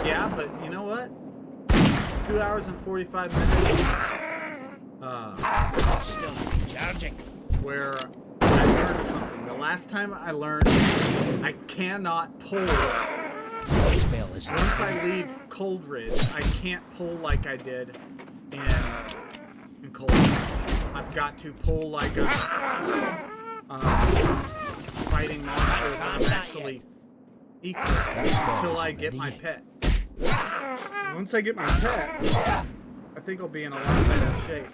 Yeah, but you know what? 2 hours and 45 minutes. Still recharging. Where I learned something. The last time I learned, I cannot pull. Spell is Once I leave Coldridge, I can't pull like I did in Coldridge. I've got to pull like a fighting monsters that I'm actually equal until I get my pet. Once I get my pet, I think I'll be in a lot better shape.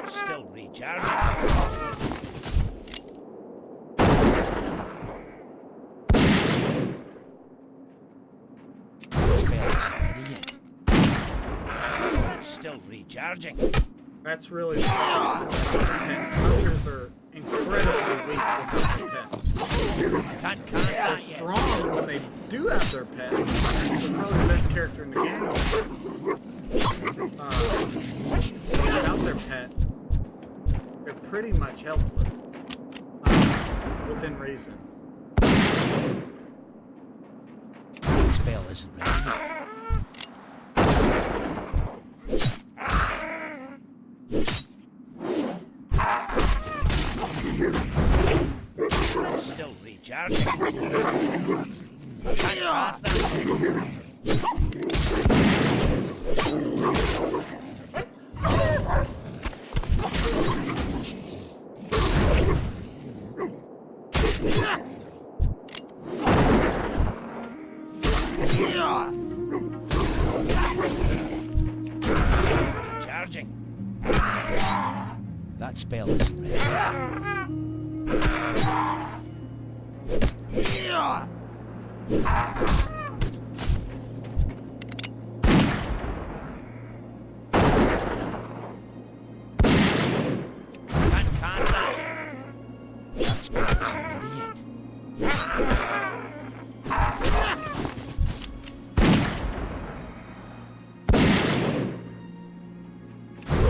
still recharging. Still recharging. That's really the problem. Hunters are incredibly weak without their pet. Can't cast They're that yet. strong when they do have their pet. They're probably the best character in the game. Without their pet, they're pretty much helpless. Within reason. Spell isn't ready yet. Still recharging. Can't cast that. Recharging. That spell isn't ready. Can't cast that yet. That spell isn't ready yet.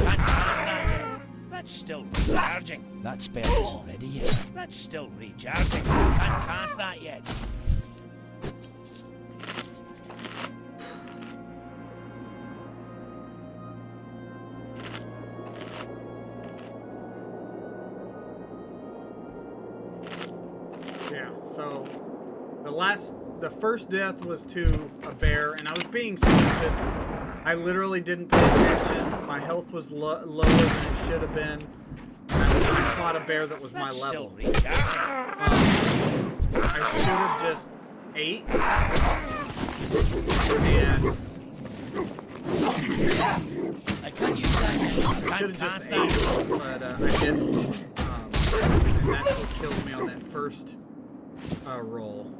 Can't cast that yet. That's still recharging. That spell isn't ready yet. That's still recharging. Can't cast that yet. Yeah, so the first death was to a bear, and I was being stupid. I literally didn't pay attention. My health was lower than it should have been. And I fought a bear that was my That's level. still recharging. I should have just ate. And I can't use that yet. I I should can't have just cast that. ate, but I didn't. And that's what killed me on that first roll.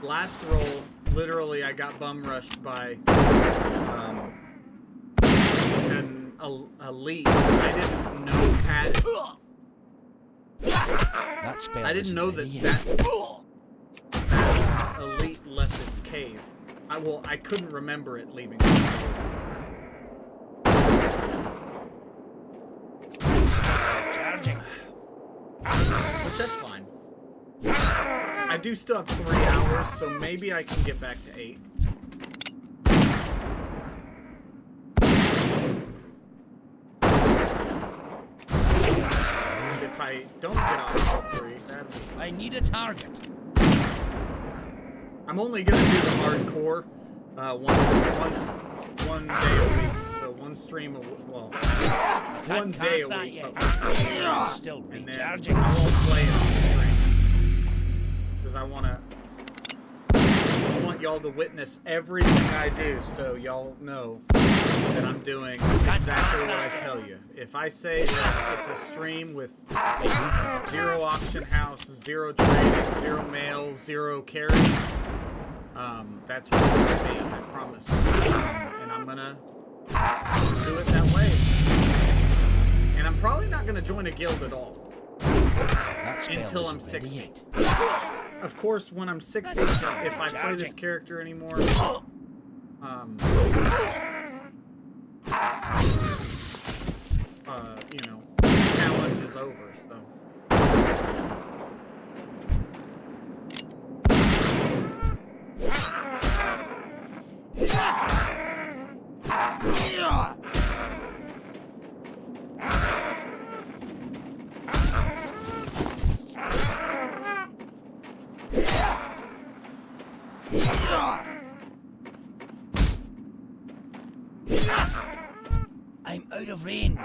last roll, literally, I got bum rushed by an elite. I didn't know had it. That spell I didn't know isn't that ready that elite left its cave. I couldn't remember it leaving its cave. Charging. Which that's fine. I do still have 3 hours, so maybe I can get back to 8. If I don't get off till 3, that'd be... I need a target. I'm only gonna do the hardcore one day a week. So one stream a one day a week. Yet. Still And then recharging. I won't play it on stream because I want y'all to witness everything I do, so y'all know that I'm doing exactly what I tell you. If I say that it's a stream with 0 auction house, 0 trading, 0 mails, 0 carries, that's what it's gonna be, I promise. And I'm gonna do it that way. And I'm probably not gonna join a guild at all until I'm 60. Of course, when I'm 60, if I play this character anymore, you know, the challenge is over, so. I'm out of range.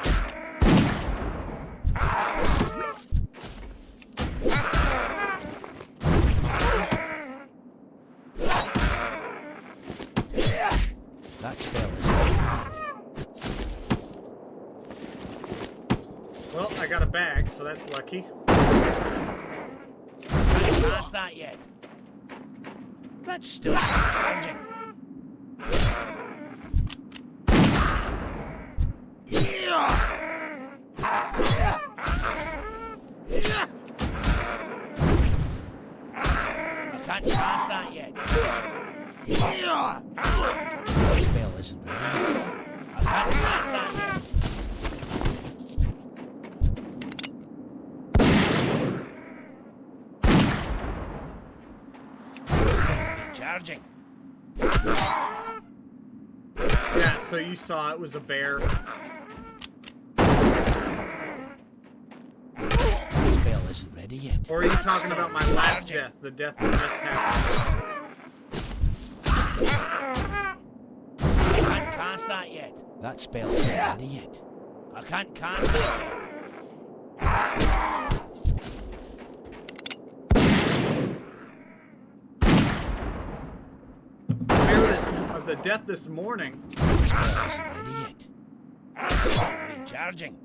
That spell is Well, I got a bag, so that's lucky. haven't passed that yet. That's still charging. I can't pass that yet. That spell isn't ready. I can't pass that yet. Charging. Yeah, so you saw it was a bear. That spell isn't ready yet. Or are you talking about my last death, the death that just happened? I can't cast that yet. That spell isn't ready yet. I can't cast that yet. The death this morning. That spell isn't ready yet. Recharging.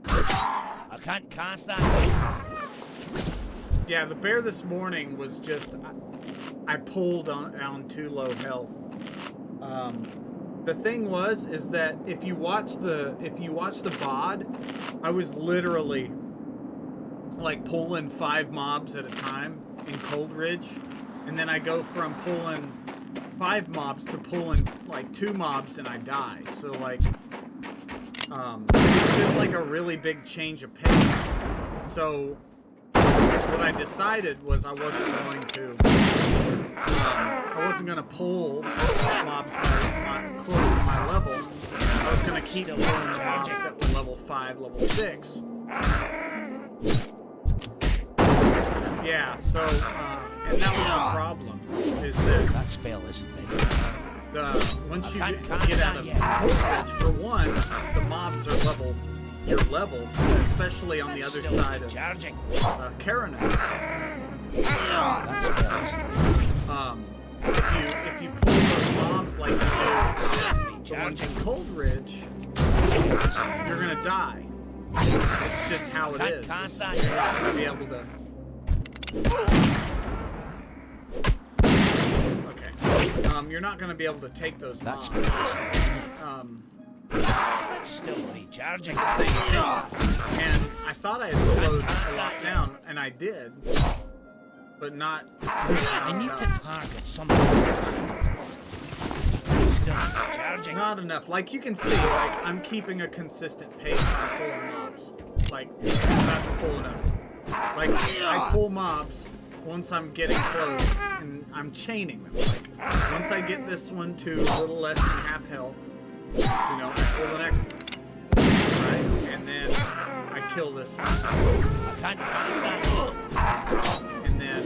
I can't cast that yet. Yeah, the bear this morning was just I pulled on too low health. The thing is that if you watch the VOD, I was literally like pulling 5 mobs at a time in Cold Ridge, and then I go from pulling 5 mobs to pulling like 2 mobs and I die. So like, it's just like a really big change of pace. So what I decided was I wasn't going to pull mobs close to my level. I was going to keep pulling mobs that were level 5, level 6. Yeah, so, and that was the problem, is that spell isn't ready. Once you get out of Cold Ridge, for one, the mobs are your level, especially on the other side of Karanos. That spell isn't ready. If you pull those mobs like you do, the ones in Cold Ridge, you're gonna die. It's just how it is. You're not gonna be able to. you're not going to be able to take those That's mobs. That's still recharging. At the same pace. And I thought I had slowed a lot down, and I did, but not. I need to target something else. Still recharging. Not enough. Like you can see, like I'm keeping a consistent pace on pulling mobs. Like I'm about to pull another. Like I pull mobs once I'm getting close, and I'm chaining them. Like once I get this one to a little less than half health, you know, I pull the next one, right? And then I kill this one. I can't pass that. And then,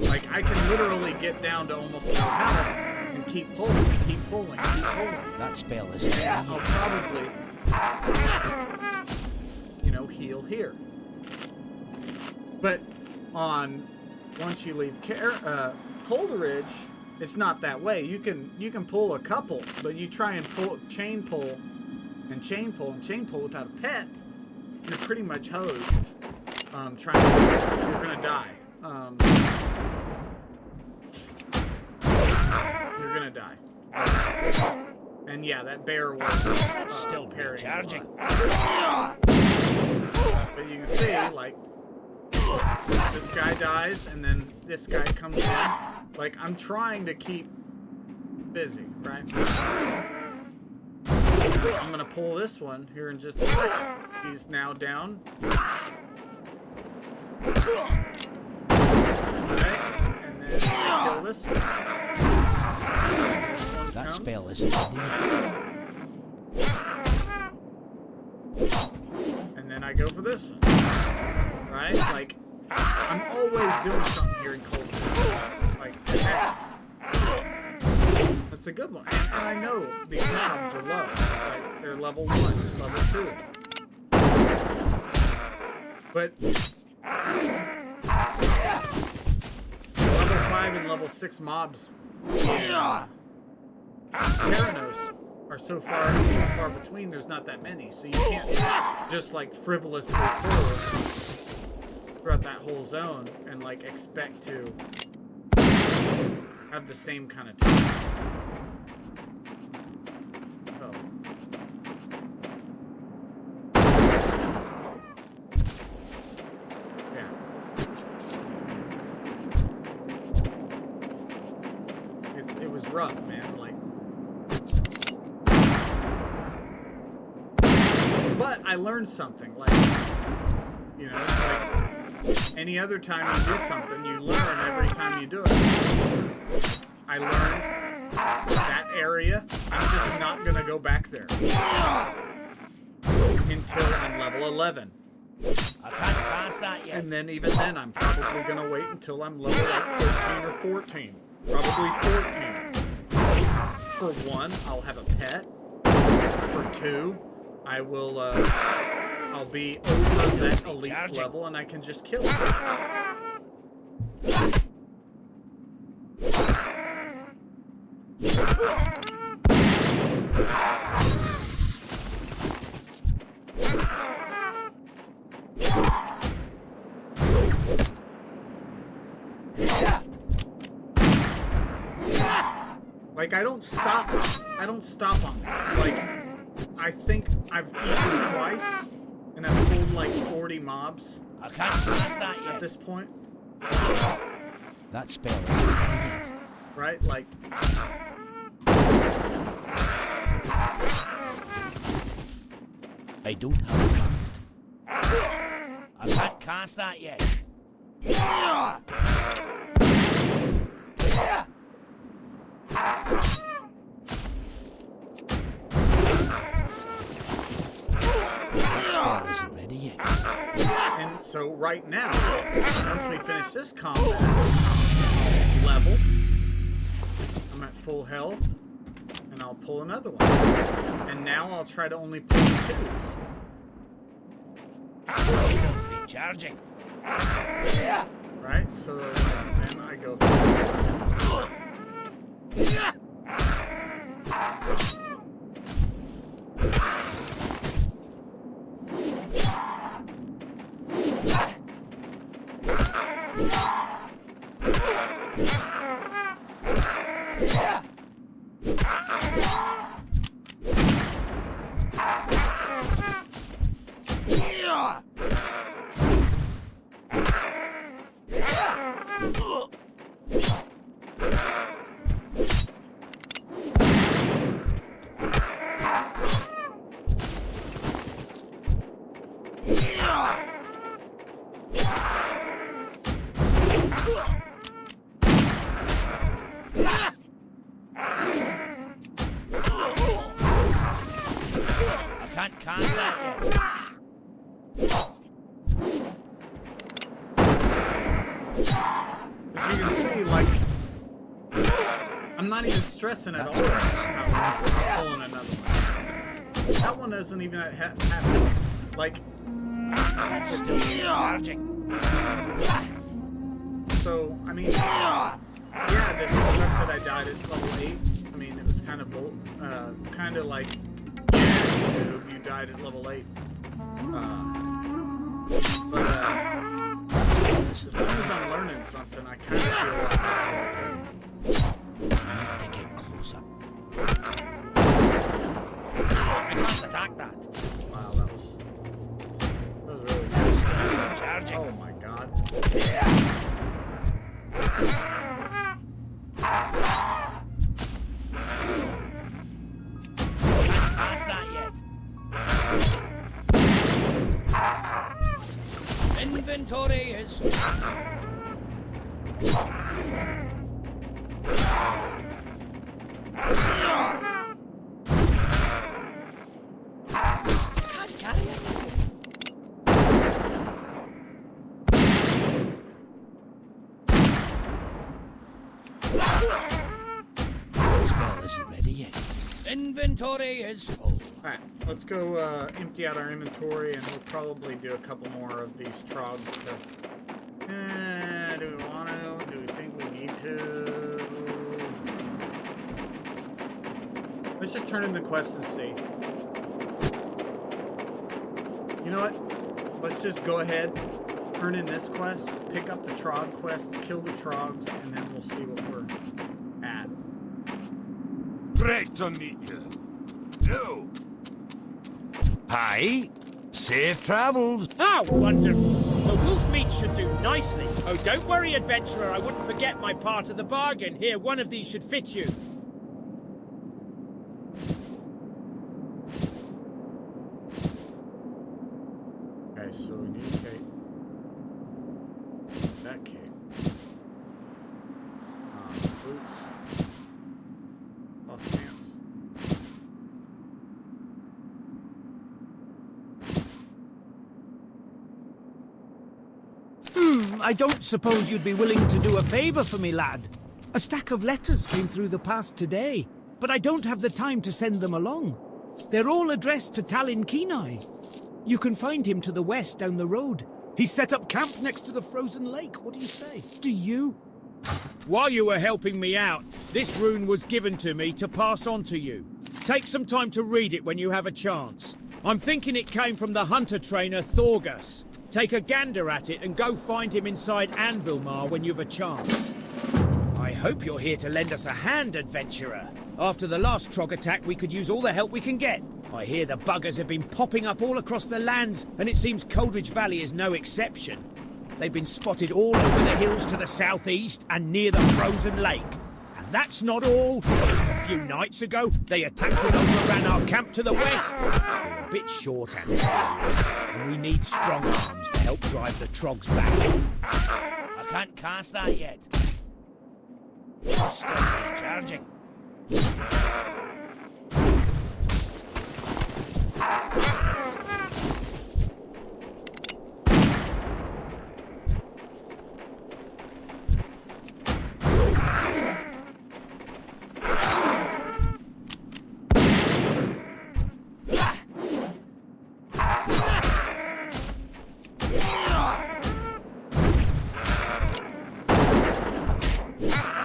like, I can literally get down to almost no health and keep pulling, keep pulling, keep pulling. That spell isn't I'll probably, you know, heal here. But once you leave Coleridge, it's not that way. You can pull a couple, but you try and chain pull without a pet, you're pretty much hosed. You're gonna die. You're gonna die. And yeah, that bear was still parrying. recharging. But you can see, like, this guy dies, and then this guy comes in. Like, I'm trying to keep busy, right? I'm gonna pull this one here in just a second. He's now down. Okay, and then I kill this one. That spell isn't ready. And then I go for this one. Right? Like, I'm always doing something here in Cold. Like, that's a good one. And I know these mobs are low. Like, they're level 1, level 2. But level 5 and level 6 mobs in Juggernaut are so far between, there's not that many. So you can't just like frivolously pull throughout that whole zone and like expect to have the same kind of time. Oh. Yeah. It was rough, man. Like, but I learned something. Like, you know, like any other time you do something, you learn every time you do it. I learned that area. I'm just not gonna go back there until I'm level 11. I can't pass that yet. And then even then, I'm probably gonna wait until I'm level like 13 or 14. Probably 14. For 1, I'll have a pet. For 2, I will, I'll be over that elite's level and I can just kill it. Like, I don't stop on this. Like, I think I've eaten twice, and I've pulled like 40 mobs. I can't pass that yet. At this point. That spell isn't ready yet. Right? Like, I don't have a card. I can't cast that yet. That spell isn't ready yet. and so right now, once we finish this combat level, I'm at full health, and I'll pull another one. And now I'll try to only pull the 2s. Still recharging. Right? So then I go for this one. As you can see, like, I'm not even stressing at all about pulling another one. That one doesn't even have like. So, I mean, yeah, this sucked that I died at level 8. I mean, it was kind of like, yeah, you died at level 8. But as long as I'm learning something, I kind of feel like To get closer. I can't attack that. wow, that was really good. Charging. Oh my god. Can't pass that yet. Inventory is. Can't carry it. Spell isn't ready yet. Inventory is full. Alright, let's go empty out our inventory, and we'll probably do a couple more of these trogs to... do we want to? Do we think we need to? Let's just turn in the quest and see. You know what? Let's just go ahead, turn in this quest, pick up the trog quest, kill the trogs, and then we'll see what we're at. Great to meet you. No. Hi. Safe travels. How wonderful! The wolf meat should do nicely. Oh, don't worry, adventurer. I wouldn't forget my part of the bargain. Here, one of these should fit you. Okay, so we need cape. That cape. Boots. Off pants. I don't suppose you'd be willing to do a favor for me, lad. A stack of letters came through the pass today, but I don't have the time to send them along. They're all addressed to Talin Kenai. You can find him to the west down the road. He's set up camp next to the frozen lake. What do you say? Do you? While you were helping me out, this rune was given to me to pass on to you. Take some time to read it when you have a chance. I'm thinking it came from the hunter trainer Thorgus. Take a gander at it and go find him inside Anvilmar when you've a chance. I hope you're here to lend us a hand, adventurer. After the last Trog attack, we could use all the help we can get. I hear the buggers have been popping up all across the lands, and it seems Coldridge Valley is no exception. They've been spotted all over the hills to the southeast and near the frozen lake. And that's not all. Just a few nights ago, they attacked and overran our camp to the west. We're a bit short-handed, and we need strong arms to help drive the Trogs back. I can't cast that yet. Still recharging.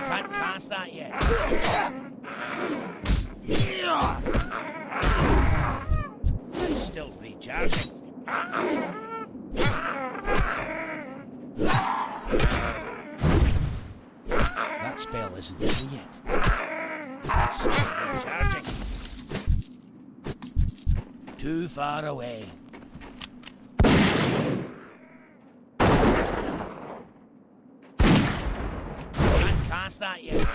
Can't cast that yet. It's still recharging. That spell isn't ready yet. It's still recharging. Too far away. Can't cast that yet.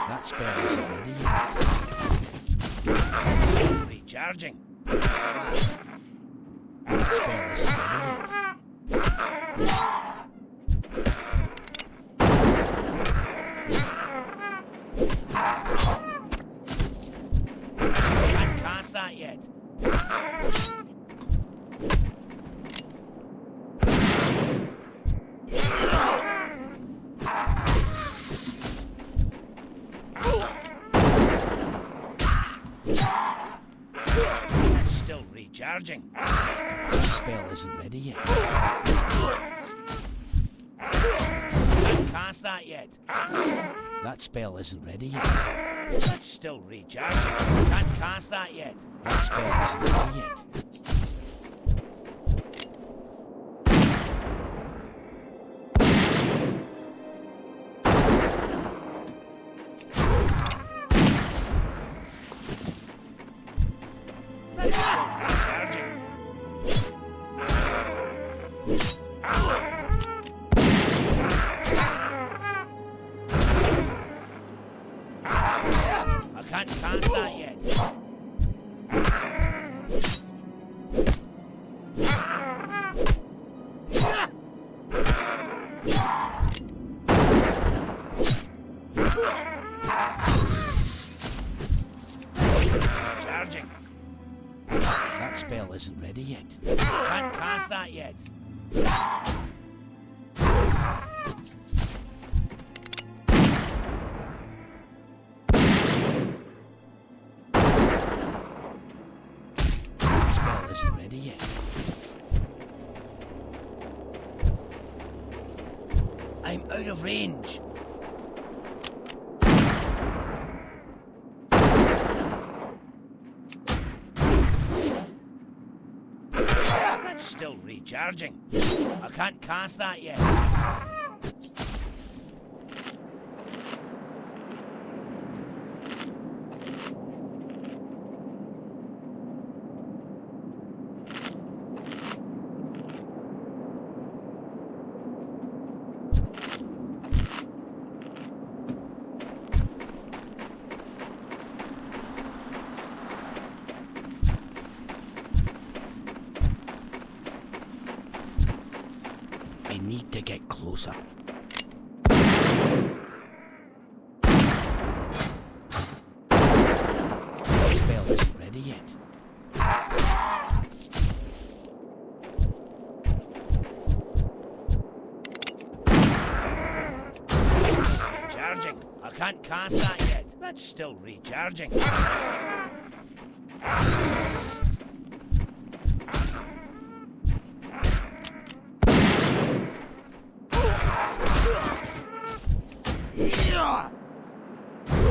That spell isn't ready yet. Still recharging. That spell isn't ready yet. recharging. That spell isn't ready yet. Can't cast that yet. That spell isn't ready yet. That's still recharging. Can't cast that yet. That spell isn't ready yet. That spell isn't ready yet. Can't cast that yet. That spell isn't ready yet. I'm out of range. Still recharging. I can't cast that yet. I need to get closer. That spell isn't ready yet. Recharging. I can't cast that yet. That's still recharging.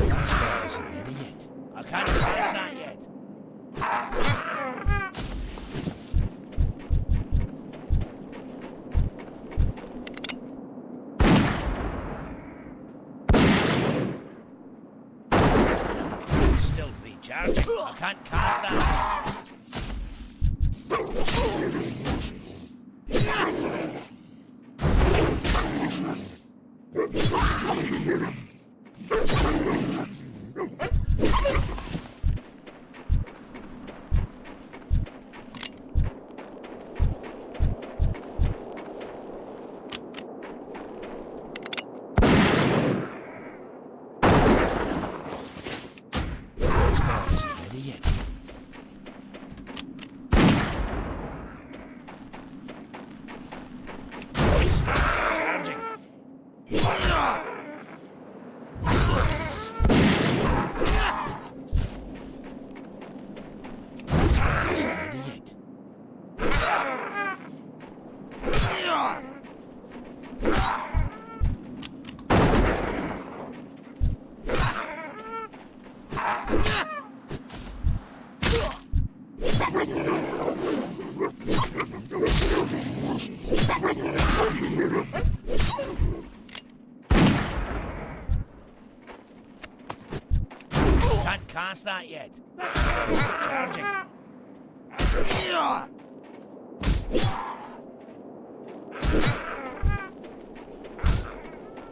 That spell isn't ready yet. I can't cast that yet. It's still recharging. I can't cast that. Yet. It's charging. Can't cast that yet. Charging.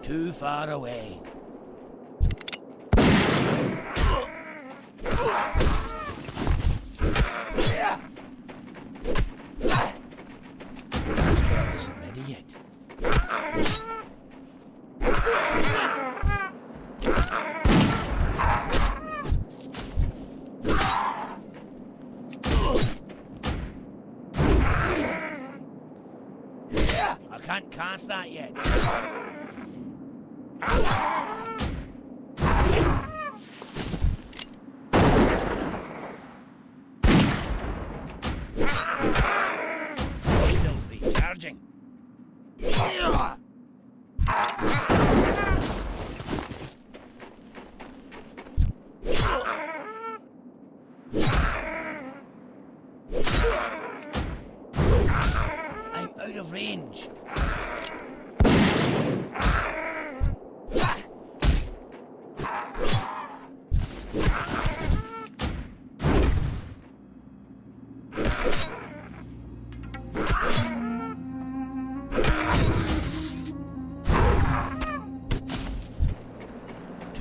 Too far away. That spell isn't ready yet. I can't cast that yet.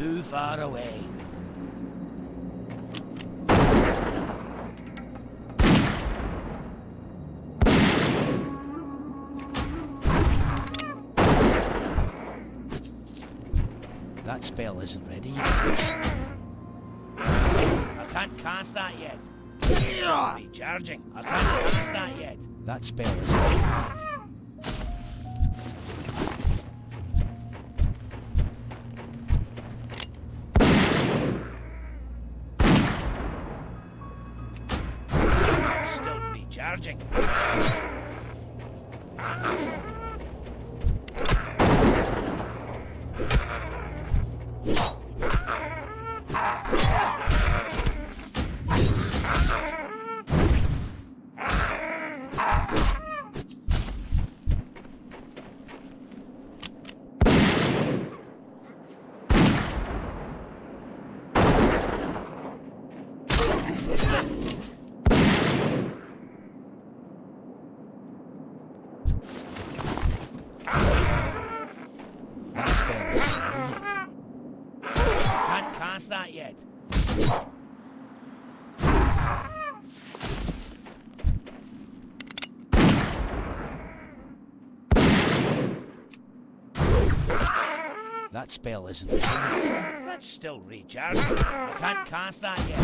too far away. That spell isn't ready yet. I can't cast that yet. It's still recharging. I can't cast that yet. That spell isn't ready yet. It's still recharging. That yet. That spell isn't ready yet. That's still recharging. I can't cast that yet.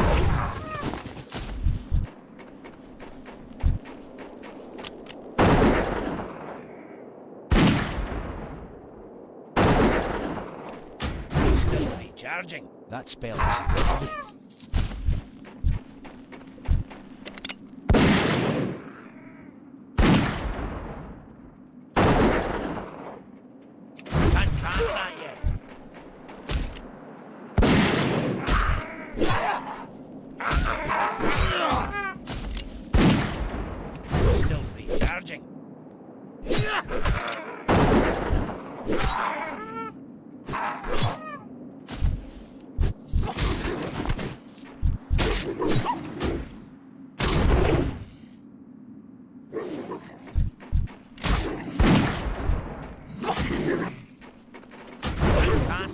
Charging. That spell isn't ready yet. Can't cast that yet. Still recharging.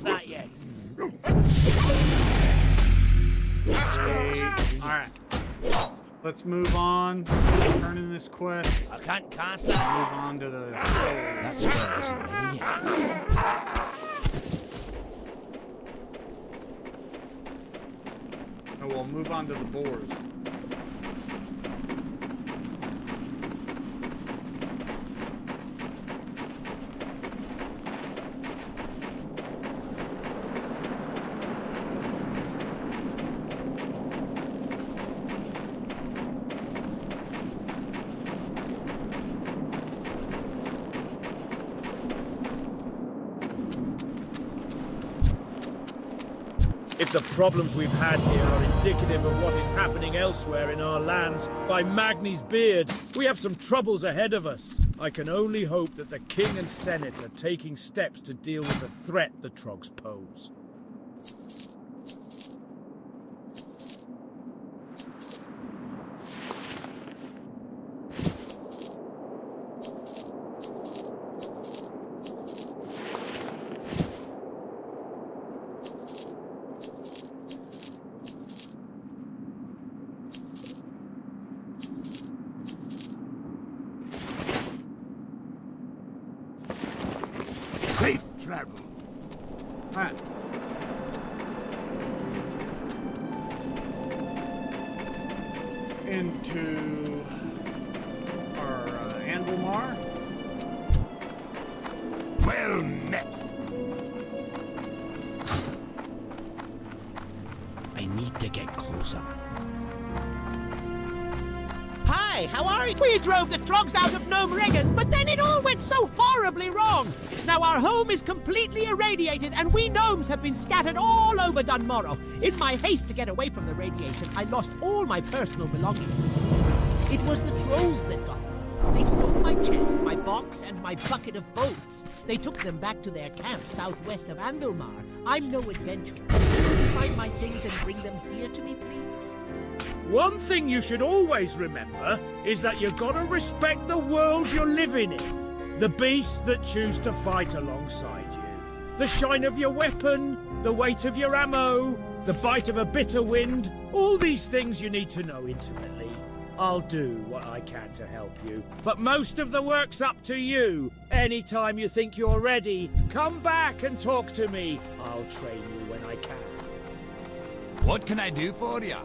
That yet. Alright. Let's move on. Turn in this quest. I can't cast that. Move on to the... That spell isn't ready yet. Oh, we'll move on to the boars. If the problems we've had here are indicative of what is happening elsewhere in our lands, by Magni's beard, we have some troubles ahead of us. I can only hope that the King and Senate are taking steps to deal with the threat the Trogs pose. Safe travel. Alright. Into our Anvilmar. Well met. I need to get closer. Hi, how are you? We drove the Trogs out of Gnome Regan, but then it all went so horribly wrong. Now our home is completely irradiated, and we gnomes have been scattered all over Dunmorrow. In my haste to get away from the radiation, I lost all my personal belongings. It was the trolls that got me. They stole my chest, my box, and my bucket of bolts. They took them back to their camp southwest of Anvilmar. I'm no adventurer. Can you find my things and bring them here to me, please? One thing you should always remember is that you've got to respect the world you're living in. The beasts that choose to fight alongside you. The shine of your weapon, the weight of your ammo, the bite of a bitter wind, all these things you need to know intimately. I'll do what I can to help you, but most of the work's up to you. Anytime you think you're ready, come back and talk to me. I'll train you when I can. What can I do for you?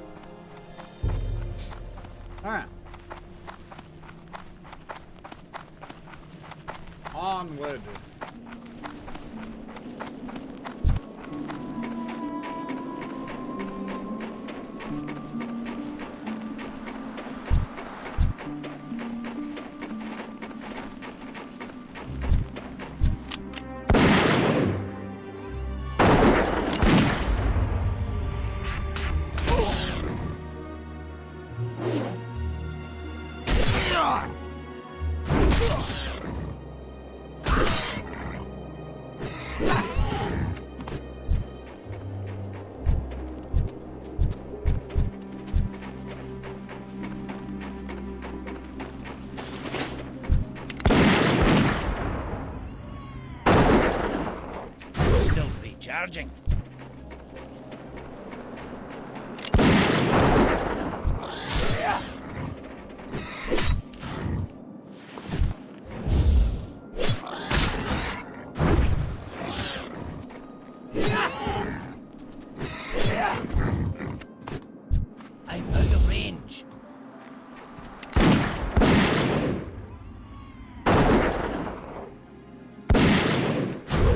Alright. Onward. Still recharging. I'm out of range.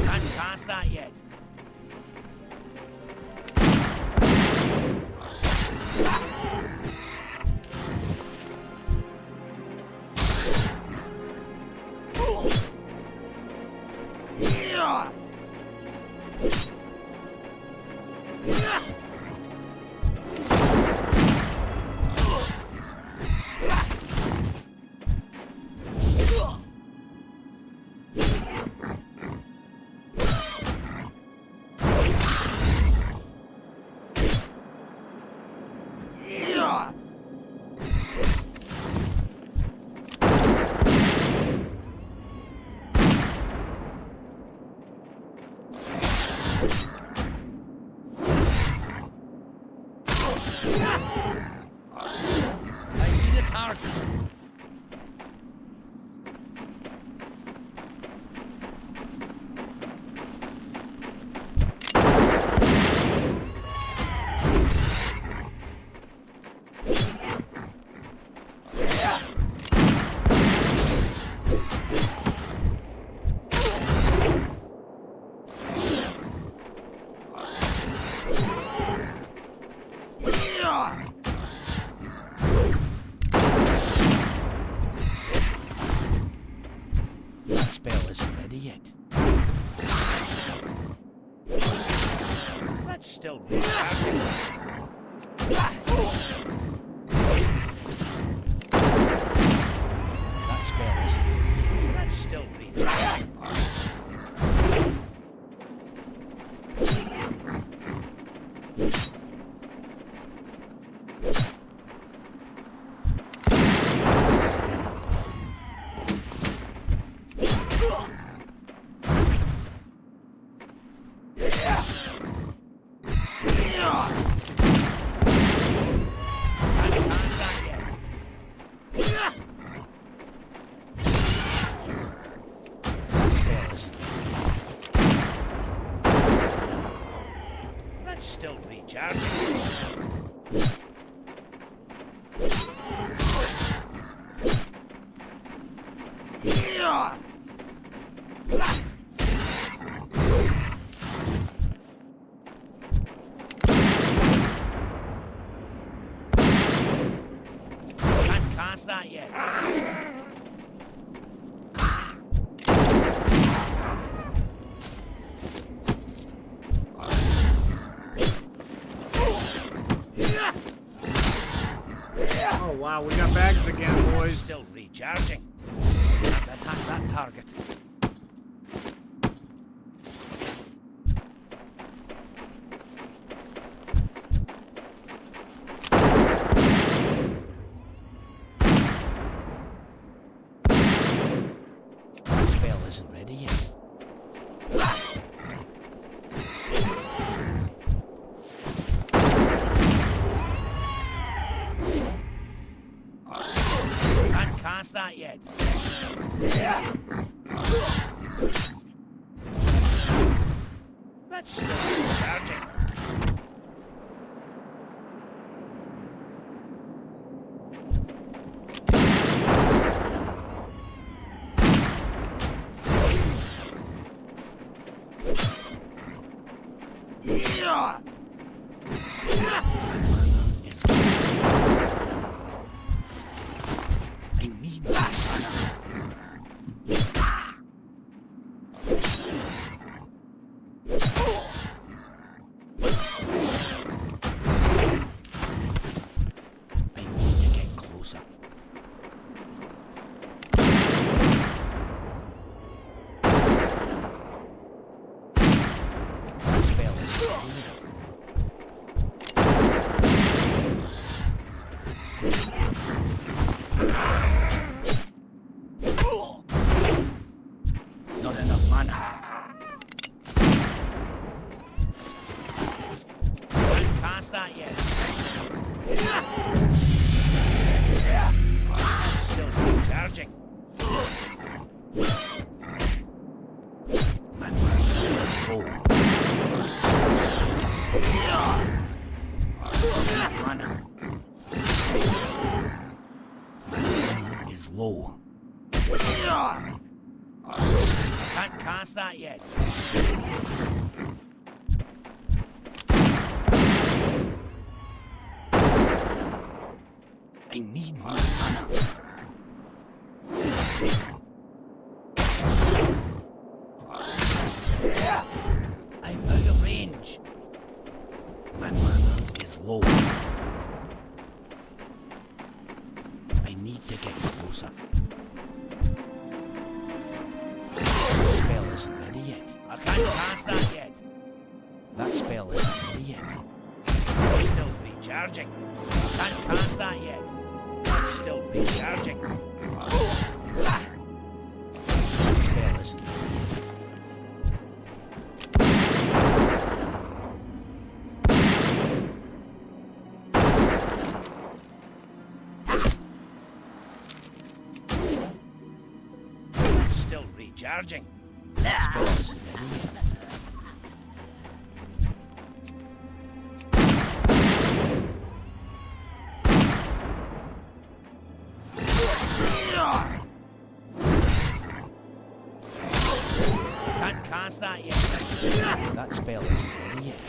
Can't cast that yet. I need a target. That spell isn't ready yet. That's still recharging. That spell isn't ready. That's still recharging. That's still recharging. Can't cast that yet. Oh wow, we got bags again, boys. Still recharging. Attack that target. That spell isn't ready yet. start yet. That's still recharging. I need that I need to get closer. That spell is not enough mana. Can't cast that yet. It's still recharging. Man, let's go. Enough mana. Man is low. Can't cast that yet. I need more mana. I'm out of range. My mana is low. I need to get closer. That spell isn't ready yet. I can't cast that yet. That spell isn't ready yet. It's still recharging. I can't cast that yet. It's still recharging. That spell isn't ready yet. It's still recharging. That spell isn't ready yet. Can't cast that yet. That spell isn't ready yet.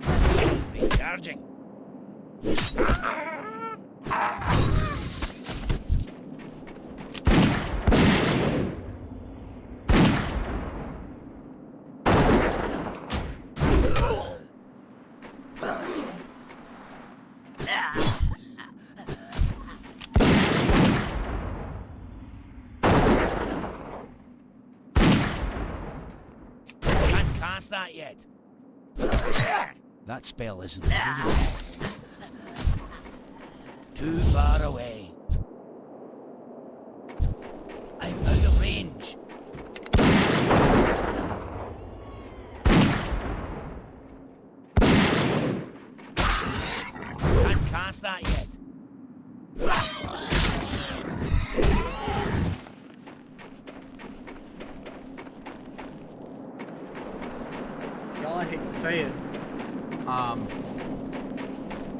That's still recharging. Can't cast that yet. That spell isn't ready yet. Too far away. I'm out of range. Can't cast that yet. Y'all, I hate to say it. I'm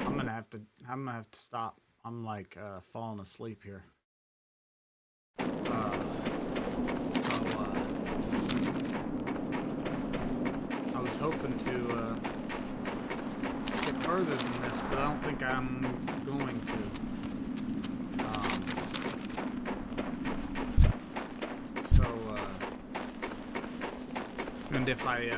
gonna have to stop. I'm like falling asleep here. I was hoping to get further than this, but I don't think I'm going to. And if I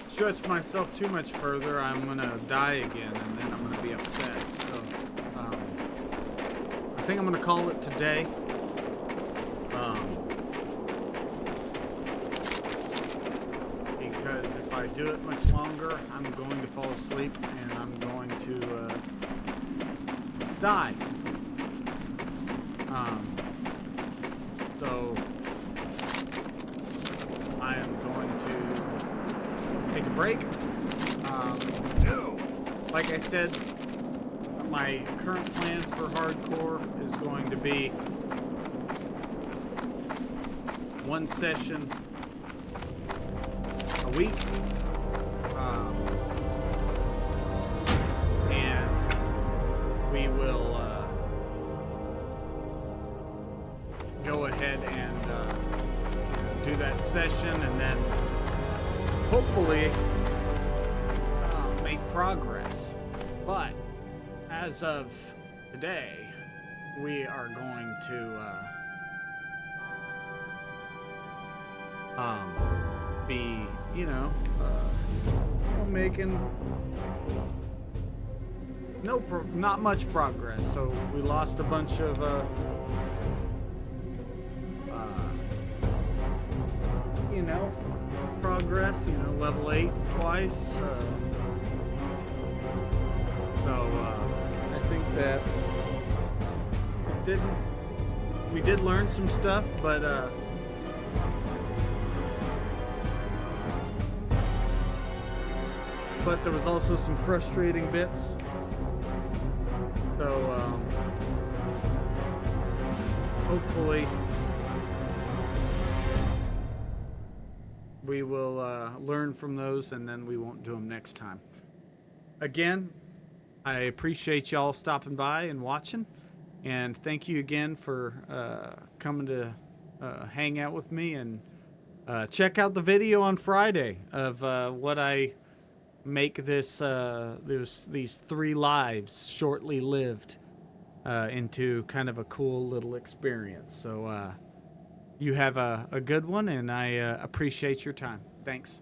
stretch myself too much further, I'm gonna die again, and then I'm gonna be upset. So I think I'm gonna call it today. Because if I I do it much longer, I'm going to fall asleep and I'm going to die. So I am going to take a break. Like I said, my current plans for hardcore is going to be one session a week, and we will go ahead and do that session, and then hopefully make progress. But as of today, we are going to be, making not much progress. So we lost a bunch of progress. Level 8 twice. I think that we did learn some stuff, but there was also some frustrating bits. So hopefully we will learn from those, and then we won't do them next time. Again, I appreciate y'all stopping by and watching, and thank you again for coming to hang out with me, and check out the video on Friday of what I make this these 3 lives shortly lived into kind of a cool little experience. So you have a good one, and I appreciate your time. Thanks.